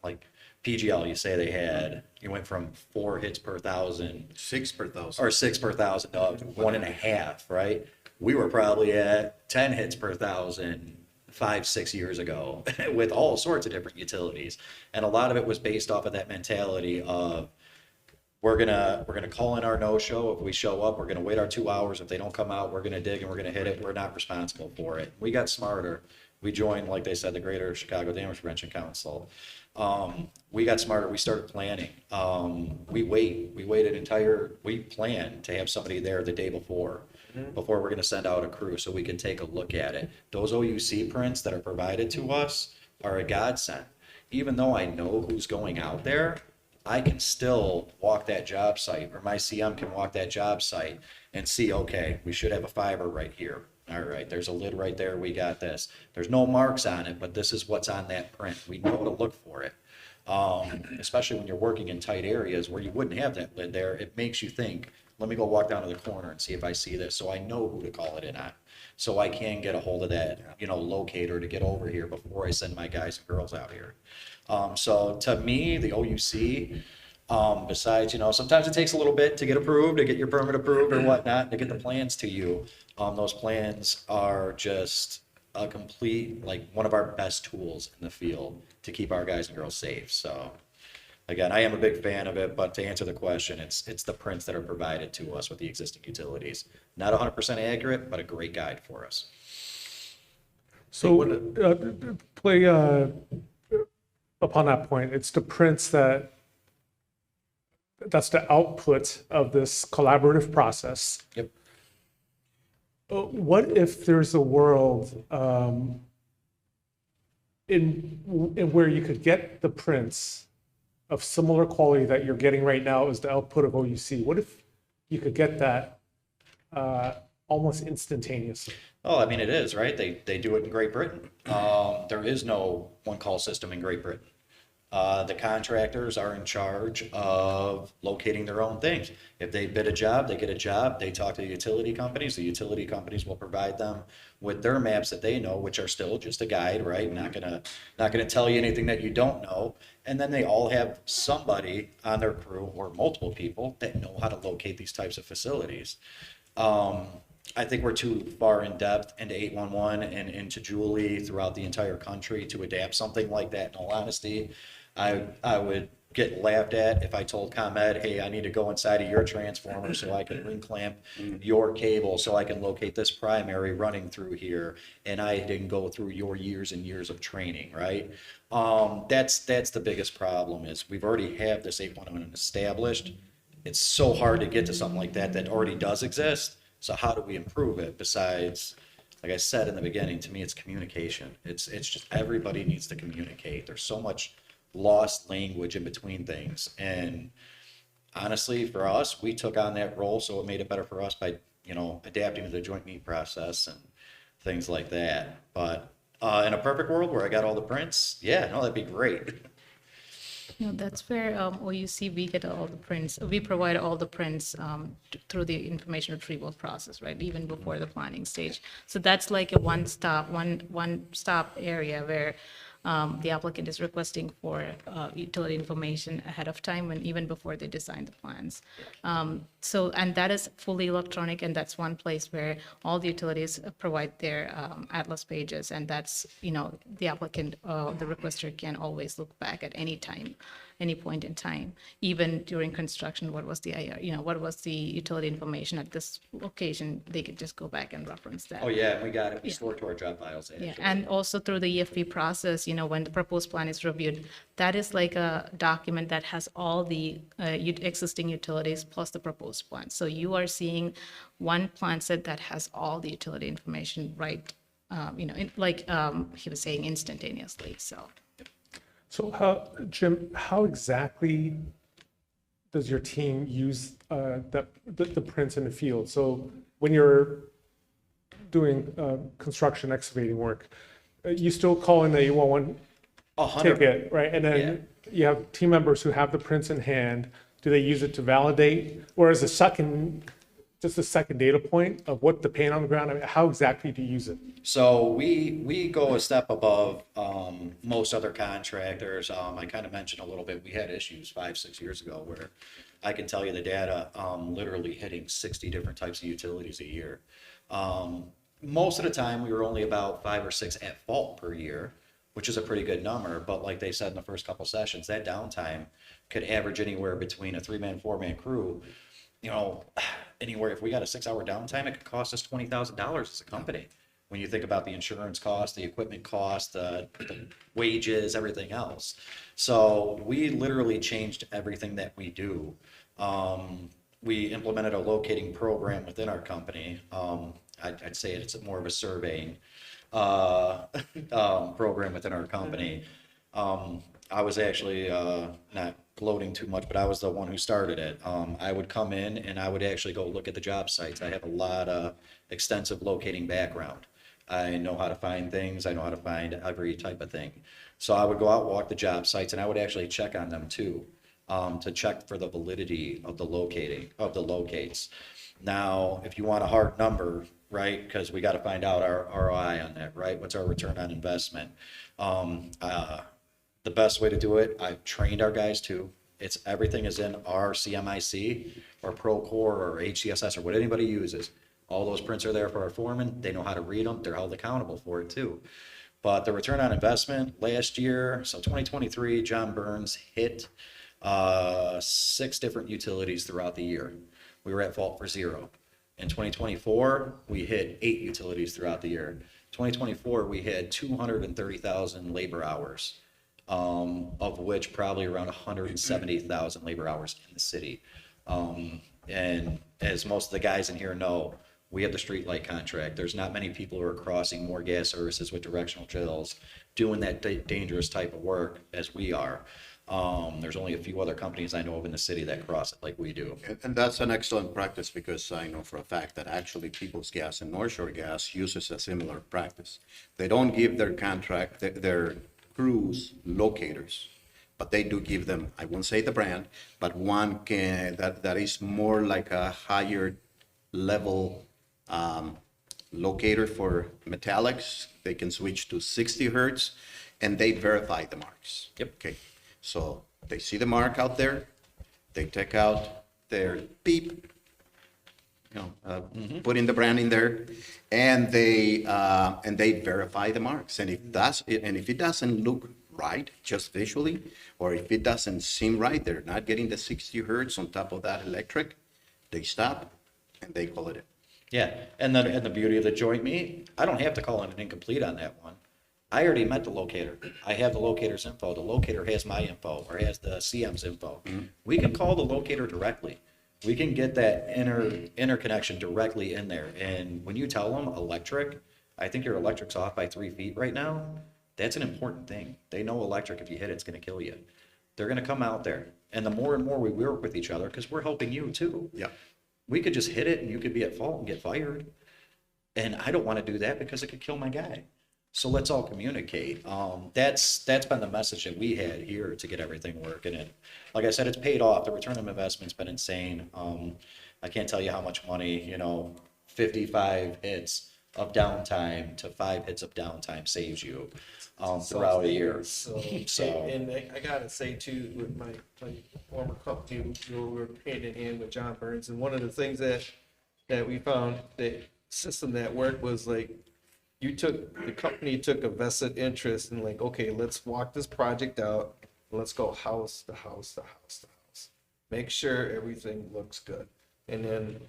S12: like PGL. You say you went from 4 hits per thousand,
S2: 6 per thousand.
S12: or 6 per thousand to 1.5, right? We were probably at 10 hits per thousand 5-6 years ago with all sorts of different utilities, and a lot of it was based off of that mentality of we're gonna call in our no-show. If we show up, we're gonna wait our 2 hours. If they don't come out, we're gonna dig and we're gonna hit it. We're not responsible for it. We got smarter We joined, like they said, the Greater Chicago Damage Prevention Council. We got smarter. We started planning. We plan to have somebody there the day before we're going to send out a crew so we can take a look at it. Those OUC prints that are provided to us are a godsend. Even though I know who's going out there, I can still walk that job site, or my CM can walk that job site and see, okay, we should have a fiber right here. All right, there's a lid right there. We got this. There's no marks on it, but this is what's on that print. We know to look for it. Especially when you're working in tight areas where you wouldn't have that lid there, it makes you think, let me go walk down to the corner and see if I see this, so I know who to call it in on. So I can get a hold of that, locator to get over here before I send my guys and girls out here. So to me, the OUC, besides, sometimes it takes a little bit to get approved, to get your permit approved or whatnot, to get the plans to you. Those plans are just a complete, one of our best tools in the field to keep our guys and girls safe. So again, I am a big fan of it, but to answer the question, it's the prints that are provided to us with the existing utilities. Not 100% accurate, but a great guide for us.
S1: So, upon that point, it's the prints that's the output of this collaborative process.
S12: Yep.
S1: What if there's a world in where you could get the prints of similar quality that you're getting right now as the output of OUC? What if you could get that almost instantaneously?
S12: Oh, I mean, it is, right? They do it in Great Britain. There is no one-call system in Great Britain. The contractors are in charge of locating their own things. If they bid a job, they get a job. They talk to the utility companies. The utility companies will provide them with their maps that they know, which are still just a guide, right? Not gonna tell you anything that you don't know. And then they all have somebody on their crew or multiple people that know how to locate these types of facilities. I think we're too far in depth into 811 and into Julie throughout the entire country to adapt something like that. In all honesty, I would get laughed at if I told ComEd, hey, I need to go inside of your transformer so I can ring clamp your cable so I can locate this primary running through here, and I didn't go through your years and years of training, right? That's the biggest problem is we've already have this 811 established. It's so hard to get to something like that already does exist. So how do we improve it besides, like I said in the beginning, to me, it's communication. It's just everybody needs to communicate. There's so much lost language in between things. And honestly, for us, we took on that role, so it made it better for us by, adapting to the joint meet process and things like that. But in a perfect world where I got all the prints, yeah, no, that'd be great.
S9: That's where OUC, we get all the prints. We provide all the prints through the information retrieval process, right? Even before the planning stage. So that's like a one-stop area where the applicant is requesting for utility information ahead of time and even before they design the plans. And that is fully electronic, and that's one place where all the utilities provide their Atlas pages, and that's, the applicant, the requester can always look back at any time, any point in time, even during construction, what was the what was the utility information at this location, they could just go back and reference that.
S12: Oh, yeah, we got it. We store it to our job files.
S9: Yeah, and also through the EFP process, when the proposed plan is reviewed, that is like a document that has all the existing utilities plus the proposed plan. So you are seeing one plan set that has all the utility information, right? He was saying instantaneously, so.
S1: So Jim, how exactly does your team use the prints in the field? So when you're doing construction excavating work, you still call in the 811 ticket, right? And then you have team members who have the prints in hand. Do they use it to validate, or as just a second data point of what the paint on the ground? I mean, how exactly do you use it?
S12: So we go a step above most other contractors. I kind of mentioned a little bit, we had issues 5-6 years ago where I can tell you the data literally hitting 60 different types of utilities a year. Most of the time, we were only about 5 or 6 at fault per year, which is a pretty good number. But like they said in the first couple sessions, that downtime could average anywhere between a 3-man, 4-man crew. Anywhere, if we got a 6-hour downtime, it could cost us $20,000 as a company. when you think about the insurance cost, the equipment cost, the wages, everything else. So we literally changed everything that we do. We implemented a locating program within our company. I'd say it's more of a surveying program within our company. I was actually not gloating too much, but I was the one who started it. I would come in and I would actually go look at the job sites. I have a lot of extensive locating background. I know how to find things. I know how to find every type of thing. So I would go out, walk the job sites, and I would actually check on them too, to check for the validity of the locates. Now, if you want a hard number, right, because we got to find out our ROI on that, right? What's our return on investment? The best way to do it, I've trained our guys too. Everything is in our CMIC or Procore or HCSS or what anybody uses. All those prints are there for our foremen. They know how to read them. They're held accountable for it too. But the return on investment last year, so 2023, John Burns hit 6 different utilities throughout the year. We were at fault for 0. In 2024, we hit 8 utilities throughout the year. 2024, we had 230,000 labor hours, of which probably around 170,000 labor hours in the city. And as most of the guys in here know, we have the streetlight contract. There's not many people who are crossing more gas services with directional drills, doing that dangerous type of work as we are. There's only a few other companies I know of in the city that cross it like we do.
S2: And that's an excellent practice, because I know for a fact that actually People's Gas and North Shore Gas uses a similar practice. They don't give their their crews locators, but they do give them, I won't say the brand, but one that is more like a higher level locator for metallics. They can switch to 60 hertz, and they verify the marks.
S12: Yep.
S2: Okay. So they see the mark out there, they take out their beep, put in the brand in there, and they verify the marks. And if it doesn't look right, just visually, or if it doesn't seem right, they're not getting the 60 hertz on top of that electric, they stop and they call it in.
S12: Yeah, and the beauty of the joint meet, I don't have to call in an incomplete on that one. I already met the locator. I have the locator's info. The locator has my info or has the CM's info. We can call the locator directly. We can get that interconnection directly in there. And when you tell them electric, I think your electric's off by 3 feet right now. That's an important thing. They know electric, if you hit it, it's going to kill you. They're going to come out there. And the more and more we work with each other, because we're helping you too.
S2: Yeah.
S12: We could just hit it and you could be at fault and get fired. And I don't want to do that because it could kill my guy. So let's all communicate. That's been the message that we had here to get everything working. And like I said, it's paid off. The return on investment's been insane. I can't tell you how much money, 55 hits of downtime to 5 hits of downtime saves you throughout a year.
S11: So,
S12: So-
S11: and I gotta say too, with my former company, we were hand in hand with John Burns, and one of the things that we found, the system that worked was like, the company took a vested interest in like, okay, let's walk this project out, and let's go house to house to house to house. Make sure everything looks good. And then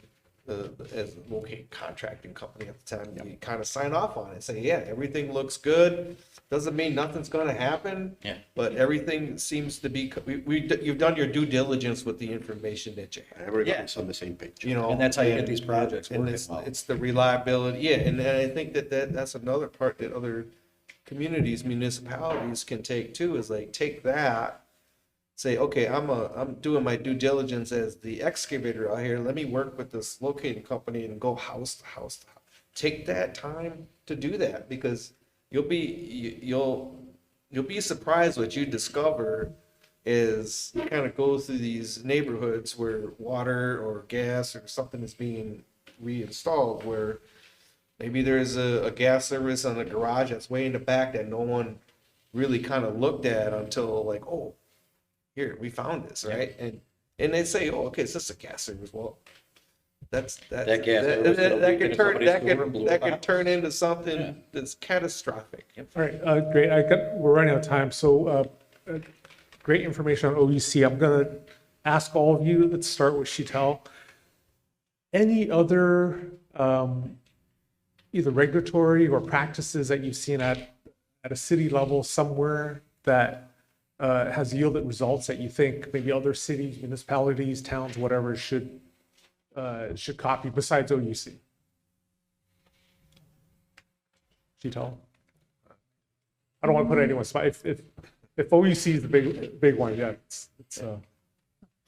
S11: as a local contracting company at the time, you kind of sign off on it and say, yeah, everything looks good. Doesn't mean nothing's gonna happen.
S12: Yeah.
S11: But everything seems to be, you've done your due diligence with the information that you have.
S2: Everybody's on the same page.
S12: And that's how you get these projects
S11: And
S12: working
S11: it's,
S12: well.
S11: it's the reliability, yeah, and I think that's another part that other communities, municipalities can take too, is like, take that, say, okay, I'm doing my due diligence as the excavator out here, let me work with this locating company and go house to house to house. Take that time to do that, because you'll be surprised what you discover is you kind of go through these neighborhoods where water or gas or something is being reinstalled, where maybe there's a gas service on the garage that's way in the back that no one really kind of looked at until like, oh, here, we found this, right? And they say, oh, okay, it's just a gas service. Well, that can turn into something that's catastrophic.
S1: All right, great. We're running out of time. So great information on OUC. I'm going to ask all of you, let's start with Sheetal. Any other either regulatory or practices that you've seen at a city level somewhere that has yielded results that you think maybe other cities, municipalities, towns, whatever, should copy besides OUC? Sheetal? I don't want to put anyone on the spot. If OUC is the big one, yeah.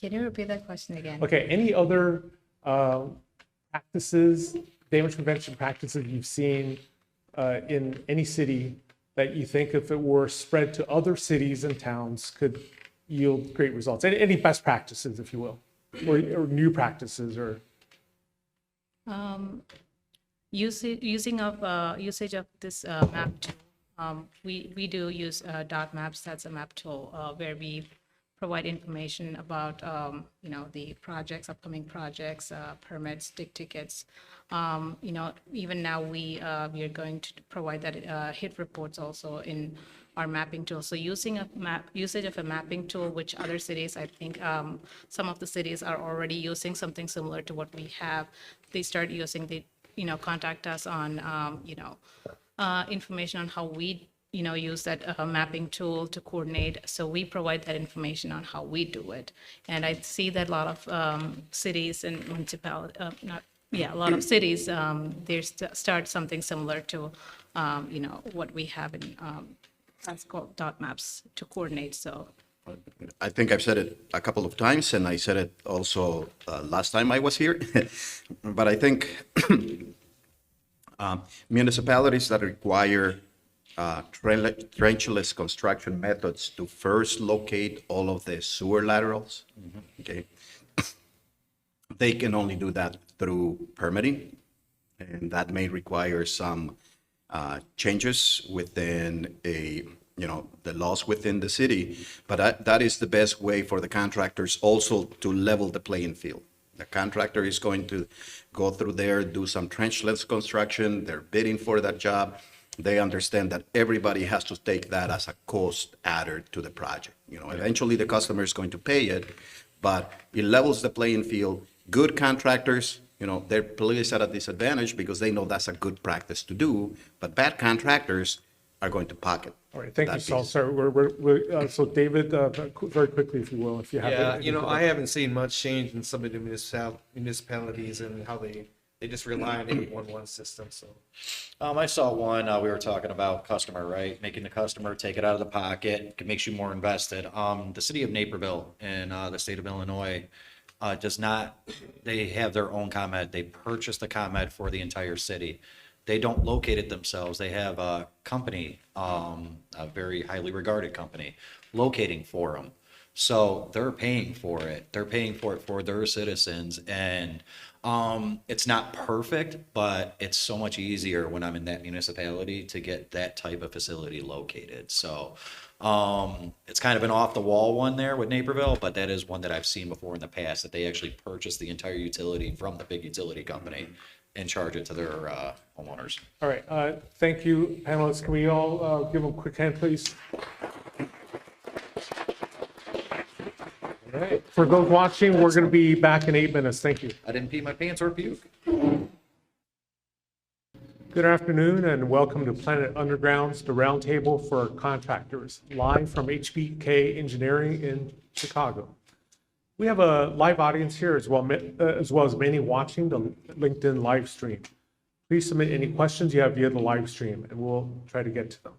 S9: Can you repeat that question again?
S1: Okay, any other practices, damage prevention practices you've seen in any city that you think if it were spread to other cities and towns could yield great results? Any best practices, if you will, or new practices, or
S9: Usage of this map tool. We do use dot maps. That's a map tool where we provide information about the projects, upcoming projects, permits, tickets. Even now we are going to provide that hit reports also in our mapping tool. So usage of a mapping tool, which other cities, I think some of the cities are already using something similar to what we have. They start using contact us on information on how we use that mapping tool to coordinate. So we provide that information on how we do it. And I see that a lot of cities and municipalities, a lot of cities, they start something similar to, what we have in, that's called dot maps to coordinate. So
S10: I think I've said it a couple of times, and I said it also last time I was here. But I think municipalities that require trenchless construction methods to first locate all of the sewer laterals, okay, they can only do that through permitting, and that may require some changes within the laws within the city, but that is the best way for the contractors also to level the playing field. The contractor is going to go through there, do some trenchless construction, they're bidding for that job. They understand that everybody has to take that as a cost adder to the project. Eventually the customer is going to pay it, but it levels the playing field. Good contractors, they're placed at a disadvantage because they know that's a good practice to do, but bad contractors are going to pocket.
S1: all right, thank you,
S10: that
S1: Saul.
S10: piece.
S1: So so David, very quickly, if you will, if you have.
S11: Yeah,
S1: anything to
S11: I
S1: add.
S11: haven't seen much change in some of the municipalities and how they just rely on the 811 system, so.
S12: I saw one, we were talking about customer, right? Making the customer take it out of the pocket, it makes you more invested. The city of Naperville in the state of Illinois does not, they have their own ComEd. They purchase the ComEd for the entire city. They don't locate it themselves. They have a company, a very highly regarded company, locating for them. So they're paying for it. They're paying for it for their citizens. And it's not perfect, but it's so much easier when I'm in that municipality to get that type of facility located. So it's kind of an off the wall one there with Naperville, but that is one that I've seen before in the past, that they actually purchase the entire utility from the big utility company and charge it to their homeowners.
S1: All right, thank you, panelists. Can we all give them a quick hand, please? All right, for those watching, we're going to be back in 8 minutes. Thank you.
S12: I didn't pee my pants or puke.
S1: Good afternoon and welcome to Planet Underground's The Roundtable for Contractors, live from HBK Engineering in Chicago. We have a live audience here as well as many watching the LinkedIn live stream. Please submit any questions you have via the live stream and we'll try to get to them.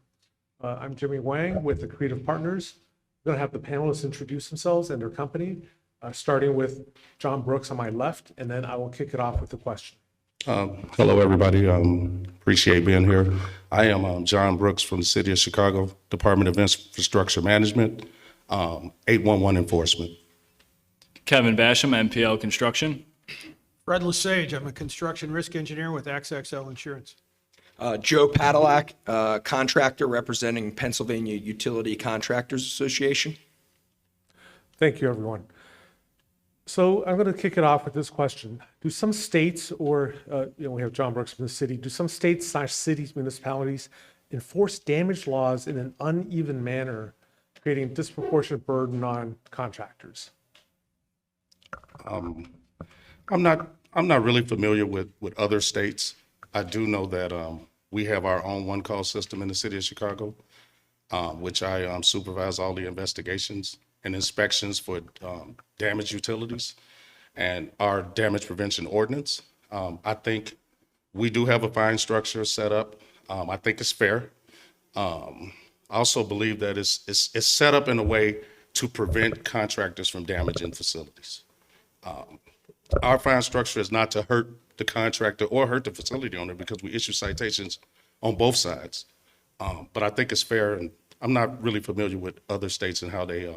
S1: I'm Jimmy Wang with the Creative Partners. I'm going to have the panelists introduce themselves and their company, starting with John Brooks on my left, and then I will kick it off with a question.
S13: Hello, everybody. Appreciate being here. I am John Brooks from the City of Chicago, Department of Infrastructure Management, 811 Enforcement.
S14: Kevin Basham, MPL Construction.
S15: Fred Lesage, I'm a construction risk engineer with XXL Insurance.
S16: Joe Padillac, contractor representing Pennsylvania Utility Contractors Association.
S1: Thank you, everyone. So I'm going to kick it off with this question. Do some states or, we have John Brooks from the city, do some states / cities, municipalities enforce damage laws in an uneven manner, creating disproportionate burden on contractors?
S13: I'm not really familiar with other states. I do know that we have our own one-call system in the city of Chicago, which I supervise all the investigations and inspections for damaged utilities and our damage prevention ordinance. I think we do have a fine structure set up. I think it's fair. I also believe that it's set up in a way to prevent contractors from damaging facilities. Our fine structure is not to hurt the contractor or hurt the facility owner because we issue citations on both sides. But I think it's fair, and I'm not really familiar with other states and how they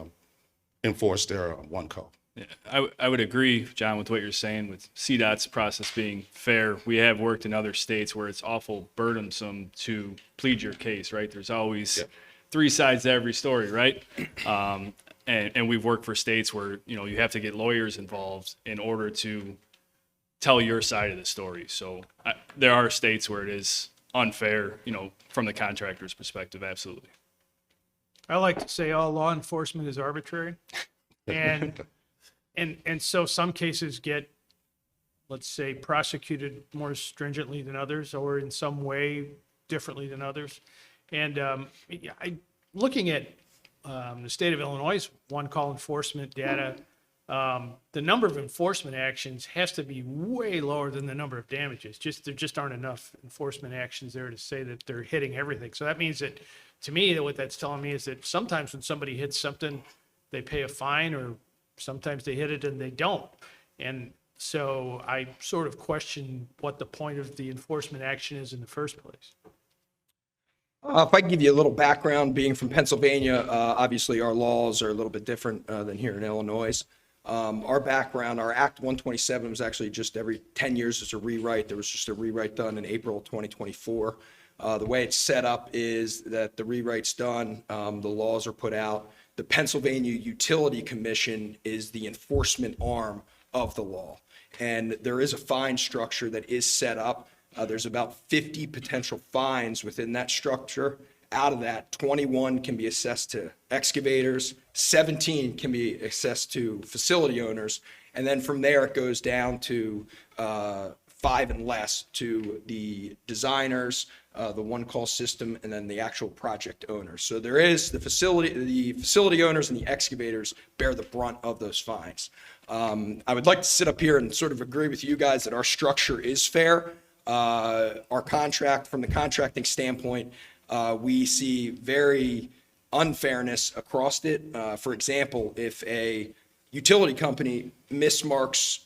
S13: enforce their one call.
S14: Yeah, I would agree, John, with what you're saying with CDOT's process being fair. We have worked in other states where it's awful burdensome to plead your case, right? There's always three sides to every story, right? And we've worked for states where, you have to get lawyers involved in order to tell your side of the story. So there are states where it is unfair, from the contractor's perspective, absolutely.
S15: I like to say all law enforcement is arbitrary. And so some cases get, let's say, prosecuted more stringently than others, or in some way differently than others. And looking at the state of Illinois' one-call enforcement data, the number of enforcement actions has to be way lower than the number of damages. There just aren't enough enforcement actions there to say that they're hitting everything. So that means that, to me, what that's telling me is that sometimes when somebody hits something, they pay a fine, or sometimes they hit it and they don't. And so I sort of question what the point of the enforcement action is in the first place.
S16: If I can give you a little background, being from Pennsylvania, obviously our laws are a little bit different than here in Illinois. Our background, our Act 127 was actually just every 10 years as a rewrite. There was just a rewrite done in April 2024. The way it's set up is that the rewrite's done, the laws are put out. The Pennsylvania Utility Commission is the enforcement arm of the law. And there is a fine structure that is set up. There's about 50 potential fines within that structure. Out of that, 21 can be assessed to excavators, 17 can be assessed to facility owners, and then from there it goes down to 5 and less to the designers, the one-call system, and then the actual project owners. So there is the facility owners and the excavators bear the brunt of those fines. I would like to sit up here and sort of agree with you guys that our structure is fair. Our contract, from the contracting standpoint, we see very unfairness across it. For example, if a utility company mismarks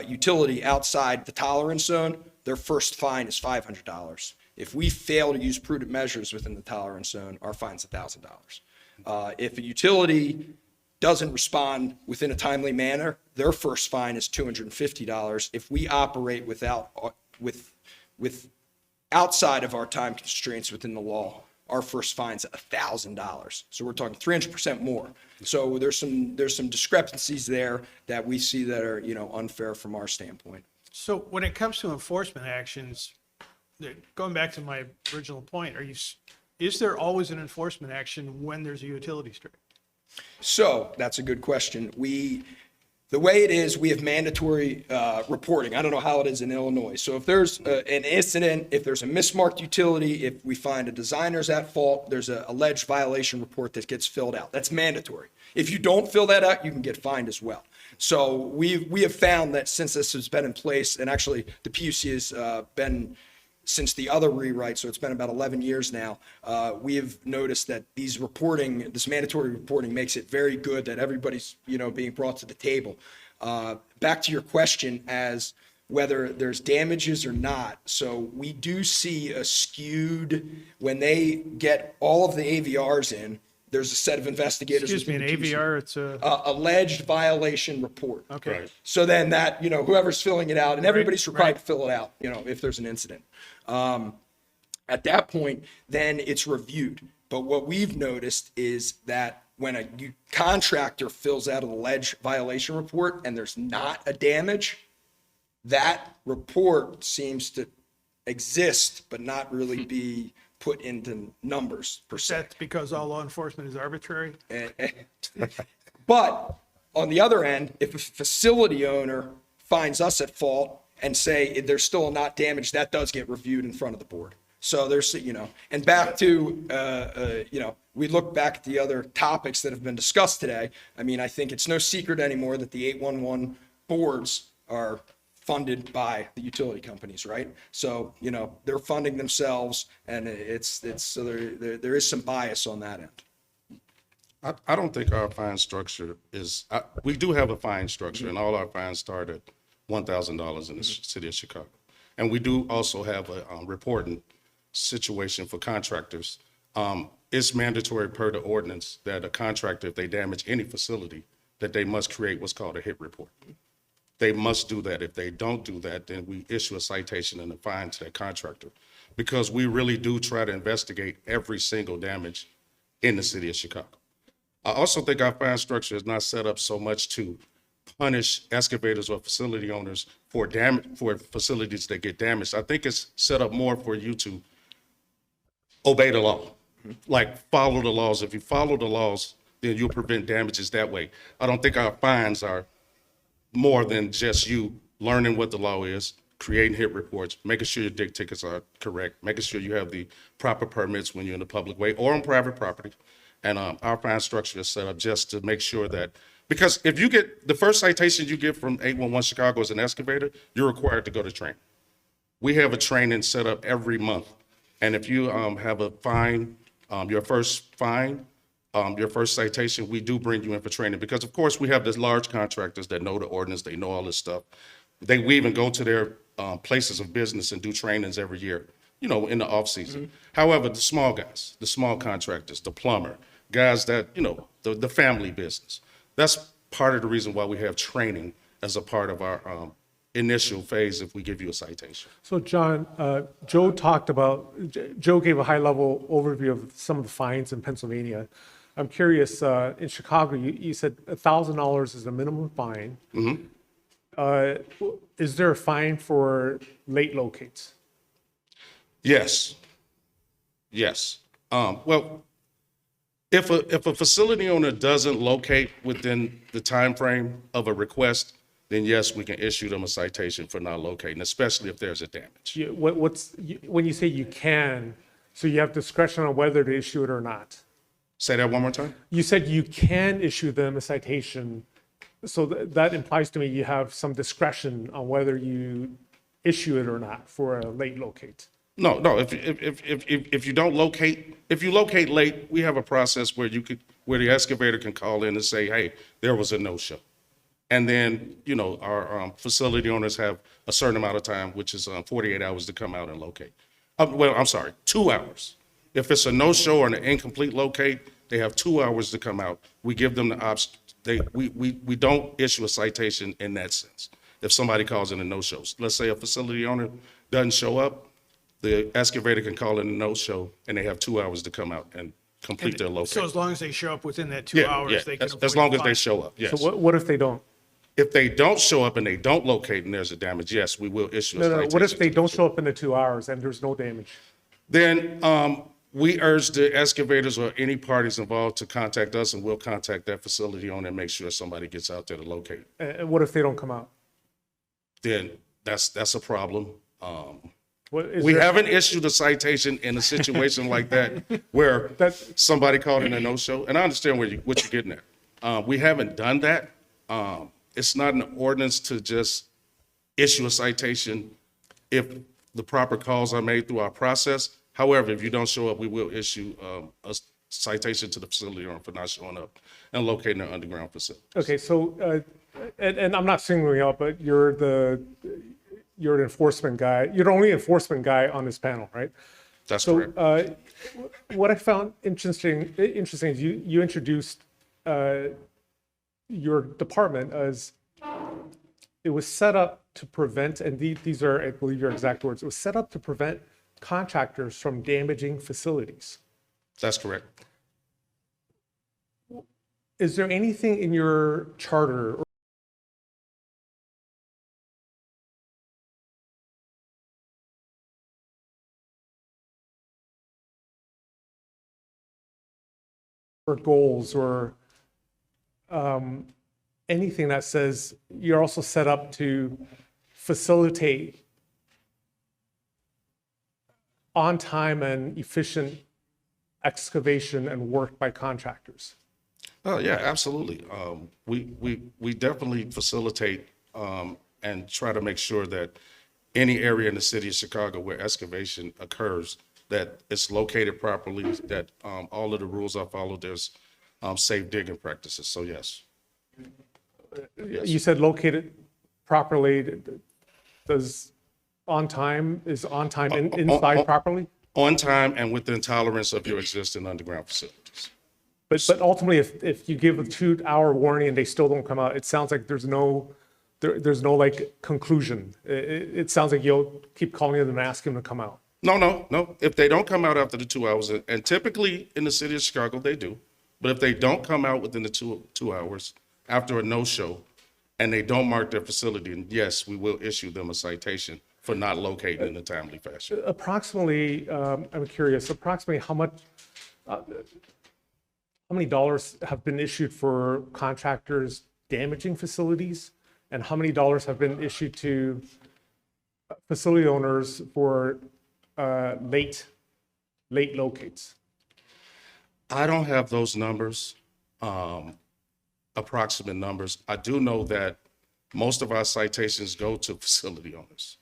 S16: utility outside the tolerance zone, their first fine is $500. If we fail to use prudent measures within the tolerance zone, our fine's $1,000. If a utility doesn't respond within a timely manner, their first fine is $250. If we operate outside of our time constraints within the law, our first fine's $1,000. So we're talking 300% more. So there's some discrepancies there that we see that are, unfair from our standpoint.
S15: So when it comes to enforcement actions, going back to my original point, is there always an enforcement action when there's a utility strike?
S16: So that's a good question. The way it is, we have mandatory reporting. I don't know how it is in Illinois. So if there's an incident, if there's a mismarked utility, if we find a designer's at fault, there's an alleged violation report that gets filled out. That's mandatory. If you don't fill that out, you can get fined as well. So we have found that since this has been in place, and actually the PUC has been since the other rewrite, so it's been about 11 years now, we have noticed that this mandatory reporting makes it very good that everybody's, being brought to the table. Back to your question as whether there's damages or not. So we do see a skewed, when they get all of the AVRs in, there's a set of investigators.
S15: Excuse me, an AVR, it's a...
S16: alleged violation report.
S15: Okay.
S16: Right. So then that, whoever's filling it out, and everybody's required to fill it out, if there's an incident. At that point, then it's reviewed. But what we've noticed is that when a contractor fills out an alleged violation report and there's not a damage, that report seems to exist but not really be put into numbers per se.
S15: That's because all law enforcement is arbitrary?
S16: But on the other end, if a facility owner finds us at fault and say there's still not damage, that does get reviewed in front of the board. So there's, and back to, we look back at the other topics that have been discussed today. I mean, I think it's no secret anymore that the 811 boards are funded by the utility companies, right? So, they're funding themselves, and so there is some bias on that end.
S13: I don't think our fine structure is, we do have a fine structure, and all our fines start at $1,000 in the city of Chicago. And we do also have a reporting situation for contractors. It's mandatory per the ordinance that a contractor, if they damage any facility, that they must create what's called a hit report. They must do that. If they don't do that, then we issue a citation and a fine to that contractor, because we really do try to investigate every single damage in the city of Chicago. I also think our fine structure is not set up so much to punish excavators or facility owners for facilities that get damaged. I think it's set up more for you to obey the law, like follow the laws. If you follow the laws, then you'll prevent damages that way. I don't think our fines are more than just you learning what the law is, creating hit reports, making sure your dig tickets are correct, making sure you have the proper permits when you're in the public way or on private property. And our fine structure is set up just to make sure that, because if you get the first citation you get from 811 Chicago as an excavator, you're required to go to training. We have a training set up every month. And if you have a fine, your first fine, your first citation, we do bring you in for training, because of course we have these large contractors that know the ordinance, they know all this stuff. We even go to their places of business and do trainings every year, in the off season. However, the small guys, the small contractors, the plumber, guys that, the family business, that's part of the reason why we have training as a part of our initial phase if we give you a citation.
S1: So John, Joe gave a high-level overview of some of the fines in Pennsylvania. I'm curious, in Chicago, you said $1,000 is the minimum fine. Is there a fine for late locates?
S13: Yes. Well, if a facility owner doesn't locate within the time frame of a request, then yes, we can issue them a citation for not locating, especially if there's a damage.
S1: When you say you can, so you have discretion on whether to issue it or not?
S13: Say that one more time.
S1: You said you can issue them a citation, so that implies to me you have some discretion on whether you issue it or not for a late locate.
S13: No. If you don't locate, if you locate late, we have a process where the excavator can call in and say, hey, there was a no-show. And then, our facility owners have a certain amount of time, which is 48 hours to come out and locate. 2 hours. If it's a no-show or an incomplete locate, they have 2 hours to come out. We give them the option. We don't issue a citation in that sense. If somebody calls in a no-show, let's say a facility owner doesn't show up, the excavator can call in a no-show, and they have 2 hours to come out and complete their locate.
S15: So as long as they show up within that 2 hours, they can avoid
S13: as long
S15: the
S13: as they
S15: fine.
S13: show up, yes.
S1: So what if they don't?
S13: If they don't show up and they don't locate and there's a damage, yes, we will issue a
S1: No,
S13: citation.
S1: what if they don't show up in the 2 hours and there's no damage?
S13: Then we urge the excavators or any parties involved to contact us, and we'll contact that facility owner and make sure somebody gets out there to locate.
S1: And what if they don't come out?
S13: Then that's a problem.
S1: Is
S13: We
S1: there-
S13: haven't issued a citation in a situation like that where somebody called in a no-show, and I understand what you're getting at. We haven't done that. It's not an ordinance to just issue a citation if the proper calls are made through our process. However, if you don't show up, we will issue a citation to the facility owner for not showing up and locating their underground facility.
S1: Okay, so, and I'm not singling you out, but you're an enforcement guy. You're the only enforcement guy on this panel, right?
S13: That's correct.
S1: What I found interesting is you introduced your department as it was set up to prevent, and these are, I believe, your exact words. It was set up to prevent contractors from damaging facilities.
S13: That's correct.
S1: Is there anything in your charter or goals or anything that says you're also set up to facilitate on-time and efficient excavation and work by contractors?
S13: Oh, yeah, absolutely. We definitely facilitate and try to make sure that any area in the city of Chicago where excavation occurs, that it's located properly, that all of the rules are followed, there's safe digging practices. So yes.
S1: You said located properly. Is on time inside properly?
S13: On time and within tolerance of your existing underground facilities.
S1: But ultimately, if you give a 2-hour warning and they still don't come out, it sounds like there's no like conclusion. It sounds like you'll keep calling them and asking them to come out.
S13: No. If they don't come out after the 2 hours, and typically in the city of Chicago, they do. But if they don't come out within the two hours after a no-show and they don't mark their facility, and yes, we will issue them a citation for not locating in a timely fashion.
S1: Approximately, I'm curious, approximately how many dollars have been issued for contractors damaging facilities? And how many dollars have been issued to facility owners for late locates?
S13: I don't have those numbers, approximate numbers. I do know that most of our citations go to facility owners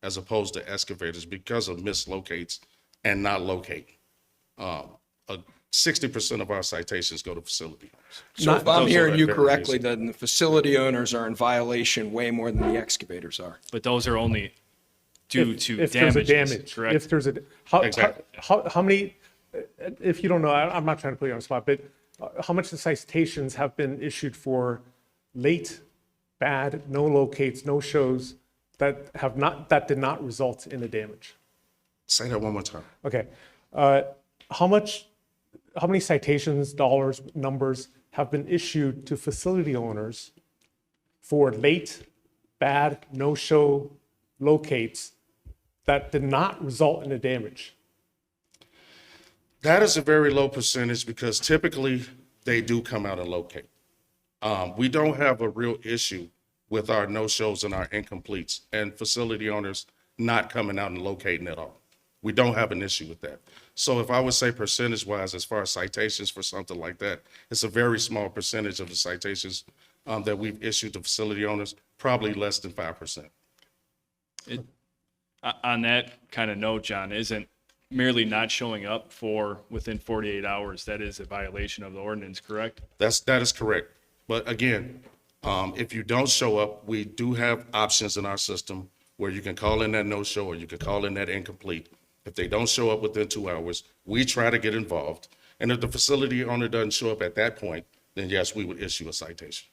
S13: as opposed to excavators because of mislocates and not locating. 60% of our citations go to facility owners.
S16: So if I'm
S13: Those
S16: hearing
S13: are
S16: you
S13: very
S16: correctly,
S13: easy.
S16: then the facility owners are in violation way more than the excavators are.
S14: But those are only due to
S1: If there's a
S14: damages,
S1: damage,
S14: correct?
S1: if there's a,
S13: Exactly.
S1: how many, if you don't know, I'm not trying to put you on the spot, but how much the citations have been issued for late, bad, no locates, no shows that did not result in a damage?
S13: Say that one more time.
S1: Okay. How many citations, dollars, numbers have been issued to facility owners for late, bad, no-show locates that did not result in a damage?
S13: That is a very low percentage because typically they do come out and locate. We don't have a real issue with our no-shows and our incompletes and facility owners not coming out and locating at all. We don't have an issue with that. So if I would say percentage-wise, as far as citations for something like that, it's a very small percentage of the citations that we've issued to facility owners, probably less than 5%.
S14: On that kind of note, John, isn't merely not showing up for within 48 hours, that is a violation of the ordinance, correct?
S13: That is correct. But again, if you don't show up, we do have options in our system where you can call in that no-show or you can call in that incomplete. If they don't show up within 2 hours, we try to get involved. And if the facility owner doesn't show up at that point, then yes, we would issue a citation.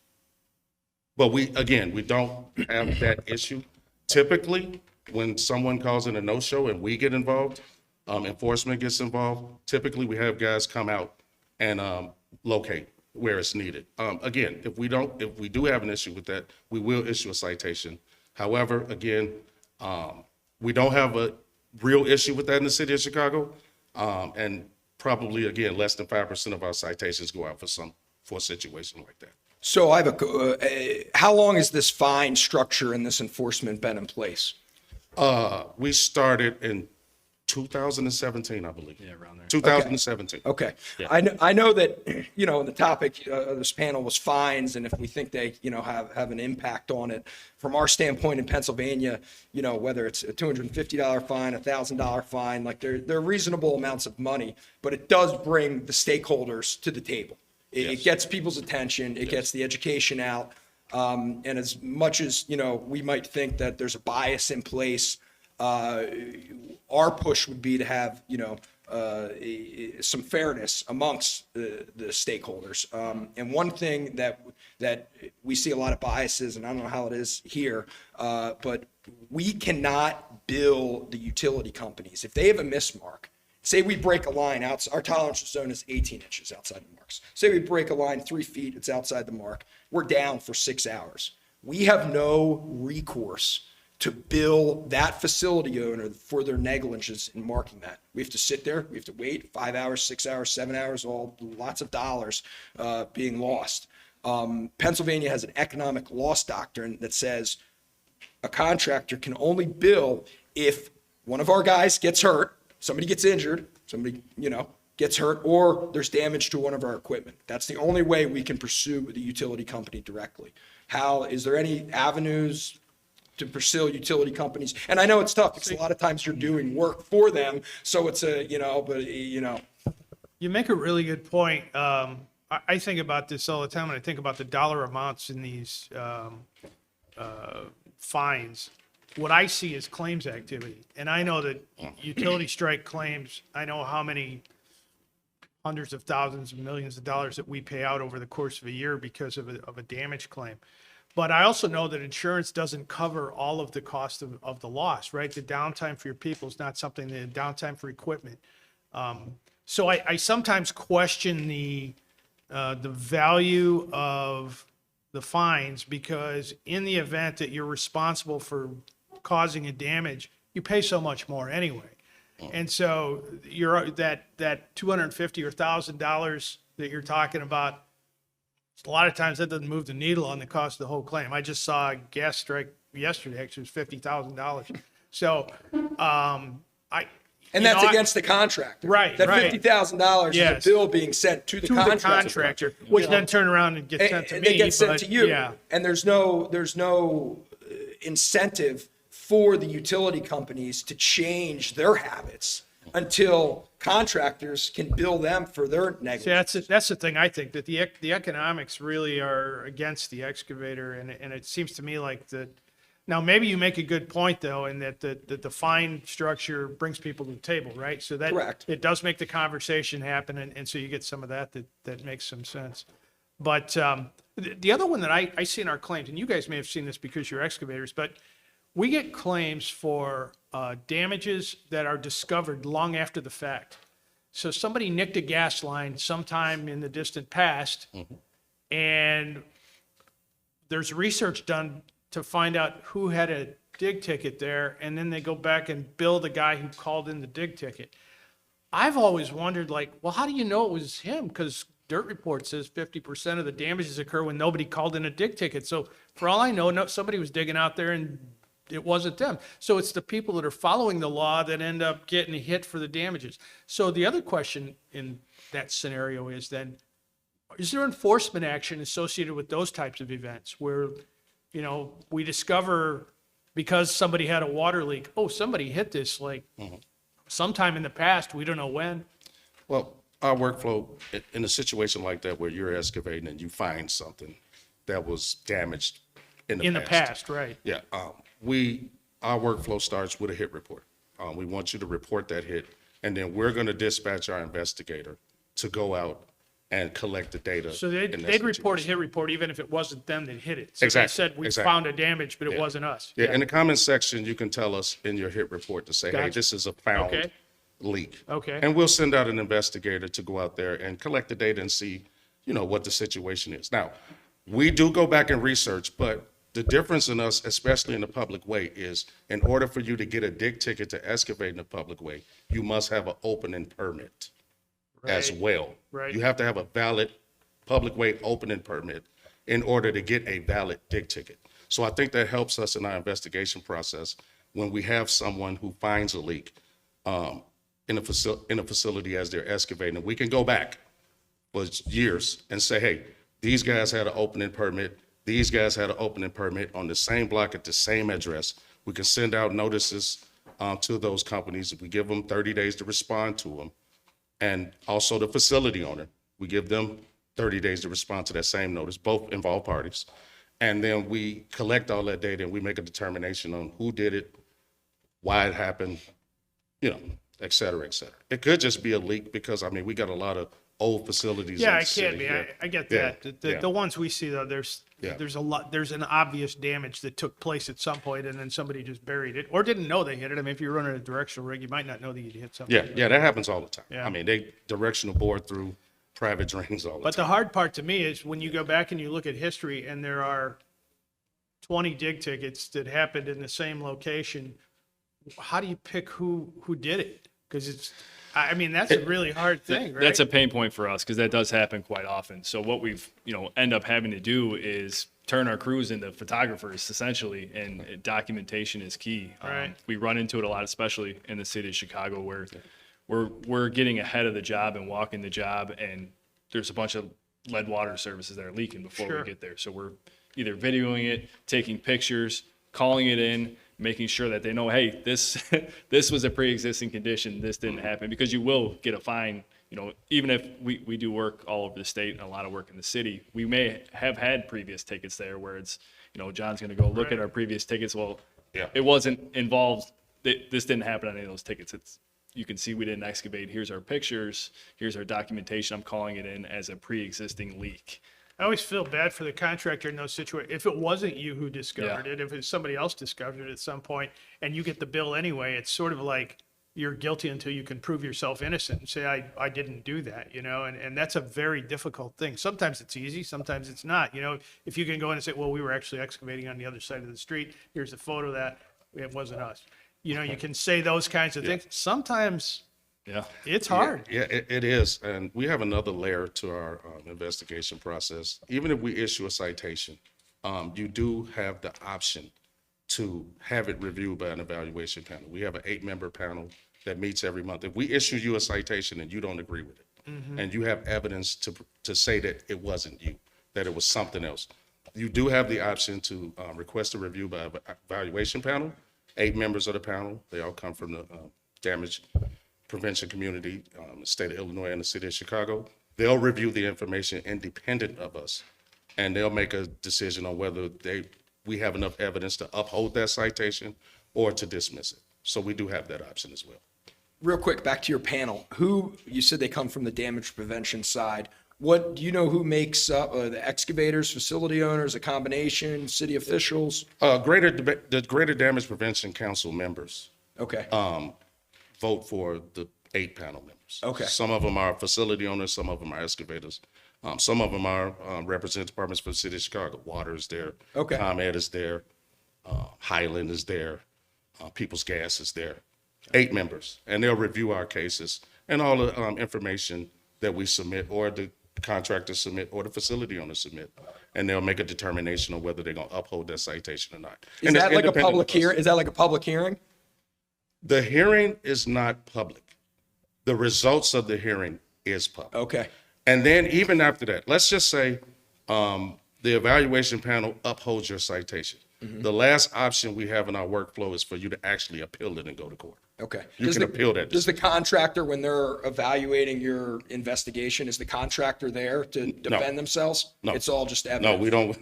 S13: But we don't have that issue. Typically, when someone calls in a no-show and we get involved, enforcement gets involved, typically we have guys come out and locate where it's needed. Again, if we do have an issue with that, we will issue a citation. However, again, we don't have a real issue with that in the city of Chicago. And probably, again, less than 5% of our citations go out for a situation like that.
S16: So I have how long has this fine structure and this enforcement been in place?
S13: We started in 2017, I believe.
S14: Yeah, around there.
S13: 2017.
S16: Okay.
S13: Yeah.
S16: I know that, the topic of this panel was fines, and if we think they, have an impact on it. From our standpoint in Pennsylvania, whether it's a $250 fine, $1,000 fine, like they're reasonable amounts of money, but it does bring the stakeholders to the table. It gets people's attention, it gets the education out. And as much as, we might think that there's a bias in place, our push would be to have, some fairness amongst the stakeholders. And one thing that we see a lot of biases, and I don't know how it is here, but we cannot bill the utility companies. If they have a mismark, say we break a line out, our tolerance zone is 18 inches outside the marks. Say we break a line 3 feet, it's outside the mark. We're down for 6 hours. We have no recourse to bill that facility owner for their negligence in marking that. We have to sit there, we have to wait 5 hours, 6 hours, 7 hours, lots of dollars being lost. Pennsylvania has an economic loss doctrine that says a contractor can only bill if one of our guys gets hurt, somebody gets injured, somebody, gets hurt, or there's damage to one of our equipment. That's the only way we can pursue the utility company directly. Is there any avenues to pursue utility companies? And I know it's tough because a lot of times you're doing work for them, so it's
S15: You make a really good point. I think about this all the time, and I think about the dollar amounts in these fines. What I see is claims activity, and I know that utility strike claims, I know how many hundreds of thousands of millions of dollars that we pay out over the course of a year because of a damage claim. But I also know that insurance doesn't cover all of the cost of the loss, right? The downtime for your people is not something, the downtime for equipment. So I sometimes question the value of the fines, because in the event that you're responsible for causing a damage, you pay so much more anyway. And so that $250 or $1,000 that you're talking about, a lot of times that doesn't move the needle on the cost of the whole claim. I just saw a gas strike yesterday, actually it was $50,000. So,
S16: that's against the contractor.
S15: Right,
S16: That
S15: right.
S16: $50,000
S15: Yes.
S16: is a bill being sent to the contractor.
S15: Which then turn around and get sent to
S16: And
S15: me.
S16: they get sent
S15: but,
S16: to you.
S15: Yeah.
S16: And there's no incentive for the utility companies to change their habits until contractors can bill them for their negligence.
S15: See, that's the thing. I think that the economics really are against the excavator, and it seems to me like that. Now, maybe you make a good point though, in that the fine structure brings people to the table, right? So that
S16: Correct.
S15: It does make the conversation happen, and so you get some of that makes some sense. But the other one that I see in our claims, and you guys may have seen this because you're excavators, but we get claims for damages that are discovered long after the fact. So somebody nicked a gas line sometime in the distant past, and there's research done to find out who had a dig ticket there, and then they go back and bill the guy who called in the dig ticket. I've always wondered, well, how do you know it was him? Because Dirt Report says 50% of the damages occur when nobody called in a dig ticket. So for all I know, somebody was digging out there and it wasn't them. So it's the people that are following the law that end up getting hit for the damages. So the other question in that scenario is then, is there enforcement action associated with those types of events where, we discover because somebody had a water leak, somebody hit this sometime in the past, we don't know when.
S13: Well, our workflow, in a situation like that where you're excavating and you find something that was damaged in the past.
S15: Right.
S13: Yeah, our workflow starts with a hit report. We want you to report that hit, and then we're going to dispatch our investigator to go out and collect the data.
S15: So
S13: in that
S15: they'd report a
S13: situation.
S15: hit report even if it wasn't them that hit it. So
S13: Exactly,
S15: they said, we
S13: exactly.
S15: found a damage, but it wasn't us.
S13: Yeah, in the comment section, you can tell us in your hit report to say, hey,
S15: Gotcha.
S13: this is a found
S15: Okay.
S13: leak.
S15: Okay.
S13: And we'll send out an investigator to go out there and collect the data and see, what the situation is. Now, we do go back and research, but the difference in us, especially in the public way, is in order for you to get a dig ticket to excavate in the public way, you must have an opening permit as
S15: Right.
S13: well.
S15: Right.
S13: You have to have a valid public way opening permit in order to get a valid dig ticket. So I think that helps us in our investigation process when we have someone who finds a leak in a facility as they're excavating. We can go back for years and say, hey, these guys had an opening permit. These guys had an opening permit on the same block at the same address. We can send out notices to those companies. We give them 30 days to respond to them. And also the facility owner, we give them 30 days to respond to that same notice, both involved parties. And then we collect all that data and we make a determination on who did it, why it happened, et cetera, et cetera. It could just be a leak because, we got a lot of old facilities.
S15: Yeah,
S13: in the
S15: it can
S13: city
S15: be.
S13: here.
S15: I get
S13: Yeah,
S15: that.
S13: yeah.
S15: The ones we see though, there's an obvious damage that took place at some point, and then somebody just buried it or didn't know they hit it. If you're running a directional rig, you might not know that you'd hit something.
S13: Yeah, that happens all the time.
S15: Yeah.
S13: They directional bore through private drains all the
S15: But
S13: time.
S15: the hard part to me is when you go back and you look at history and there are 20 dig tickets that happened in the same location, how do you pick who did it? Because that's a really hard thing, right?
S14: That's a pain point for us because that does happen quite often. So what we've, end up having to do is turn our crews into photographers essentially, and documentation is key.
S15: Right.
S14: We run into it a lot, especially in the city of Chicago, where we're getting ahead of the job and walking the job, and there's a bunch of lead water services that are leaking before
S15: Sure.
S14: we get there. So we're either videoing it, taking pictures, calling it in, making sure that they know, hey, this this was a pre-existing condition, this didn't happen, because you will get a fine. You know, even if we do work all over the state and a lot of work in the city, we may have had previous tickets there where it's, you know, John's going to go look at our previous tickets. Well, it wasn't involved. This didn't happen on any of those tickets. You can see we didn't excavate. Here's our pictures. Here's our documentation. I'm calling it in as a pre-existing leak.
S15: I always feel bad for the contractor in those situations. If it wasn't you who discovered it, if it's somebody else discovered it at some point and you get the bill anyway, it's sort of like you're guilty until you can prove yourself innocent and say, I didn't do that, you know, and that's a very difficult thing. Sometimes it's easy, sometimes it's not. You know, if you can go in and say, well, we were actually excavating on the other side of the street, here's a photo of that, it wasn't us. You know, you can say those kinds of things. Sometimes it's hard.
S13: Yeah, it is. And we have another layer to our investigation process. Even if we issue a citation, you do have the option to have it reviewed by an evaluation panel. We have an 8-member panel that meets every month. If we issue you a citation and you don't agree with it, and you have evidence to say that it wasn't you, that it was something else, you do have the option to request a review by an evaluation panel. 8 members of the panel, they all come from the damage prevention community, the state of Illinois and the city of Chicago. They'll review the information independent of us, and they'll make a decision on whether we have enough evidence to uphold that citation or to dismiss it. So we do have that option as well.
S16: Real quick, back to your panel. Who, you said they come from the damage prevention side. What, do you know who makes up the excavators, facility owners, a combination, city officials?
S13: The Greater Damage Prevention Council members
S16: Okay.
S13: vote for the 8 panel members.
S16: Okay.
S13: Some of them are facility owners, some of them are excavators. Some of them are represent departments for the city of Chicago. Water is there.
S16: Okay.
S13: ComEd is there. Highland is there. People's Gas is there. 8 members, and they'll review our cases and all the information that we submit, or the contractors submit, or the facility owners submit, and they'll make a determination on whether they're going to uphold that citation or not.
S16: Is that like a public hearing? Is that like a public hearing?
S13: The hearing is not public. The results of the hearing is public.
S16: Okay.
S13: And then even after that, let's just say the evaluation panel upholds your citation. The last option we have in our workflow is for you to actually appeal it and go to court.
S16: Okay.
S13: You can appeal that.
S16: Does the contractor, when they're evaluating your investigation, is the contractor there to defend themselves?
S13: No.
S16: It's all just
S13: No,
S16: evidence?
S13: we don't.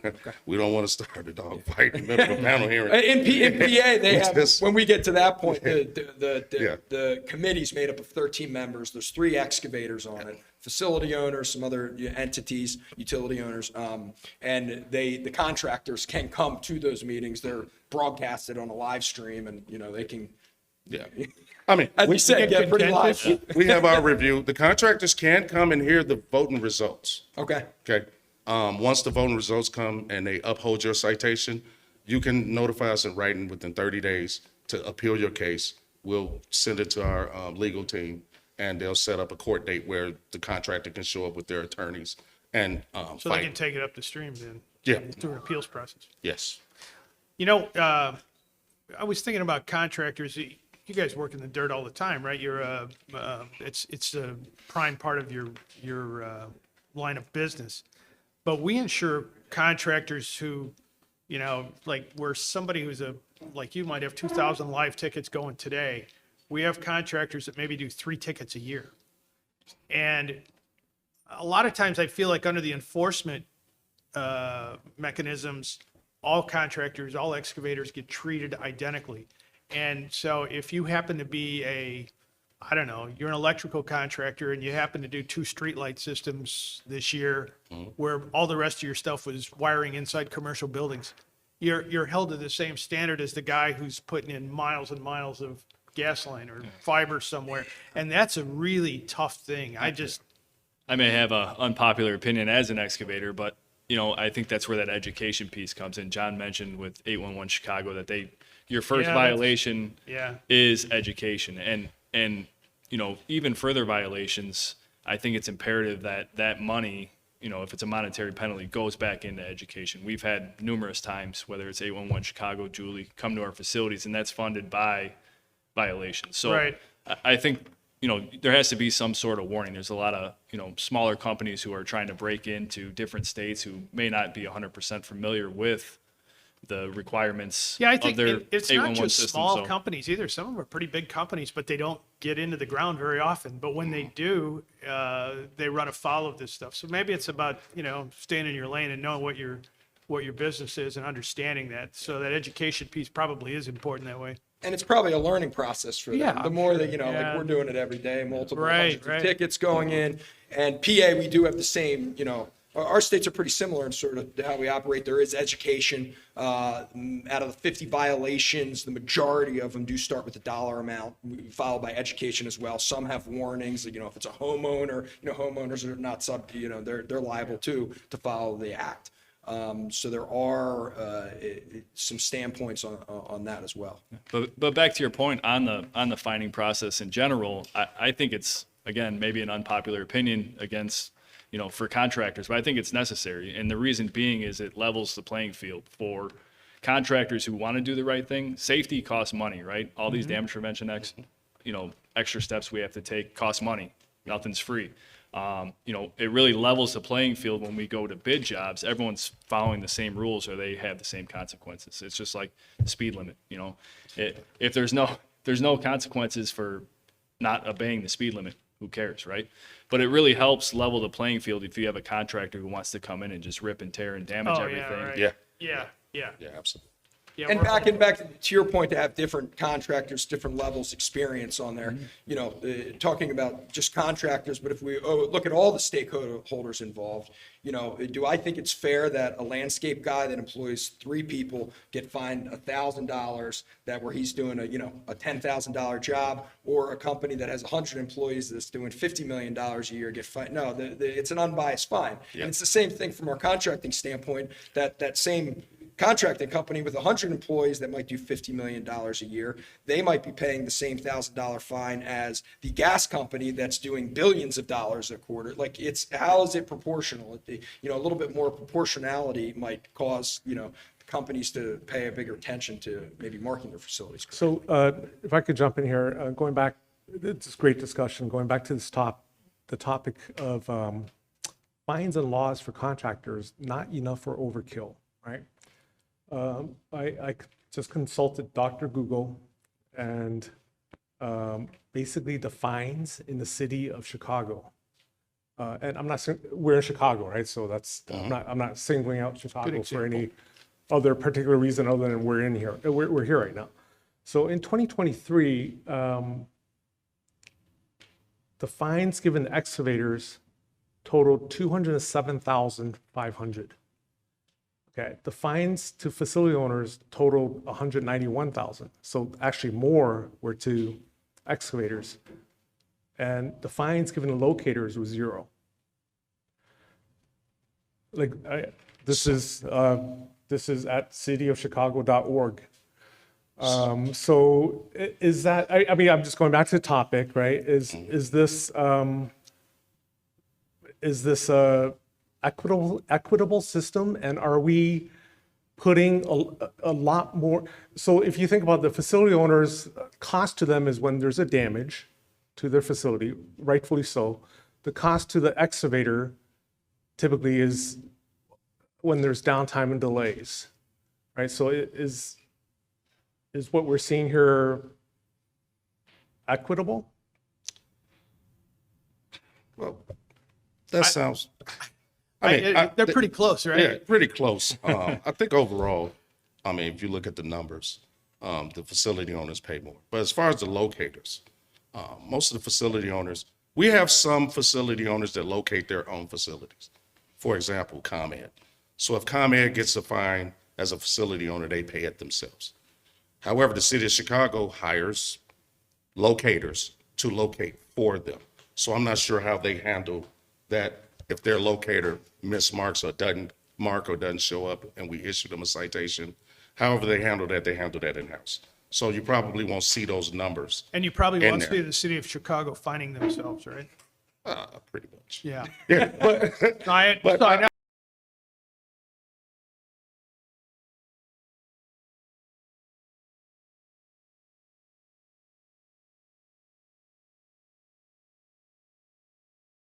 S13: We don't want to start a dog fight in the middle of a panel hearing.
S16: In PA, they have,
S13: Just-
S16: when we get to that point, the committee's made up of 13 members. There's 3 excavators on it, facility owners, some other entities, utility owners. And the contractors can come to those meetings. They're broadcasted on a live stream, and, you know, they can,
S13: Yeah. I mean,
S16: as we said, get pretty live.
S13: we have our review. The contractors can come and hear the voting results.
S16: Okay.
S13: Okay. Once the voting results come and they uphold your citation, you can notify us in writing within 30 days to appeal your case. We'll send it to our legal team, and they'll set up a court date where the contractor can show up with their attorneys and
S15: So they can take it up the stream then.
S13: Yeah.
S15: Through an appeals process.
S13: Yes.
S15: You know, I was thinking about contractors. You guys work in the dirt all the time, right? You're it's a prime part of your line of business. But we insure contractors who, you know, like where somebody who's like you might have 2,000 live tickets going today. We have contractors that maybe do 3 tickets a year. And a lot of times I feel like under the enforcement mechanisms, all contractors, all excavators get treated identically. And so if you happen to be I don't know, you're an electrical contractor and you happen to do 2 streetlight systems this year where all the rest of your stuff was wiring inside commercial buildings, you're held to the same standard as the guy who's putting in miles and miles of gas line or fiber somewhere. And that's a really tough thing.
S14: I may have an unpopular opinion as an excavator, but you know, I think that's where that education piece comes in. John mentioned with 811 Chicago that your first violation is education, and you know, even further violations. I think it's imperative that money if it's a monetary penalty, goes back into education. We've had numerous times, whether it's 811 Chicago, Julie, come to our facilities, and that's funded by violations. So
S15: Right.
S14: I think, there has to be some sort of warning. There's a lot of, smaller companies who are trying to break into different states who may not be 100% familiar with the requirements
S15: Yeah, I
S14: of
S15: think
S14: their
S15: it's not
S14: 811
S15: just
S14: system.
S15: small
S14: So-
S15: companies either. Some of them are pretty big companies, but they don't get into the ground very often. But when they do, they run afoul of this stuff. So maybe it's about, staying in your lane and knowing what your business is and understanding that. So that education piece probably is important that way.
S16: And it's probably a learning process for them.
S15: Yeah,
S16: The more that,
S15: Yeah.
S16: like we're doing it every day, multiple
S15: Right,
S16: hundreds of
S15: right.
S16: tickets going in. And PA, we do have the same, our states are pretty similar in sort of how we operate. There is education. Out of the 50 violations, the majority of them do start with a dollar amount, followed by education as well. Some have warnings, if it's a homeowner, homeowners are not they're liable too to follow the act. So there are some standpoints on that as well.
S14: But back to your point on the finding process in general, I think it's, again, maybe an unpopular opinion against, for contractors, but I think it's necessary. And the reason being is it levels the playing field for contractors who want to do the right thing. Safety costs money, right? All these damage prevention extra steps we have to take cost money. Nothing's free. It really levels the playing field when we go to bid jobs. Everyone's following the same rules or they have the same consequences. It's just like the speed limit, if there's no consequences for not obeying the speed limit, who cares, right? But it really helps level the playing field if you have a contractor who wants to come in and just rip and tear and damage
S15: Oh,
S14: everything.
S15: yeah, right.
S13: Yeah.
S15: Yeah, yeah.
S13: Yeah, absolutely.
S15: Yeah,
S16: And
S15: we're-
S16: back to your point, to have different contractors, different levels experience on there, talking about just contractors, but if we look at all the stakeholders involved, do I think it's fair that a landscape guy that employs 3 people get fined $1,000 where he's doing a $10,000 job, or a company that has 100 employees that's doing $50 million a year get fined? No, it's an unbiased fine.
S13: Yeah.
S16: And it's the same thing from our contracting standpoint, that same contracting company with 100 employees that might do $50 million a year, they might be paying the same $1,000 fine as the gas company that's doing billions of dollars a quarter. Like, how is it proportional? A little bit more proportionality might cause, companies to pay a bigger attention to maybe marking their facilities.
S1: So if I could jump in here, going back, it's a great discussion, going back to the topic of fines and laws for contractors, not enough or overkill, right? I just consulted Dr. Google, and basically the fines in the city of Chicago. And we're in Chicago, right? So that's, I'm not singling out Chicago for any other particular reason other than we're in here. We're here right now. So in 2023, the fines given to excavators totaled $207,500. Okay, the fines to facility owners totaled $191,000. So actually more were to excavators. And the fines given to locators was 0. This is at cityofchicago.org. So is that, I mean, I'm just going back to the topic, right? Is this a equitable system, and are we putting a lot more? So if you think about the facility owners, cost to them is when there's a damage to their facility, rightfully so. The cost to the excavator typically is when there's downtime and delays, right? So is what we're seeing here equitable?
S13: Well, that sounds.
S15: They're pretty close, right?
S13: Yeah, pretty close. I think overall, if you look at the numbers, the facility owners pay more. But as far as the locators, most of the facility owners, we have some facility owners that locate their own facilities. For example, ComEd. So if ComEd gets a fine as a facility owner, they pay it themselves. However, the city of Chicago hires locators to locate for them. So I'm not sure how they handle that. If their locator mismarks or doesn't mark or doesn't show up and we issue them a citation, however they handle that in-house. So you probably won't see those numbers.
S15: And you probably
S13: in
S15: won't
S13: there.
S15: see the city of Chicago finding themselves, right?
S13: Pretty much.
S15: Yeah.
S13: Yeah, but,
S15: So I
S13: but
S15: know.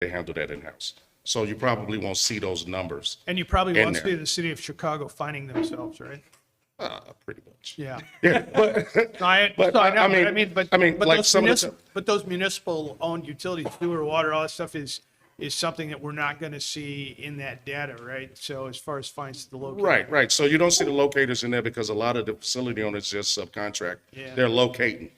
S13: they handle that in-house. So you probably won't see those numbers.
S15: And you probably
S13: in
S15: won't
S13: there.
S15: see the city of Chicago finding themselves, right?
S13: Pretty much.
S15: Yeah.
S13: Yeah, but,
S15: No, I
S13: but
S15: know,
S13: I mean, like some of the,
S15: but those municipal-owned utilities, sewer, water, all that stuff is something that we're not going to see in that data, right? So as far as fines to the locator.
S13: right. So you don't see the locators in there because a lot of the facility owners just subcontract.
S15: Yeah.
S13: They're locating,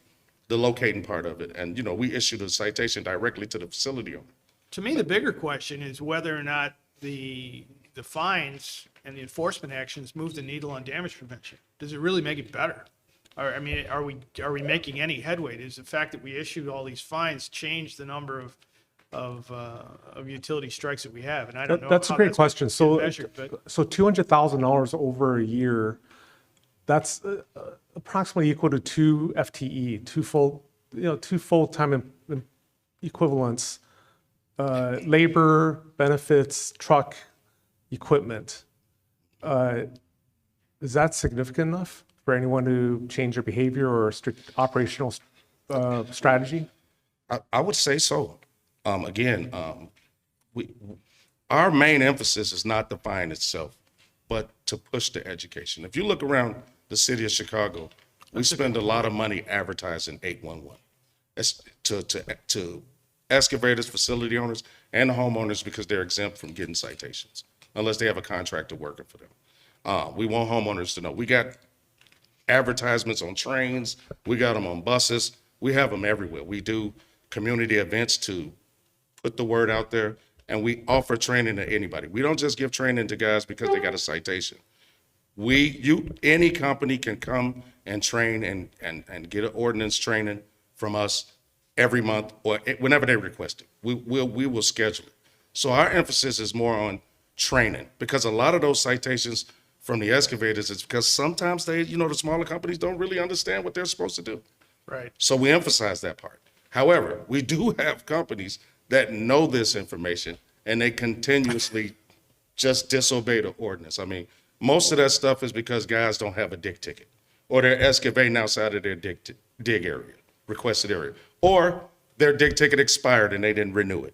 S13: the locating part of it. And, we issued a citation directly to the facility owner.
S15: To me, the bigger question is whether or not the fines and the enforcement actions move the needle on damage prevention. Does it really make it better? Or, I mean, are we making any headway? Does the fact that we issued all these fines change the number of utility strikes that we have? And I don't know.
S1: That's a
S15: how
S1: great question.
S15: gonna
S1: So,
S15: get measured, but
S1: so $200,000 over a year, that's approximately equal to 2 FTE, two full-time equivalents, labor, benefits, truck, equipment. Is that significant enough for anyone to change their behavior or strict operational strategy?
S13: I would say so. Our main emphasis is not the fine itself, but to push the education. If you look around the city of Chicago, we spend a lot of money advertising 811. It's to excavators, facility owners, and the homeowners because they're exempt from getting citations unless they have a contractor working for them. We want homeowners to know. We got advertisements on trains. We got them on buses. We have them everywhere. We do community events to put the word out there, and we offer training to anybody. We don't just give training to guys because they got a citation. Any company can come and train and get an ordinance training from us every month or whenever they request it. We will schedule it. So our emphasis is more on training because a lot of those citations from the excavators is because sometimes the smaller companies don't really understand what they're supposed to do.
S15: right.
S13: So we emphasize that part. However, we do have companies that know this information and they continuously just disobey the ordinance. I mean, most of that stuff is because guys don't have a dig ticket or they're excavating outside of their dig area, requested area, or their dig ticket expired and they didn't renew it.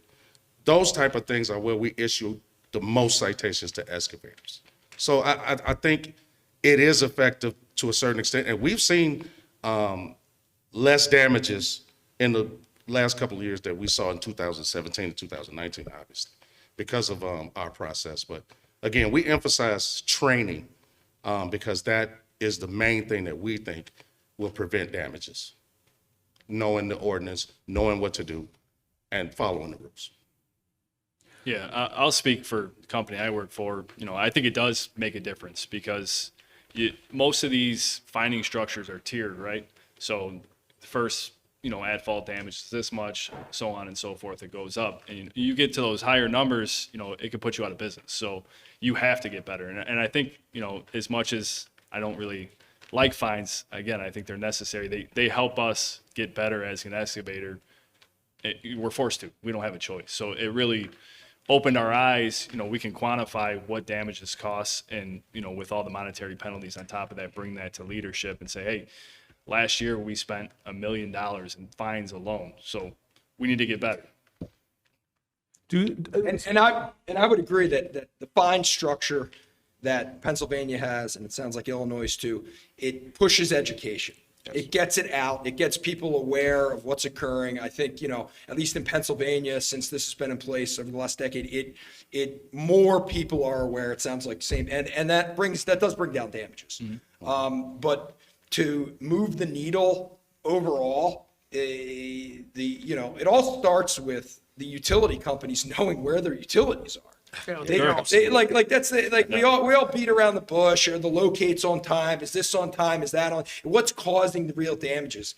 S13: Those type of things are where we issue the most citations to excavators. So I think it is effective to a certain extent, and we've seen less damages in the last couple of years that we saw in 2017 and 2019, obviously, because of our process. But again, we emphasize training because that is the main thing that we think will prevent damages. Knowing the ordinance, knowing what to do, and following the rules.
S14: Yeah, I'll speak for the company I work for. I think it does make a difference because most of these finding structures are tiered, right? So the first, at fault damage is this much, so on and so forth. It goes up, and you get to those higher numbers, it could put you out of business. So you have to get better. And I think, as much as I don't really like fines, again, I think they're necessary. They help us get better as an excavator. We're forced to. We don't have a choice. So it really opened our eyes. We can quantify what damages costs, and with all the monetary penalties on top of that, bring that to leadership and say, hey, last year we spent $1 million in fines alone. So we need to get better.
S16: And I would agree that the fine structure that Pennsylvania has, and it sounds like Illinois too, it pushes education. Yes. It gets it out. It gets people aware of what's occurring. I think, at least in Pennsylvania, since this has been in place over the last decade, it more people are aware. It sounds like the same, and that does bring down damages. Mm-hmm. But to move the needle overall, it all starts with the utility companies knowing where their utilities are. We all beat around the bush, or the locates on time. Is this on time? Is that on? What's causing the real damages?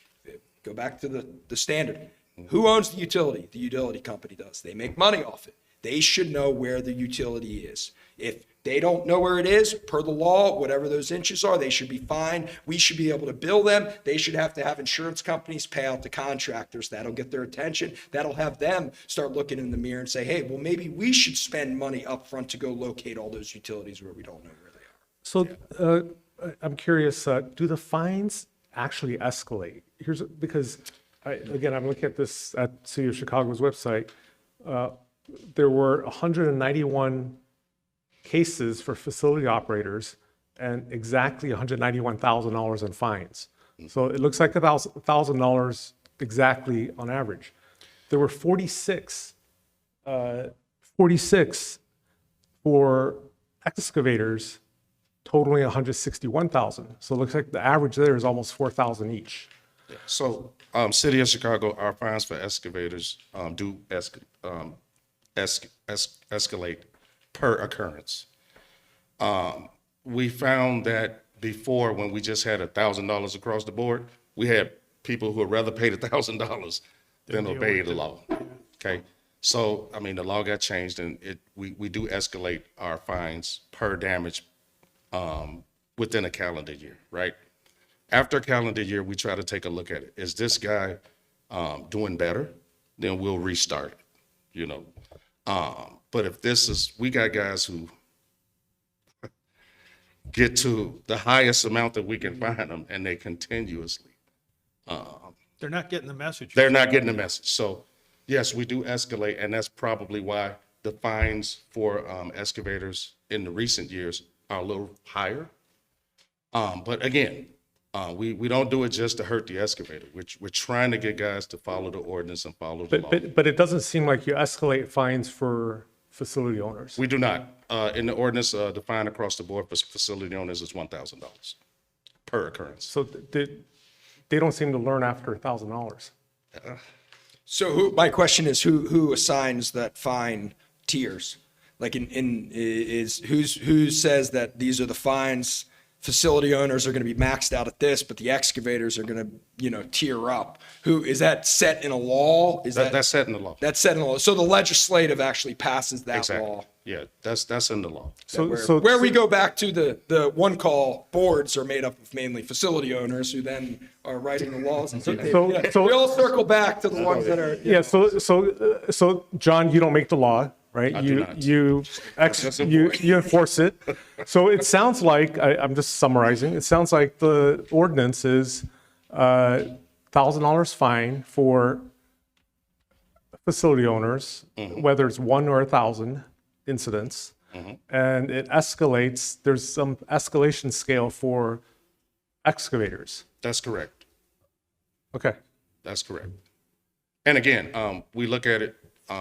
S16: Go back to the standard. Who owns the utility? The utility company does. They make money off it. They should know where the utility is. If they don't know where it is, per the law, whatever those inches are, they should be fined. We should be able to bill them. They should have to have insurance companies pay out to contractors. That'll get their attention. That'll have them start looking in the mirror and say, hey, well, maybe we should spend money up front to go locate all those utilities where we don't know where they are.
S1: So I'm curious, do the fines actually escalate? Because again, I'm looking at this at City of Chicago's website. There were 191 cases for facility operators and exactly $191,000 in fines. So it looks like $1,000 exactly on average. There were 46 for excavators, totaling 161,000. So it looks like the average there is almost 4,000 each.
S13: So, City of Chicago, our fines for excavators do escalate per occurrence. We found that before, when we just had $1,000 across the board, we had people who would rather pay the $1,000 than obey the law. Okay, so I mean, the law got changed, and we do escalate our fines per damage within a calendar year, right? After a calendar year, we try to take a look at it. Is this guy doing better? Then we'll restart it, you know. But if we got guys who get to the highest amount that we can find them, and they continuously.
S15: They're not getting the message.
S13: They're not getting the message. So yes, we do escalate, and that's probably why the fines for excavators in the recent years are a little higher. But again, we don't do it just to hurt the excavator. We're trying to get guys to follow the ordinance and follow the law.
S1: But it doesn't seem like you escalate fines for facility owners.
S13: We do not. In the ordinance, the fine across the board for facility owners is $1,000 per occurrence.
S1: So they don't seem to learn after $1,000.
S16: So my question is, who assigns that fine tiers? Like who says that these are the fines? Facility owners are going to be maxed out at this, but the excavators are going to, tier up. Who is that set in a law?
S13: That's set in the law.
S16: That's set in the law. So the legislative actually passes that
S13: Exactly.
S16: law.
S13: Yeah, that's in the law.
S16: Where we go back to the one call boards are made up of mainly facility owners who then are writing the laws. And we all circle back to the ones that are.
S1: Yeah. So John, you don't make the law, right?
S13: I do not.
S1: You enforce it. So it sounds like I'm just summarizing. It sounds like the ordinance is $1,000 fine for facility owners, whether it's 1 or 1,000 incidents, and it escalates. There's some escalation scale for excavators.
S13: That's correct.
S1: Okay.
S13: That's correct. And again, we look at it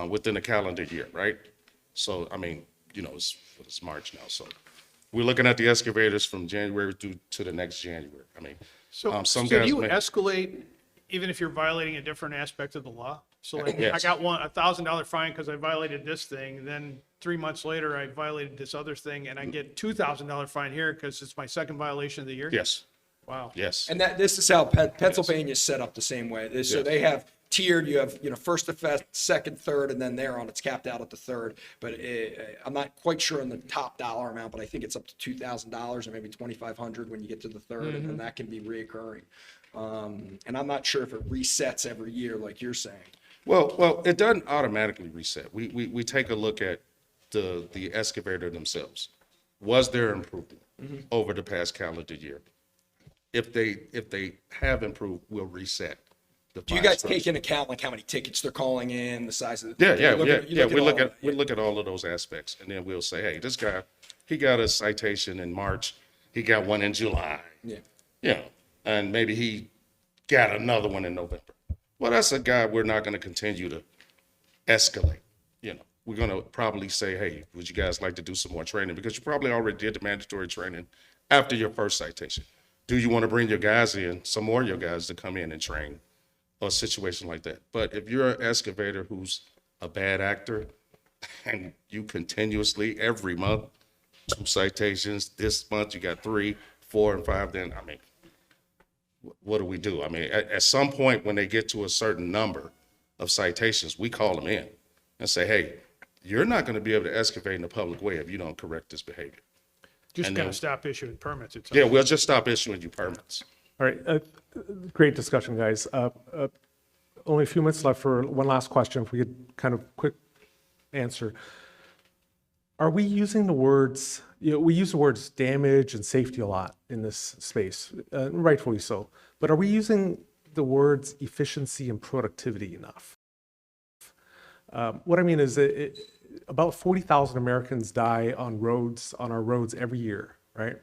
S13: within a calendar year, right? So, I mean, it's March now. So we're looking at the excavators from January through to the next January. I mean,
S15: So
S13: some
S15: do
S13: guys
S15: you
S13: may-
S15: escalate even if you're violating a different aspect of the law? So like,
S13: Yes.
S15: I got a $1,000 fine because I violated this thing, and then 3 months later, I violated this other thing, and I get $2,000 fine here because it's my second violation of the year?
S13: Yes,
S15: Wow.
S13: yes.
S16: And this is how Pennsylvania is set up the same way. So they have tiered, you have, first offense, second, third, and then thereon, it's capped out at the third. But I'm not quite sure on the top dollar amount, but I think it's up to $2,000 or maybe $2,500 when you get to the third, and then that can be reoccurring. And I'm not sure if it resets every year like you're saying.
S13: Well, it doesn't automatically reset. We take a look at the excavator themselves. Was there improvement over the past calendar year? If they have improved, we'll reset.
S16: Do you guys take into account like how many tickets they're calling in, the size of the?
S13: Yeah. We look at all of those aspects, and then we'll say, hey, this guy, he got a citation in March, he got one in July.
S16: Yeah.
S13: And maybe he got another one in November. Well, that's a guy we're not going to continue to escalate. We're going to probably say, hey, would you guys like to do some more training? Because you probably already did the mandatory training after your first citation. Do you want to bring your guys in, some more of your guys to come in and train or a situation like that? But if you're an excavator who's a bad actor and you continuously every month, 2 citations, this month you got 3, 4, and 5, then, I mean, what do we do? I mean, at some point when they get to a certain number of citations, we call them in and say, hey, you're not going to be able to excavate in a public way if you don't correct this behavior.
S15: Just
S13: And
S15: kind
S13: then-
S15: of stop issuing permits. It's
S13: Yeah, we'll just stop issuing you permits.
S1: All right, great discussion, guys. Only a few minutes left for one last question, if we could kind of quick answer. Are we using the words, we use the words damage and safety a lot in this space, rightfully so, but are we using the words efficiency and productivity enough? What I mean is that about 40,000 Americans die on our roads every year, right?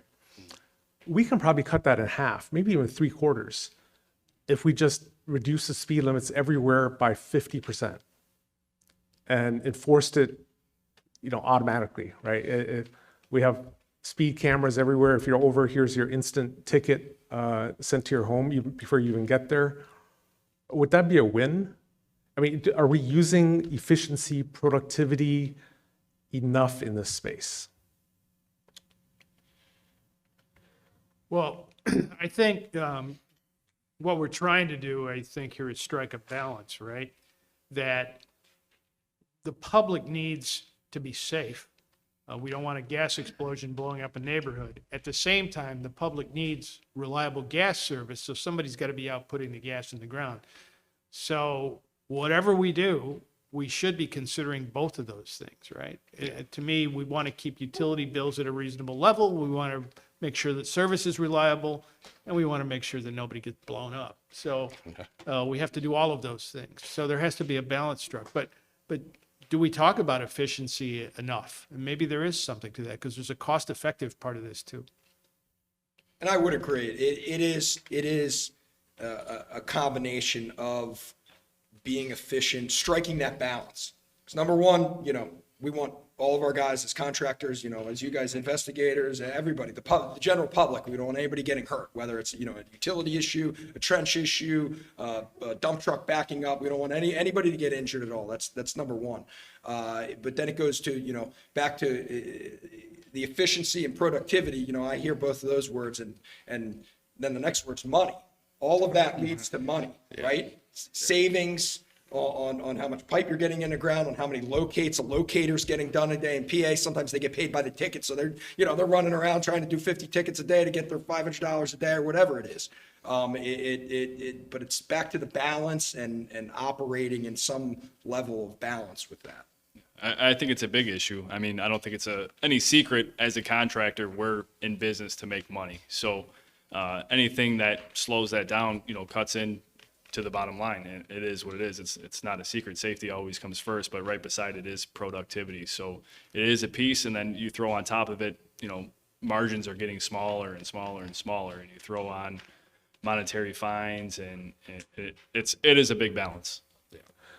S1: We can probably cut that in half, maybe even 3/4, if we just reduce the speed limits everywhere by 50% and enforced it, automatically, right? We have speed cameras everywhere. If you're over, here's your instant ticket sent to your home before you even get there. Would that be a win? I mean, are we using efficiency, productivity enough in this space?
S15: Well, I think what we're trying to do, I think, here is strike a balance, right? That the public needs to be safe. We don't want a gas explosion blowing up a neighborhood. At the same time, the public needs reliable gas service, so somebody's got to be out putting the gas in the ground. So whatever we do, we should be considering both of those things, right? To me, we want to keep utility bills at a reasonable level. We want to make sure that service is reliable, and we want to make sure that nobody gets blown up. So we have to do all of those things. So there has to be a balance struck. But do we talk about efficiency enough? And maybe there is something to that, because there's a cost-effective part of this too.
S16: And I would agree. It is a combination of being efficient, striking that balance. Because number one, we want all of our guys as contractors, as you guys investigators, everybody, the general public, we don't want anybody getting hurt, whether it's, a utility issue, a trench issue, a dump truck backing up. We don't want anybody to get injured at all. That's number one. But then it goes to, back to the efficiency and productivity. I hear both of those words, and then the next word's money. All of that leads to money, right? Savings on how much pipe you're getting in the ground, on how many locates a locator's getting done a day. In PA, sometimes they get paid by the ticket, so they're running around trying to do 50 tickets a day to get their $500 a day or whatever it is. But it's back to the balance and operating in some level of balance with that.
S14: I think it's a big issue. I mean, I don't think it's any secret as a contractor, we're in business to make money. So anything that slows that down, cuts in to the bottom line. And it is what it is. It's not a secret. Safety always comes first, but right beside it is productivity. So it is a piece, and then you throw on top of it, margins are getting smaller and smaller and smaller, and you throw on monetary fines, and it is a big balance.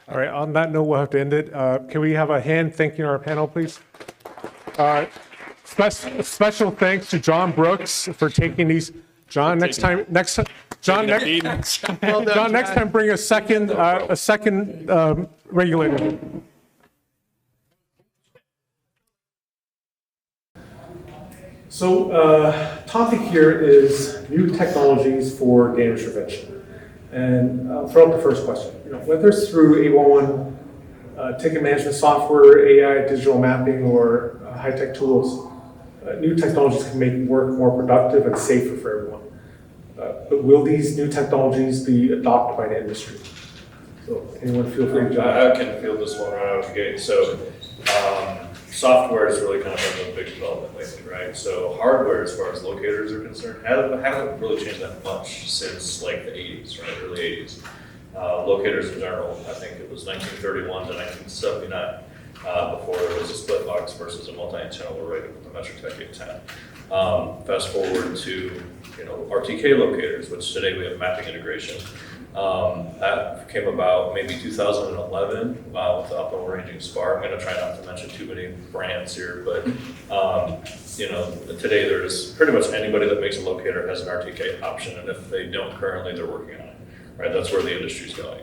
S1: All right, on that note, we'll have to end it. Can we have a hand thanking our panel, please? Special thanks to John Brooks for taking these. John, next time, bring a second regulator. So, topic here is new technologies for damage prevention. And I'll throw up the first question. Whether it's through 811, ticket management software, AI, digital mapping, or high-tech tools, new technologies can make work more productive and safer for everyone. But will these new technologies be adopted by the industry? So anyone feel free to jump in.
S17: I can field this one right out of the gate. So software has really kind of been a big development lately, right? So hardware, as far as locators are concerned, haven't really changed that much since like the 80s, right? Early 80s. Locators in general, I think it was 1931 to 1979 before there was a split box versus a multi-antenna array with the Metrotech 810. Fast forward to RTK locators, which today we have mapping integration. That came about maybe 2011 with the upper ranging spar. I'm going to try not to mention too many brands here, but today there's pretty much anybody that makes a locator has an RTK option, and if they don't currently, they're working on it. Right, that's where the industry's going.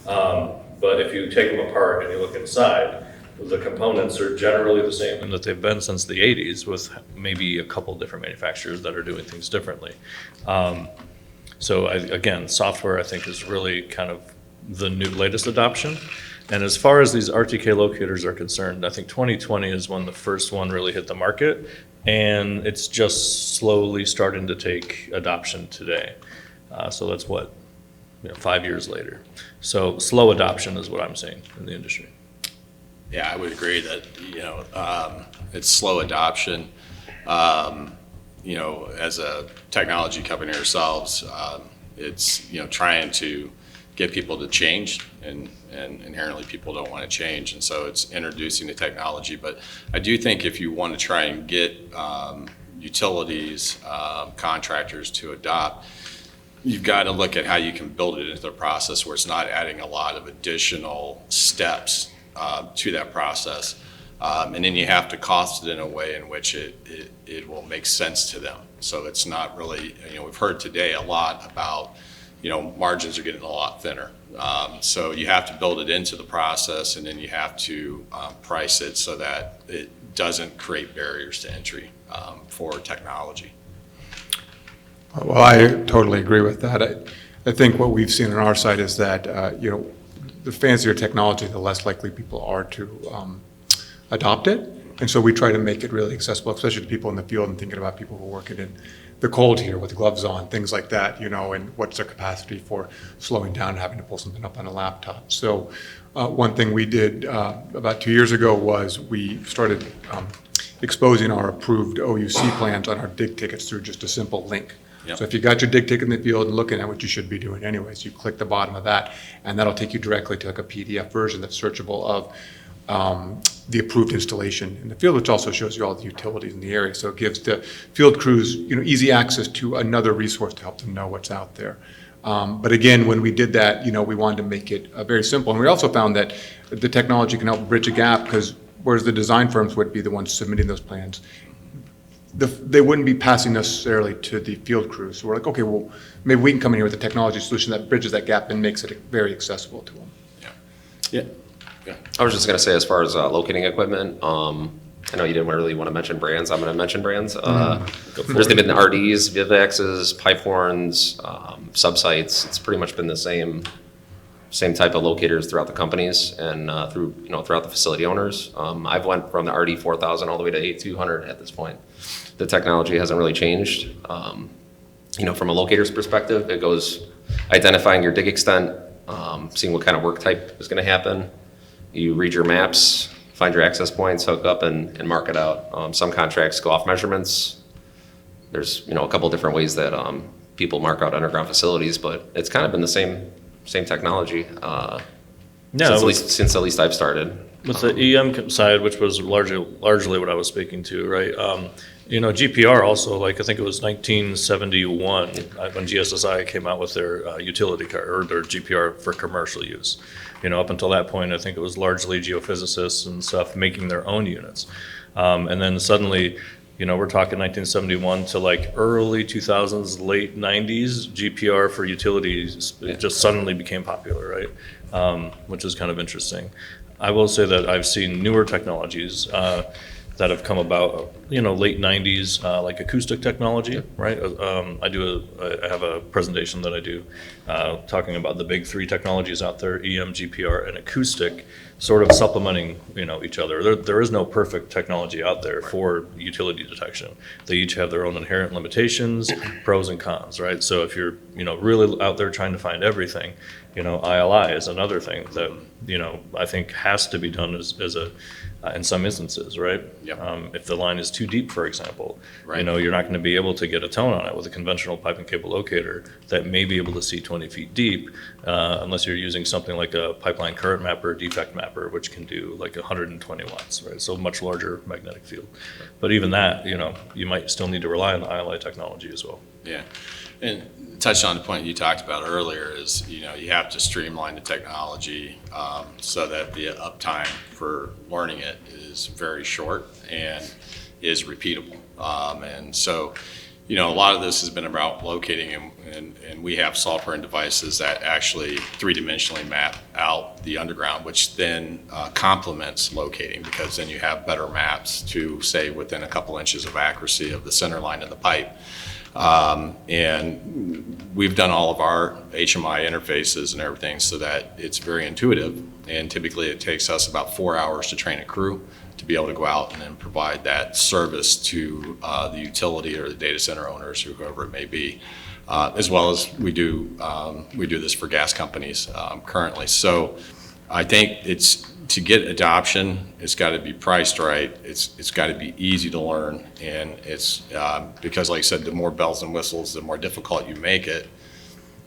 S17: But if you take them apart and you look inside, the components are generally the same and that they've been since the 80s, with maybe a couple different manufacturers that are doing things differently. So again, software I think is really kind of the latest adoption. And as far as these RTK locators are concerned, I think 2020 is when the first one really hit the market, and it's just slowly starting to take adoption today. So that's what, 5 years later. So slow adoption is what I'm seeing in the industry.
S18: Yeah, I would agree that, it's slow adoption. As a technology company ourselves, it's, trying to get people to change, and inherently people don't want to change. And so it's introducing the technology. But I do think if you want to try and get utilities, contractors to adopt, you've got to look at how you can build it into the process where it's not adding a lot of additional steps to that process. And then you have to cost it in a way in which it will make sense to them. So it's not really, we've heard today a lot about, margins are getting a lot thinner. So you have to build it into the process, and then you have to price it so that it doesn't create barriers to entry for technology.
S19: Well, I totally agree with that. I think what we've seen on our side is that, the fancier technology, the less likely people are to adopt it. And so we try to make it really accessible, especially to people in the field and thinking about people who are working in the cold here with gloves on, things like that, and what's their capacity for slowing down and having to pull something up on a laptop. So one thing we did about 2 years ago was we started exposing our approved OUC plans on our dig tickets through just a simple link.
S18: Yep.
S19: So if you got your dig ticket in the field and looking at what you should be doing anyways, you click the bottom of that, and that'll take you directly to like a PDF version that's searchable of the approved installation in the field, which also shows you all the utilities in the area. So it gives the field crews, easy access to another resource to help them know what's out there. But again, when we did that, we wanted to make it very simple. And we also found that the technology can help bridge a gap, because whereas the design firms would be the ones submitting those plans, they wouldn't be passing necessarily to the field crews. So we're like, okay, well, maybe we can come in here with a technology solution that bridges that gap and makes it very accessible to them.
S18: Yeah.
S20: I was just going to say, as far as locating equipment, I know you didn't really want to mention brands. I'm going to mention brands. There's been RDs, Vivaxes, pipe horns, subsites. It's pretty much been the same type of locators throughout the companies and throughout the facility owners. I've went from the RD 4000 all the way to 8200 at this point. The technology hasn't really changed. From a locator's perspective, it goes identifying your dig extent, seeing what kind of work type is going to happen. You read your maps, find your access points, hook up, and mark it out. Some contracts go off measurements. There's a couple different ways that people mark out underground facilities, but it's kind of been the same technology since at least I've stared.
S17: With the EM side, which was largely what I was speaking to, right? GPR also, I think it was 1971 when GSSI came out with their utility card, or their GPR for commercial use. Up until that point, I think it was largely geophysicists and stuff making their own units. And then suddenly, we're talking 1971 to early 2000s, late 90s, GPR for utilities just suddenly became popular, right? Which is kind of interesting. I will say that I've seen newer technologies that have come about, late 90s, like acoustic technology, right? I have a presentation that I do talking about the big three technologies out there, EM, GPR, and acoustic, sort of supplementing, each other. There is no perfect technology out there for utility detection. They each have their own inherent limitations, pros and cons, right? So if you're, really out there trying to find everything, ILI is another thing that, I think has to be done as in some instances, right?
S18: Yep.
S17: If the line is too deep, for example,
S18: Right.
S17: You're not going to be able to get a tone on it with a conventional pipe and cable locator that may be able to see 20 feet deep, unless you're using something like a pipeline current mapper, defect mapper, which can do 120 watts, right? So much larger magnetic field. But even that, you might still need to rely on the ILI technology as well.
S18: Yeah. And touched on the point you talked about earlier is, you have to streamline the technology so that the uptime for learning it is very short and is repeatable. And so, a lot of this has been about locating, and we have software and devices that actually three-dimensionally map out the underground, which then complements locating, because then you have better maps to say within a couple inches of accuracy of the center line of the pipe. And we've done all of our HMI interfaces and everything so that it's very intuitive. And typically it takes us about 4 hours to train a crew to be able to go out and then provide that service to the utility or the data center owners or whoever it may be. As well as we do this for gas companies currently. So I think to get adoption, it's got to be priced right. It's got to be easy to learn, and it's because, like I said, the more bells and whistles, the more difficult you make it,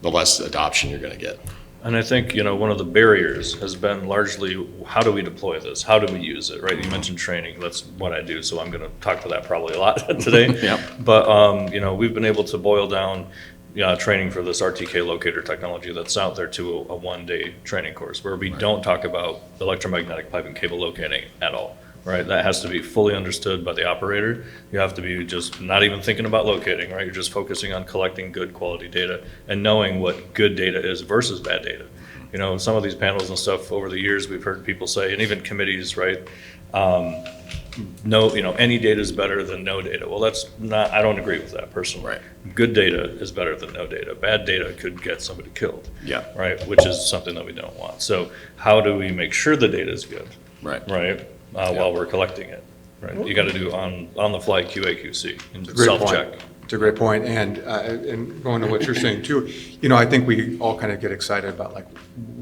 S18: the less adoption you're going to get.
S21: And I think, one of the barriers has been largely, how do we deploy this? How do we use it, right? You mentioned training. That's what I do, so I'm going to talk to that probably a lot today.
S18: Yep.
S21: But, we've been able to boil down training for this RTK locator technology that's out there to a one-day training course where we don't talk about electromagnetic pipe and cable locating at all, right? That has to be fully understood by the operator. You have to be just not even thinking about locating, right? You're just focusing on collecting good quality data and knowing what good data is versus bad data. Some of these panels and stuff over the years, we've heard people say, and even committees, right? Any data is better than no data. Well, I don't agree with that personally.
S18: Right.
S21: Good data is better than no data. Bad data could get somebody killed.
S18: Yeah.
S21: Right, which is something that we don't want. So how do we make sure the data is good?
S18: Right.
S21: Right, while we're collecting it, right? You got to do on the fly QA/QC and
S19: Great point.
S21: self-check.
S19: It's a great point. And going to what you're saying too, I think we all kind of get excited about like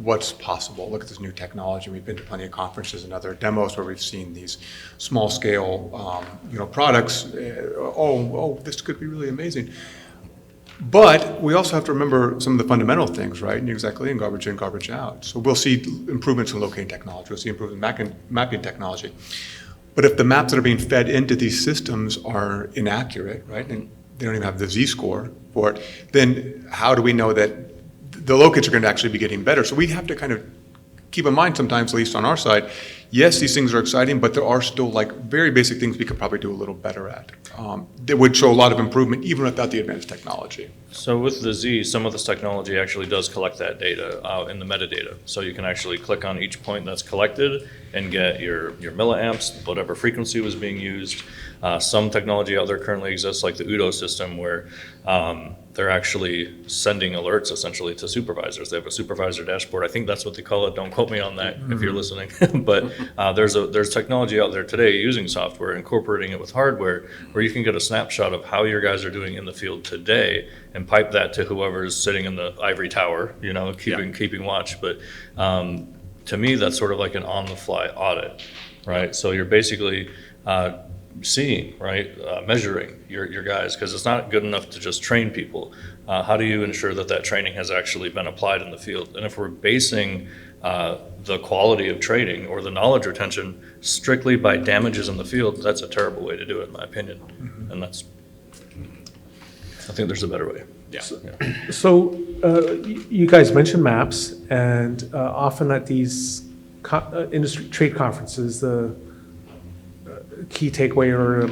S19: what's possible. Look at this new technology. We've been to plenty of conferences and other demos where we've seen these small scale, products. This could be really amazing. But we also have to remember some of the fundamental things, right? And exactly, in garbage in, garbage out. So we'll see improvements in locating technology. We'll see improvements in mapping technology. But if the maps that are being fed into these systems are inaccurate, right, and they don't even have the Z-score for it, then how do we know that the locates are going to actually be getting better? So we have to kind of keep in mind sometimes, at least on our side, yes, these things are exciting, but there are still like very basic things we could probably do a little better at. That would show a lot of improvement even without the advanced technology.
S21: So with the Z, some of this technology actually does collect that data in the metadata. So you can actually click on each point that's collected and get your milliamps, whatever frequency was being used. Some technology out there currently exists, like the UDO system, where they're actually sending alerts essentially to supervisors. They have a supervisor dashboard. I think that's what they call it. Don't quote me on that if you're listening. But there's technology out there today using software, incorporating it with hardware, where you can get a snapshot of how your guys are doing in the field today and pipe that to whoever's sitting in the ivory tower, keeping watch. But to me, that's sort of like an on-the-fly audit, right? So you're basically seeing, right, measuring your guys, because it's not good enough to just train people. How do you ensure that training has actually been applied in the field? And if we're basing the quality of training or the knowledge retention strictly by damages in the field, that's a terrible way to do it, in my opinion. And I think there's a better way.
S18: Yeah.
S1: So you guys mentioned maps, and often at these industry trade conferences, the key takeaway or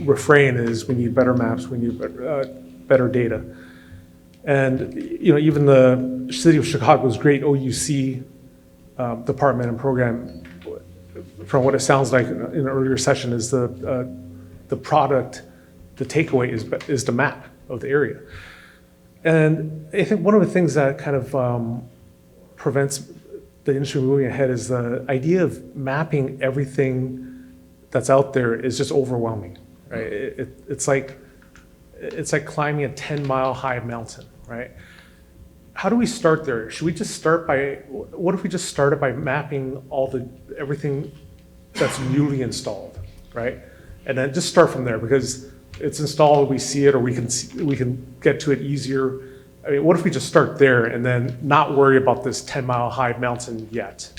S1: refrain is we need better maps, we need better data. And even the city of Chicago's great OUC department and program, from what it sounds like in an earlier session, is the product, the takeaway is the map of the area. And I think one of the things that kind of prevents the industry moving ahead is the idea of mapping everything that's out there is just overwhelming, right? It's like climbing a 10-mile high mountain, right? How do we start there? Should we just start what if we just started by mapping everything that's newly installed, right? And then just start from there, because it's installed, we see it, or we can get to it easier. I mean, what if we just start there and then not worry about this 10-mile high mountain yet?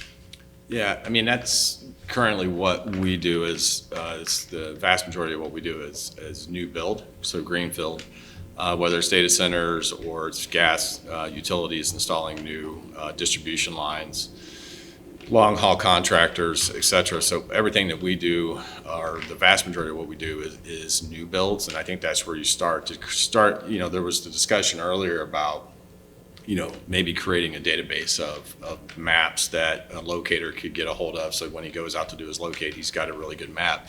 S18: Yeah, I mean, that's currently what we do is the vast majority of what we do is new build, so greenfield, whether it's data centers or it's gas utilities installing new distribution lines, long haul contractors, et cetera. So everything that we do, or the vast majority of what we do is new builds. And I think that's where you start. There was the discussion earlier about, maybe creating a database of maps that a locator could get a hold of. So when he goes out to do his locate, he's got a really good map.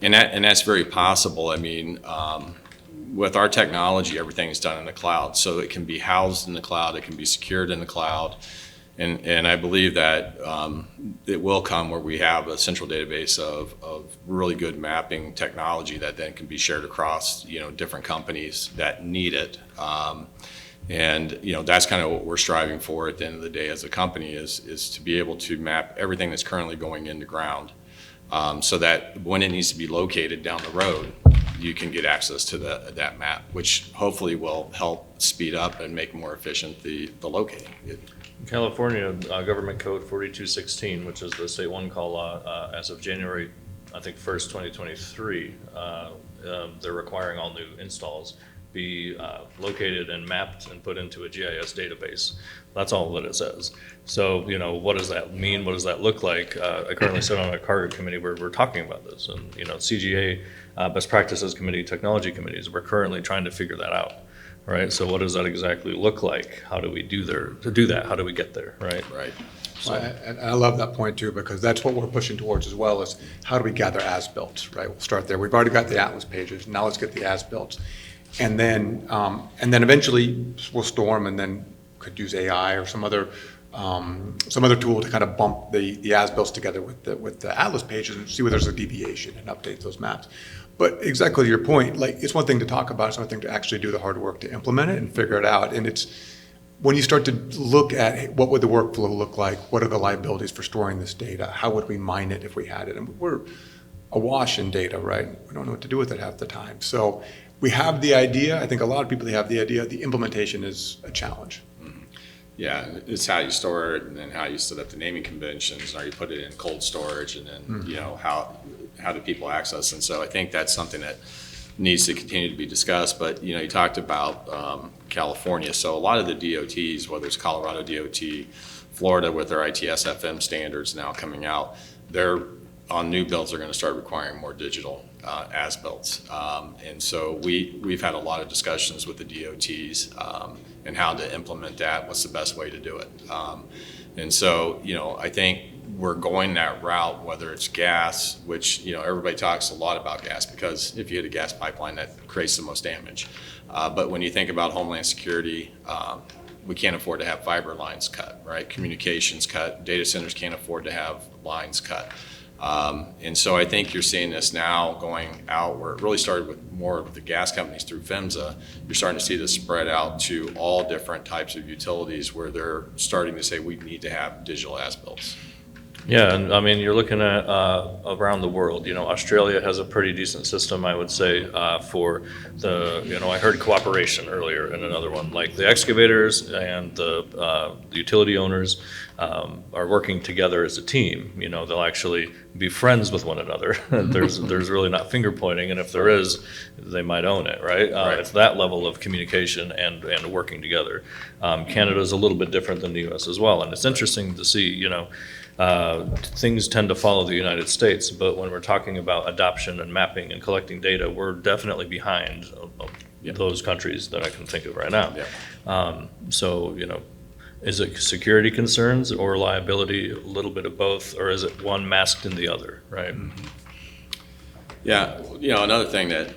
S18: And that's very possible. I mean, with our technology, everything is done in the cloud. So it can be housed in the cloud, it can be secured in the cloud. And I believe that it will come where we have a central database of really good mapping technology that then can be shared across, different companies that need it. And that's kind of what we're striving for at the end of the day as a company is to be able to map everything that's currently going into ground, so that when it needs to be located down the road, you can get access to that map, which hopefully will help speed up and make more efficient the locating.
S21: California Government Code 4216, which is the state one call law, as of January, I think 1st, 2023, they're requiring all new installs be located and mapped and put into a GIS database. That's all that it says. So, what does that mean? What does that look like? I currently sit on a cargo committee where we're talking about this, and CGA, Best Practices Committee, Technology Committees, we're currently trying to figure that out. Right. So what does that exactly look like? How do we do that? How do we get there? Right.
S18: Right.
S19: So. And I love that point too, because that's what we're pushing towards as well, is how do we gather as-built, right? We'll start there. We've already got the Atlas pages. Now let's get the as-built. And then eventually we'll storm and then could use AI or some other tool to kind of bump the as-built together with the Atlas pages and see where there's a deviation and update those maps. But exactly to your point, like, it's one thing to talk about, it's another thing to actually do the hard work to implement it and figure it out. And it's when you start to look at, hey, what would the workflow look like? What are the liabilities for storing this data? How would we mine it if we had it? And we're awash in data, right? We don't know what to do with it half the time. So we have the idea. I think a lot of people have the idea. The implementation is a challenge.
S18: Yeah, it's how you store it, and then how you set up the naming conventions, or you put it in cold storage, and then how do people access? And so I think that's something that needs to continue to be discussed. But you talked about California, so a lot of the DOTs, whether it's Colorado DOT, Florida with their ITS-FM standards now coming out, they're on new builds are going to start requiring more digital as-built. And so we've had a lot of discussions with the DOTs and how to implement that, what's the best way to do it. And so, I think we're going that route, whether it's gas, which, everybody talks a lot about gas, because if you hit a gas pipeline, that creates the most damage. But when you think about Homeland Security, we can't afford to have fiber lines cut, right? Communications cut, data centers can't afford to have lines cut. And so I think you're seeing this now going out where it really started with more of the gas companies through PHMSA. You're starting to see this spread out to all different types of utilities where they're starting to say we need to have digital as-built.
S21: Yeah, and I mean, you're looking at around the world. Australia has a pretty decent system, I would say, for the, I heard cooperation earlier in another one, like the excavators and the utility owners are working together as a team. They'll actually be friends with one another. There's really not finger pointing, and if there is, they might own it, right? It's that level of communication and working together. Canada's a little bit different than the U.S. as well, and it's interesting to see, things tend to follow the United States, but when we're talking about adoption and mapping and collecting data, we're definitely behind those countries that I can think of right now. So, is it security concerns or liability, a little bit of both, or is it one masked in the other, right?
S18: Yeah, another thing that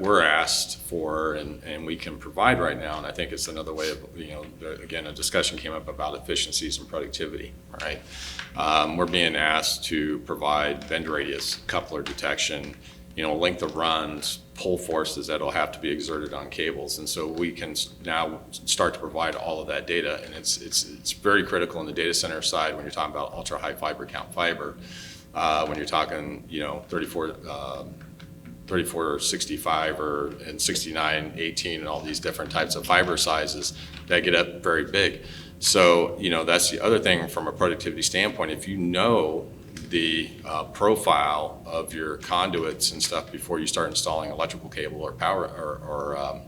S18: we're asked for and we can provide right now, and I think it's another way of, again, a discussion came up about efficiencies and productivity, right? We're being asked to provide bend radius, coupler detection, length of runs, pull forces that'll have to be exerted on cables. And so we can now start to provide all of that data. And it's very critical in the data center side when you're talking about ultra high fiber count fiber. When you're talking, 3465 and 6918 and all these different types of fiber sizes that get up very big. So, that's the other thing from a productivity standpoint. If you know the profile of your conduits and stuff before you start installing electrical cable or power or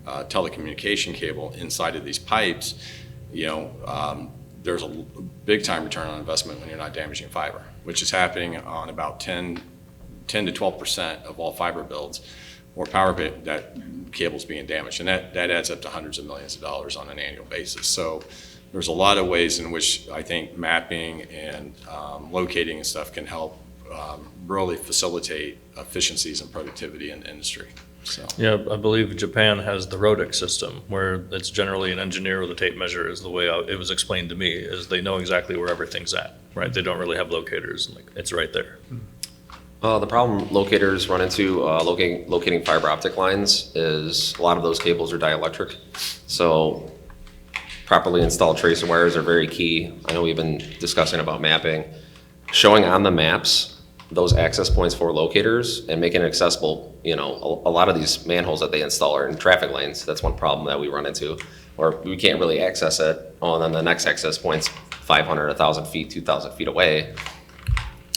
S18: telecommunication cable inside of these pipes, there's a big time return on investment when you're not damaging fiber, which is happening on about 10 to 12% of all fiber builds or power that cable's being damaged. And that adds up to hundreds of millions of dollars on an annual basis. So there's a lot of ways in which I think mapping and locating and stuff can help really facilitate efficiencies and productivity in the industry.
S8: so.
S21: Yeah, I believe Japan has the Rodic system, where it's generally an engineer with a tape measure is the way it was explained to me, is they know exactly where everything's at, right? They don't really have locators, like, it's right there.
S20: The problem locators run into locating fiber optic lines is a lot of those cables are dielectric. So properly installed tracer wires are very key. I know we've been discussing about mapping. Showing on the maps those access points for locators and making it accessible, you know, a lot of these manholes that they install are in traffic lanes. That's one problem that we run into, or we can't really access it. Oh, and then the next access point's 500, 1,000 feet, 2,000 feet away.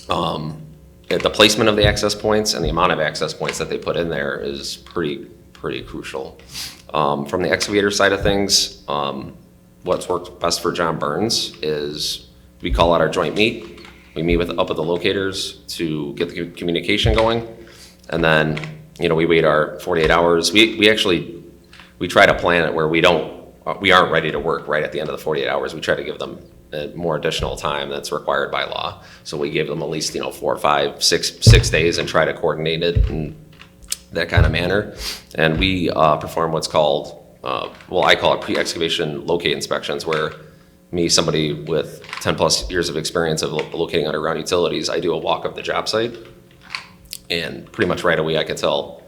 S20: The placement of the access points and the amount of access points that they put in there is pretty crucial. From the excavator side of things, what's worked best for John Burns is we call out our joint meet. We meet up with the locators to get the communication going. And then, you know, we wait our 48 hours. We try to plan it where we aren't ready to work right at the end of the 48 hours. We try to give them more additional time that's required by law. So we give them at least, 4, 5, 6 days and try to coordinate it in that kind of manner. And we perform what's called, I call it pre-excavation locate inspections, where somebody with 10 plus years of experience of locating underground utilities, I do a walk of the job site, and pretty much right away I can tell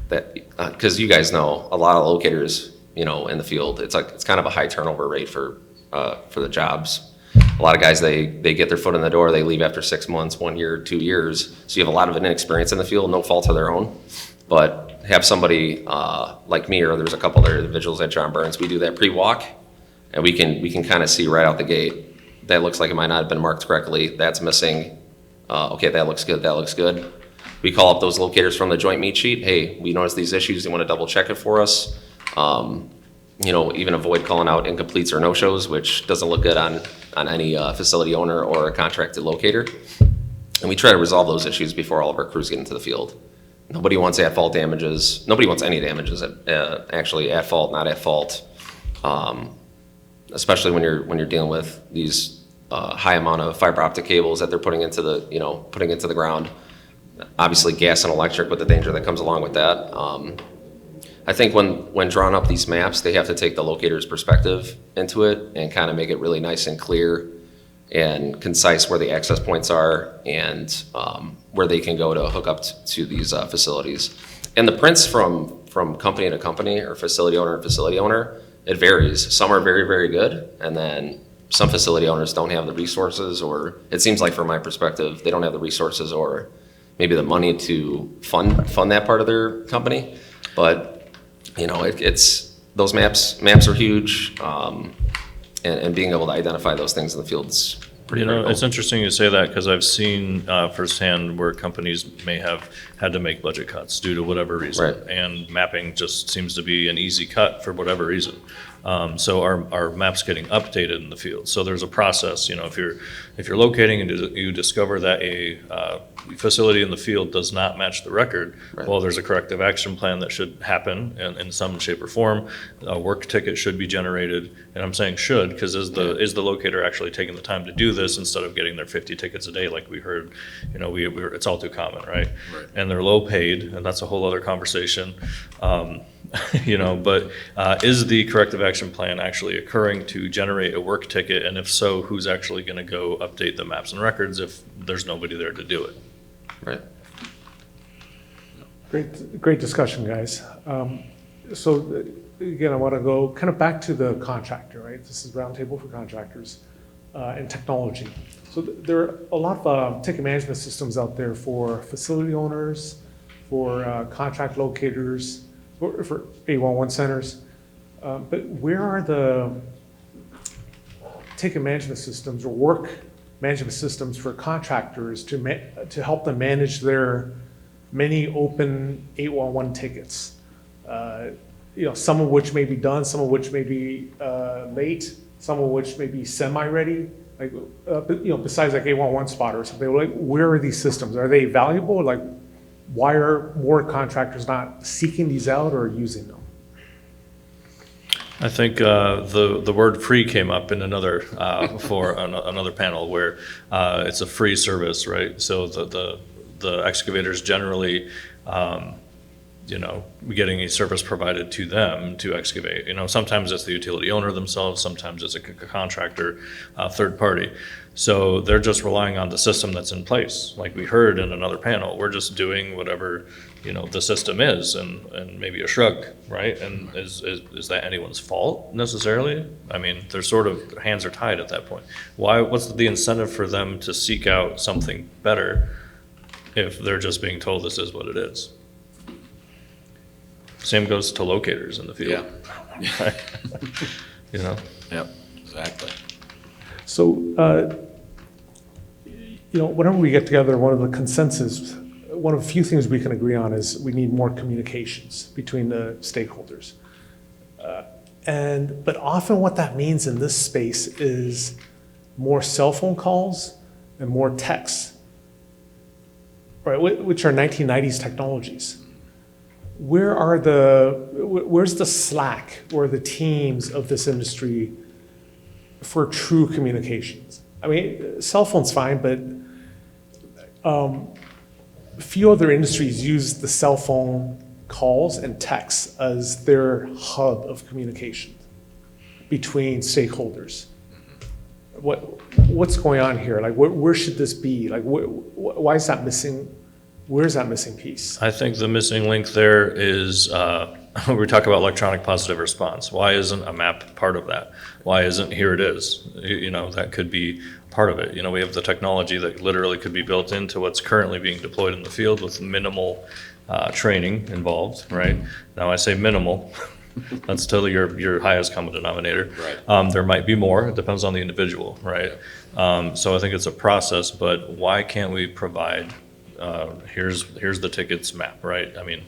S20: that, because you guys know a lot of locators, in the field, it's kind of a high turnover rate for the jobs. A lot of guys, they get their foot in the door, they leave after 6 months, 1 year, 2 years. So you have a lot of inexperience in the field, no fault of their own. But have somebody like me, or there's a couple other individuals at John Burns, we do that pre-walk, and we can kind of see right out the gate, that looks like it might not have been marked correctly, that's missing, okay, that looks good, that looks good. We call up those locators from the joint meet sheet, hey, we noticed these issues, you want to double check it for us? Even avoid calling out incompletes or no-shows, which doesn't look good on any facility owner or a contracted locator. And we try to resolve those issues before all of our crews get into the field. Nobody wants at-fault damages. Nobody wants any damages, actually at fault, not at fault. Especially when you're dealing with these high amount of fiber optic cables that they're putting into the ground. Obviously, gas and electric with the danger that comes along with that. I think when drawing up these maps, they have to take the locator's perspective into it and kind of make it really nice and clear and concise where the access points are and where they can go to hook up to these facilities. And the prints from company to company or facility owner to facility owner, it varies. Some are very, very good, and then some facility owners don't have the resources, or it seems like from my perspective, they don't have the resources or maybe the money to fund that part of their company. But it's those maps are huge, and being able to identify those things in the field is pretty critical.
S21: It's interesting you say that, because I've seen firsthand where companies may have had to make budget cuts due to whatever reason.
S20: Right.
S21: And mapping just seems to be an easy cut for whatever reason. So our maps getting updated in the field. So there's a process, if you're locating and you discover that a facility in the field does not match the record,
S20: Right.
S21: well, there's a corrective action plan that should happen in some shape or form. A work ticket should be generated, and I'm saying should, because is the locator actually taking the time to do this instead of getting their 50 tickets a day like we heard? It's all too common, right? And they're low paid, and that's a whole other conversation. But is the corrective action plan actually occurring to generate a work ticket? And if so, who's actually going to go update the maps and records if there's nobody there to do it?
S20: Right.
S1: Great discussion, guys. So again, I want to go kind of back to the contractor, right? This is Roundtable for Contractors and technology. So there are a lot of ticket management systems out there for facility owners, for contract locators, for 811 centers. But where are the ticket management systems or work management systems for contractors to help them manage their many open 811 tickets? Some of which may be done, some of which may be late, some of which may be semi-ready. Besides like 811 spotter or something, like where are these systems? Are they valuable? Like, why are more contractors not seeking these out or using them?
S21: I think the word free came up in another another panel where it's a free service, right? So the excavators generally getting a service provided to them to excavate. Sometimes it's the utility owner themselves, sometimes it's a contractor, third party. So they're just relying on the system that's in place. Like we heard in another panel, we're just doing whatever, the system is, and maybe a shrug, right? And is that anyone's fault necessarily? I mean, they're sort of, their hands are tied at that point. What's the incentive for them to seek out something better if they're just being told this is what it is? Same goes to locators in the field.
S18: Yeah. Yep, exactly.
S1: So, whenever we get together, one of the few things we can agree on is we need more communications between the stakeholders. But often what that means in this space is more cell phone calls and more texts, right, which are 1990s technologies. Where's the Slack or the teams of this industry for true communications? I mean, cell phone's fine, but few other industries use the cell phone calls and texts as their hub of communication between stakeholders. What's going on here? Like, where should this be? Like, why is that missing? Where's that missing piece?
S21: I think the missing link there is, we talk about electronic positive response. Why isn't a map part of that? Why isn't here it is? That could be part of it. We have the technology that literally could be built into what's currently being deployed in the field with minimal training involved, right? Now I say minimal, that's totally your highest common denominator.
S18: Right.
S21: There might be more, it depends on the individual, right? So I think it's a process, but why can't we provide, here's the tickets map, right? I mean,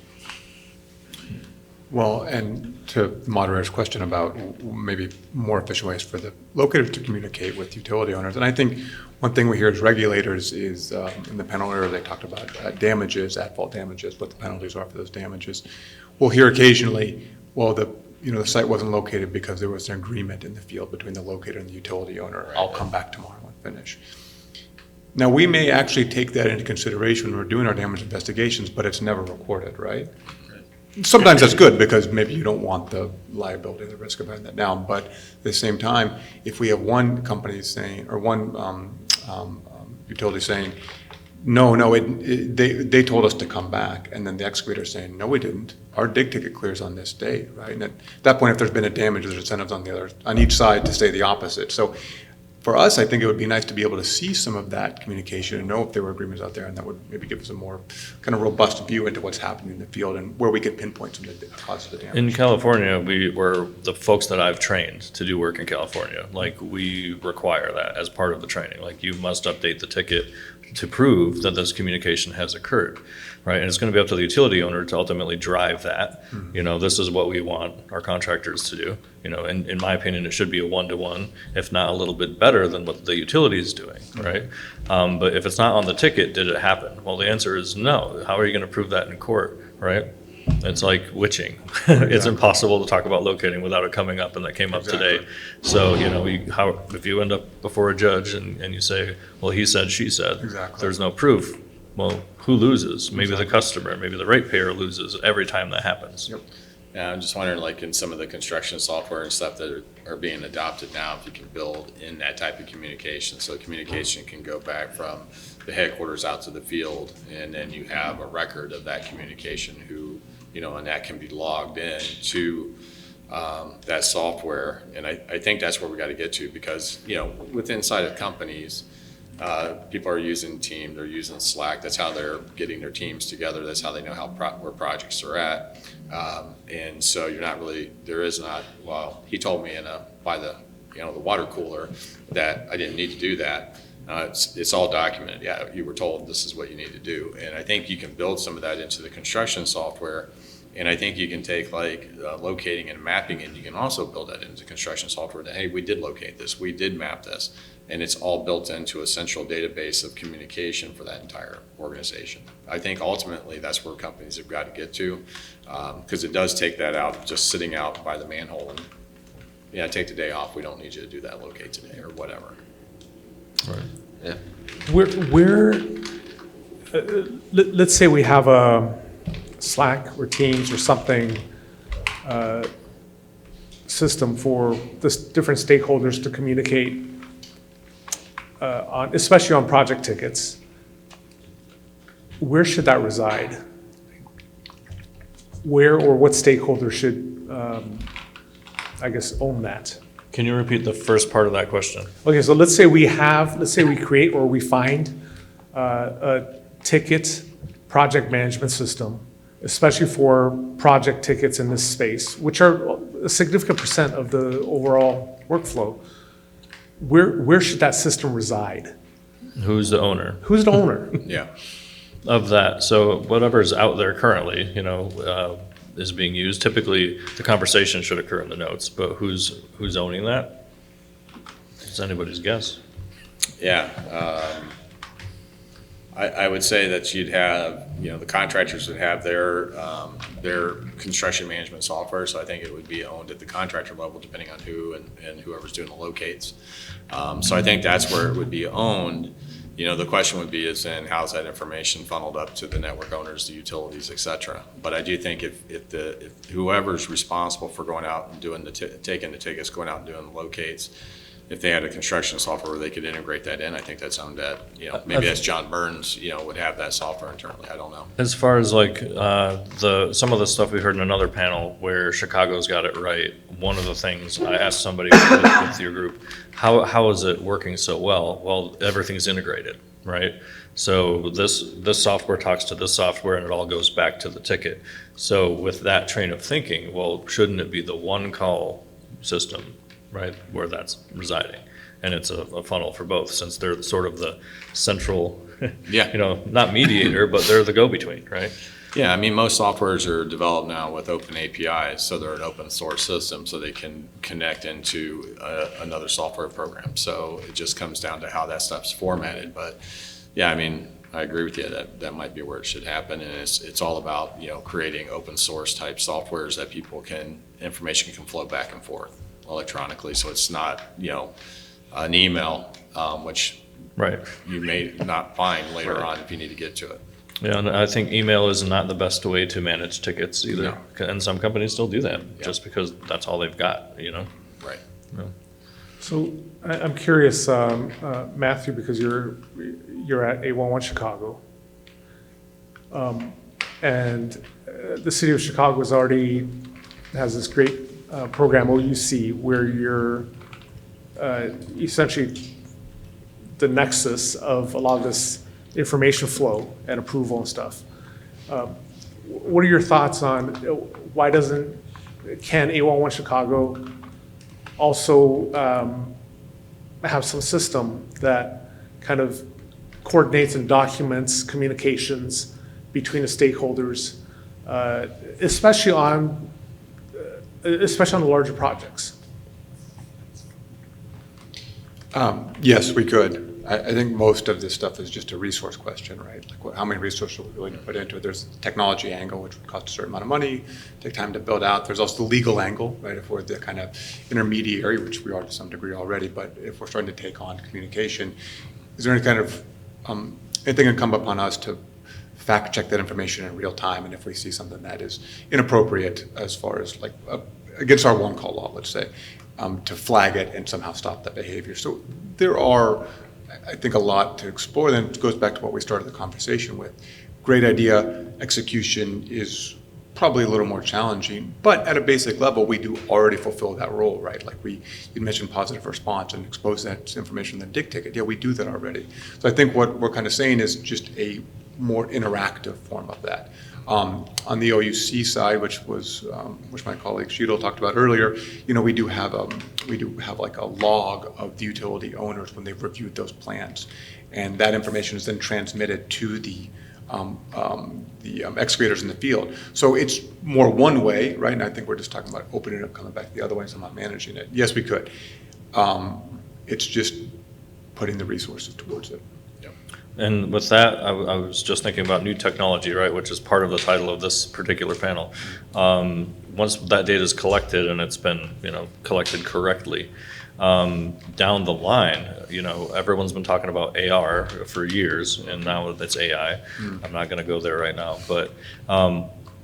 S19: Well, and to the moderator's question about maybe more efficient ways for the locator to communicate with utility owners, and I think one thing we hear as regulators is, in the panel earlier, they talked about damages, at-fault damages, what the penalties are for those damages. We'll hear occasionally, well, the site wasn't located because there was an agreement in the field between the locator and the utility owner. I'll come back tomorrow and finish. Now, we may actually take that into consideration when we're doing our damage investigations, but it's never recorded, right? Sometimes that's good because maybe you don't want the liability, the risk of having that down. But at the same time, if we have one company saying, or one utility saying, no, they told us to come back, and then the excavator saying, no, we didn't. Our dig ticket clears on this date, right? And at that point, if there's been a damage, there's incentives on each side to say the opposite. So for us, I think it would be nice to be able to see some of that communication and know if there were agreements out there, and that would maybe give us a more kind of robust view into what's happening in the field and where we could pinpoint some of the causes of the damage.
S21: in California, we're the folks that I've trained to do work in California, like we require that as part of the training. Like you must update the ticket to prove that this communication has occurred, right? And it's going to be up to the utility owner to ultimately drive that. This is what we want our contractors to do. And in my opinion, it should be a one-to-one, if not a little bit better than what the utility is doing, right? But if it's not on the ticket, did it happen? Well, the answer is no. How are you going to prove that in court, right? It's like witching. It's impossible to talk about locating without it coming up, and that came up today. So, if you end up before a judge and you say, well, he said, she said, there's no proof. Well, who loses? Maybe the customer, maybe the ratepayer loses every time that happens.
S18: Yeah, I'm just wondering, like in some of the construction software and stuff that are being adopted now, if you can build in that type of communication. So communication can go back from the headquarters out to the field, and then you have a record of that communication and that can be logged in to that software. And I think that's where we got to get to, because, with inside of companies, people are using Teams, they're using Slack. That's how they're getting their teams together. That's how they know where projects are at. And so he told me by the water cooler that I didn't need to do that. It's all documented. Yeah, you were told this is what you need to do. And I think you can build some of that into the construction software. And I think you can take locating and mapping, and you can also build that into construction software that, hey, we did locate this, we did map this. And it's all built into a central database of communication for that entire organization. I think ultimately that's where companies have got to get to, because it does take that out, just sitting out by the manhole and, take the day off. We don't need you to do that locate today or whatever.
S21: Right.
S18: Yeah.
S1: Let's say we have Slack or Teams or something, system for the different stakeholders to communicate on, especially on project tickets. Where should that reside? Where or what stakeholder should, I guess, own that?
S21: Can you repeat the first part of that question?
S1: Okay, so let's say we create or we find a ticket project management system, especially for project tickets in this space, which are a significant percent of the overall workflow. Where should that system reside?
S21: Who's the owner?
S1: Who's the owner?
S18: Yeah.
S21: Of that. So whatever's out there currently, is being used. Typically, the conversation should occur in the notes, but who's owning that? It's anybody's guess.
S18: Yeah. I would say that you'd have, the contractors would have their construction management software. So I think it would be owned at the contractor level, depending on who and whoever's doing the locates. So I think that's where it would be owned. The question would be is then how's that information funneled up to the network owners, the utilities, et cetera. But I do think if whoever's responsible for going out and doing taking the tickets, going out and doing the locates, if they had a construction software where they could integrate that in, I think that's owned at, maybe that's John Burns, would have that software internally. I don't know.
S21: As far as like some of the stuff we heard in another panel where Chicago's got it right, one of the things I asked somebody with your group, how is it working so well? Well, everything's integrated, right? So this software talks to this software and it all goes back to the ticket. So with that train of thinking, well, shouldn't it be the one call system, right, where that's residing? And it's a funnel for both, since they're sort of the central,
S18: Yeah.
S21: not mediator, but they're the go-between, right?
S18: Yeah, I mean, most softwares are developed now with open APIs, so they're an open source system, so they can connect into another software program. So it just comes down to how that stuff's formatted. But yeah, I mean, I agree with you that might be where it should happen, and it's all about creating open source type softwares that information can flow back and forth electronically. So it's not an email, which
S21: right
S18: you may not find later on if you need to get to it.
S21: Yeah, and I think email is not the best way to manage tickets either. No. And some companies still do that just because that's all they've got,
S18: Right.
S21: Yeah.
S1: So I'm curious, Matthew, because you're at 811 Chicago. And the city of Chicago has this great program, OUC, where you're essentially the nexus of a lot of this information flow and approval and stuff. What are your thoughts on can 811 Chicago also have some system that kind of coordinates and documents communications between the stakeholders, especially on the larger projects?
S19: Yes, we could. I think most of this stuff is just a resource question, right? Like how many resources are we willing to put into it? There's the technology angle, which would cost a certain amount of money, take time to build out. There's also the legal angle, right? If we're the kind of intermediary, which we are to some degree already, but if we're starting to take on communication, is there any kind of, anything that come upon us to fact check that information in real time? And if we see something that is inappropriate as far as like against our one call law, let's say, to flag it and somehow stop that behavior. So there are, I think, a lot to explore. Then it goes back to what we started the conversation with. Great idea, execution is probably a little more challenging, but at a basic level, we do already fulfill that role, right? Like you mentioned positive response and expose that information in the dig ticket. Yeah, we do that already. So I think what we're kind of saying is just a more interactive form of that. On the OUC side, which my colleague Sheetal talked about earlier, we do have like a log of the utility owners when they've reviewed those plans, and that information is then transmitted to the excavators in the field. So it's more one way, right? And I think we're just talking about opening it up, coming back the other way, so I'm not managing it. Yes, we could. It's just putting the resources towards it.
S21: And with that, I was just thinking about new technology, right, which is part of the title of this particular panel. Once that data is collected and it's been, collected correctly, down the line, everyone's been talking about AR for years, and now it's AI. I'm not going to go there right now, but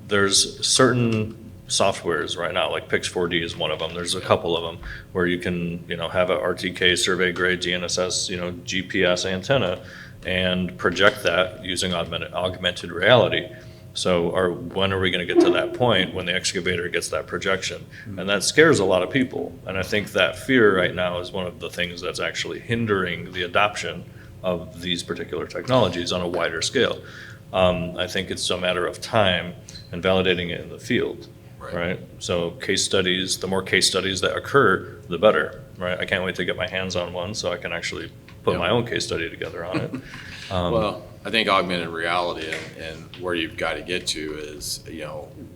S21: there's certain softwares right now, like Pix4D is one of them. There's a couple of them where you can, have a RTK survey grade GNSS, GPS antenna and project that using augmented reality. So when are we going to get to that point when the excavator gets that projection? And that scares a lot of people. And I think that fear right now is one of the things that's actually hindering the adoption of these particular technologies on a wider scale. I think it's a matter of time and validating it in the field, right? So case studies, the more case studies that occur, the better, right? I can't wait to get my hands on one so I can actually put my own case study together on it.
S18: Well, I think augmented reality and where you've got to get to is,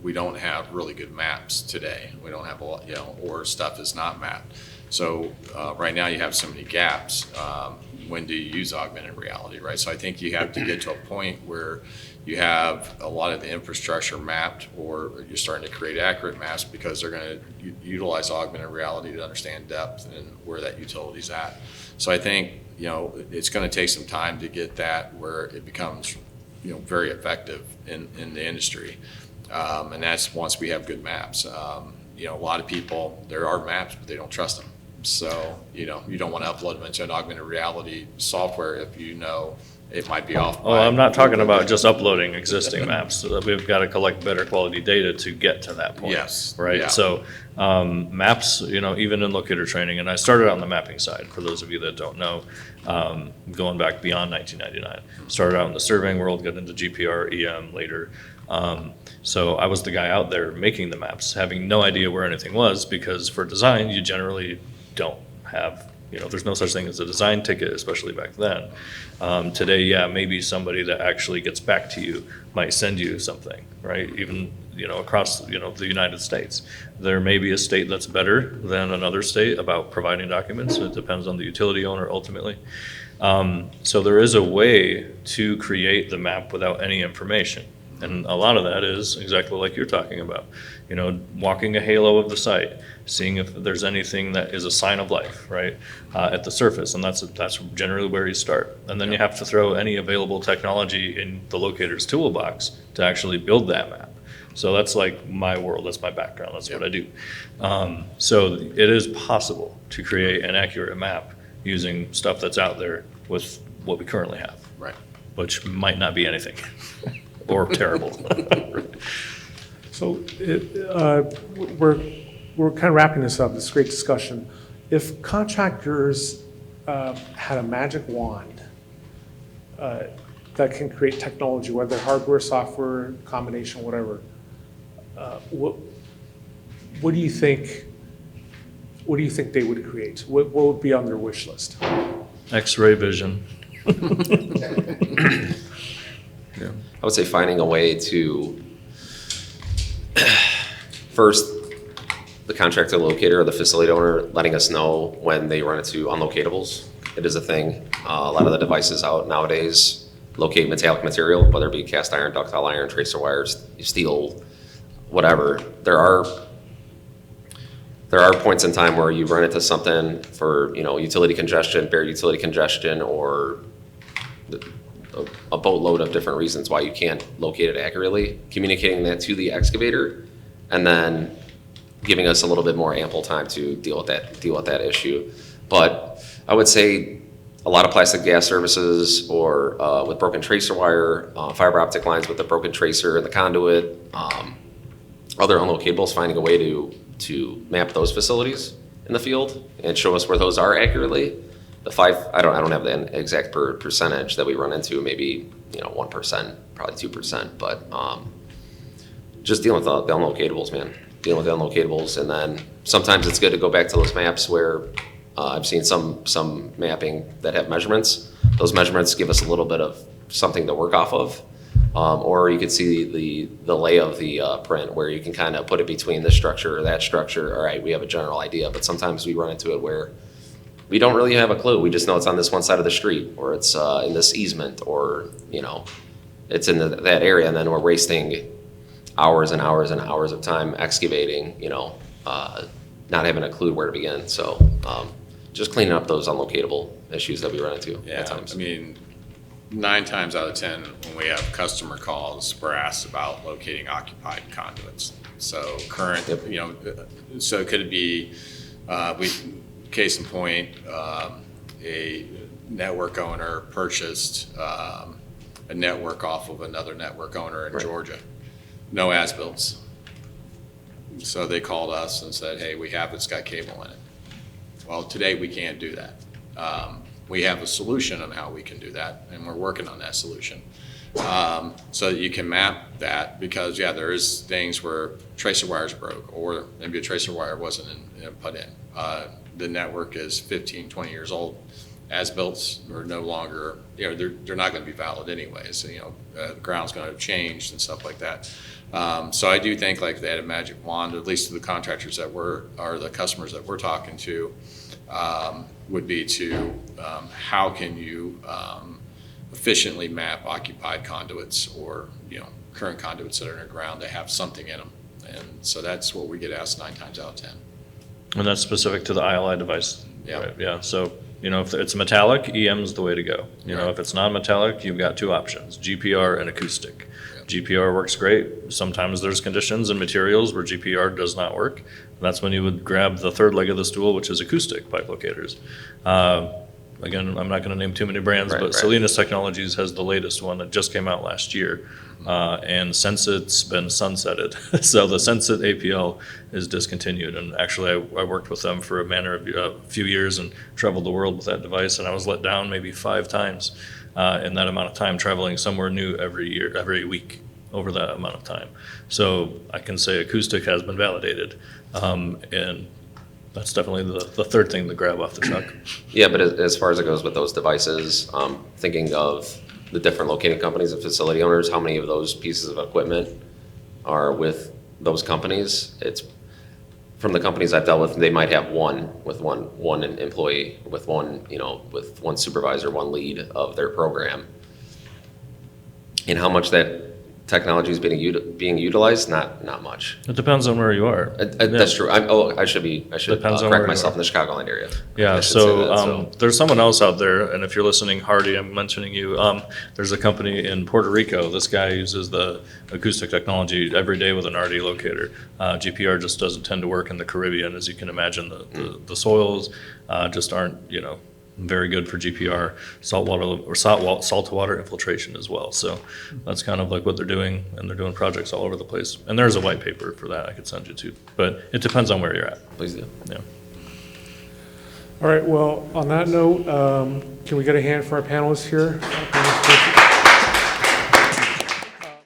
S18: we don't have really good maps today. We don't have a lot, or stuff is not mapped. So right now you have so many gaps. When do you use augmented reality, right? So I think you have to get to a point where you have a lot of the infrastructure mapped, or you're starting to create accurate maps because they're going to utilize augmented reality to understand depth and where that utility's at. So I think, it's going to take some time to get that where it becomes, very effective in the industry. And that's once we have good maps. A lot of people, there are maps, but they don't trust them. So, you don't want to upload them into an augmented reality software if it might be off.
S21: Well, I'm not talking about just uploading existing maps. So that we've got to collect better quality data to get to that point.
S18: Yes.
S21: Right.
S18: Yeah.
S21: So maps, even in locator training, and I started on the mapping side for those of you that don't know, going back beyond 1999. Started out in the surveying world, got into GPR, EM later. So I was the guy out there making the maps, having no idea where anything was, because for design, you generally don't have, there's no such thing as a design ticket, especially back then. Today, yeah, maybe somebody that actually gets back to you might send you something, right? Even, across, the United States. There may be a state that's better than another state about providing documents. It depends on the utility owner ultimately. So there is a way to create the map without any information. And a lot of that is exactly like you're talking about, walking a halo of the site, seeing if there's anything that is a sign of life, right, at the surface. And that's generally where you start. And then you have to throw any available technology in the locator's toolbox to actually build that map. So that's like my world, that's my background, that's what I do. So it is possible to create an accurate map using stuff that's out there with what we currently have.
S18: Right.
S21: Which might not be anything. Or terrible.
S1: So we're kind of wrapping this up, this great discussion. If contractors had a magic wand that can create technology, whether hardware, software, combination, whatever, what do you think they would create? What would be on their wish list?
S21: X-ray vision.
S20: Yeah. I would say finding a way to, first, the contractor locator or the facility owner letting us know when they run into unlocatables. It is a thing. A lot of the devices out nowadays locate metallic material, whether it be cast iron, ductile iron, tracer wires, steel, whatever. There are points in time where you run into something for, utility congestion, bare utility congestion, or a boatload of different reasons why you can't locate it accurately. Communicating that to the excavator, and then giving us a little bit more ample time to deal with that issue. But I would say a lot of plastic gas services, or with broken tracer wire, fiber optic lines with the broken tracer and the conduit, other unlocables, finding a way to map those facilities in the field and show us where those are accurately. I don't have the exact percentage that we run into, maybe 1%, probably 2%, but just dealing with the unlocatables, man. Dealing with the unlocatables, and then sometimes it's good to go back to those maps where I've seen some mapping that have measurements. Those measurements give us a little bit of something to work off of, or you could see the lay of the print where you can kind of put it between this structure or that structure. All right, we have a general idea, but sometimes we run into it where we don't really have a clue. We just know it's on this one side of the street, or it's in this easement, or it's in that area, and then we're wasting hours and hours and hours of time excavating, not having a clue where to begin. So just cleaning up those unlocatable issues that we run into at times.
S18: I mean, 9 times out of 10, when we have customer calls, we're asked about locating occupied conduits. So current, you know, so could it be, case in point, a network owner purchased a network off of another network owner in Georgia. No as-bills. So they called us and said, hey, we have it's got cable in it. Well, today we can't do that. We have a solution on how we can do that, and we're working on that solution. So that you can map that, because yeah, there is things where tracer wires broke, or maybe a tracer wire wasn't put in. The network is 15, 20 years old. As-bills are no longer, you know, they're not going to be valid anyways. So, you know, the ground's going to have changed and stuff like that. So I do think like they had a magic wand, at least to the contractors that or the customers that we're talking to, would be to how can you efficiently map occupied conduits, or, you know, current conduits that are underground that have something in them. And so that's what we get asked 9 times out of 10.
S21: And that's specific to the ILI device.
S18: Yeah.
S21: Right? Yeah. So, you know, if it's metallic, EM's the way to go. You know, if it's non-metallic, you've got 2 options, GPR and acoustic. GPR works great. Sometimes there's conditions and materials where GPR does not work. That's when you would grab the third leg of the stool, which is acoustic pipe locators. Again, I'm not going to name too many brands, but Salinas Technologies has the latest one that just came out last year. And since it's been sunsetted, so the Sensit APL is discontinued. And actually, I worked with them for a few years and traveled the world with that device, and I was let down maybe 5 times in that amount of time, traveling somewhere new every week over that amount of time. So I can say acoustic has been validated, and that's definitely the third thing to grab off the truck.
S20: Yeah, but as far as it goes with those devices, thinking of the different locating companies and facility owners, how many of those pieces of equipment are with those companies? It's from the companies I've dealt with, they might have one employee, with with one supervisor, one lead of their program. And how much that technology is being utilized? Not much.
S21: It depends on where you are.
S20: That's true. I should correct myself in the Chicagoland area.
S21: Yeah, so there's someone else out there, and if you're listening, Hardy, I'm mentioning you. There's a company in Puerto Rico. This guy uses the acoustic technology every day with an RD locator. GPR just doesn't tend to work in the Caribbean, as you can imagine. The soils just aren't, very good for GPR, saltwater infiltration as well. So that's kind of like what they're doing, and they're doing projects all over the place. And there's a white paper for that I could send you to, but it depends on where you're at.
S20: Please do.
S21: Yeah.
S1: All right, well, on that note, can we get a hand for our panelists here?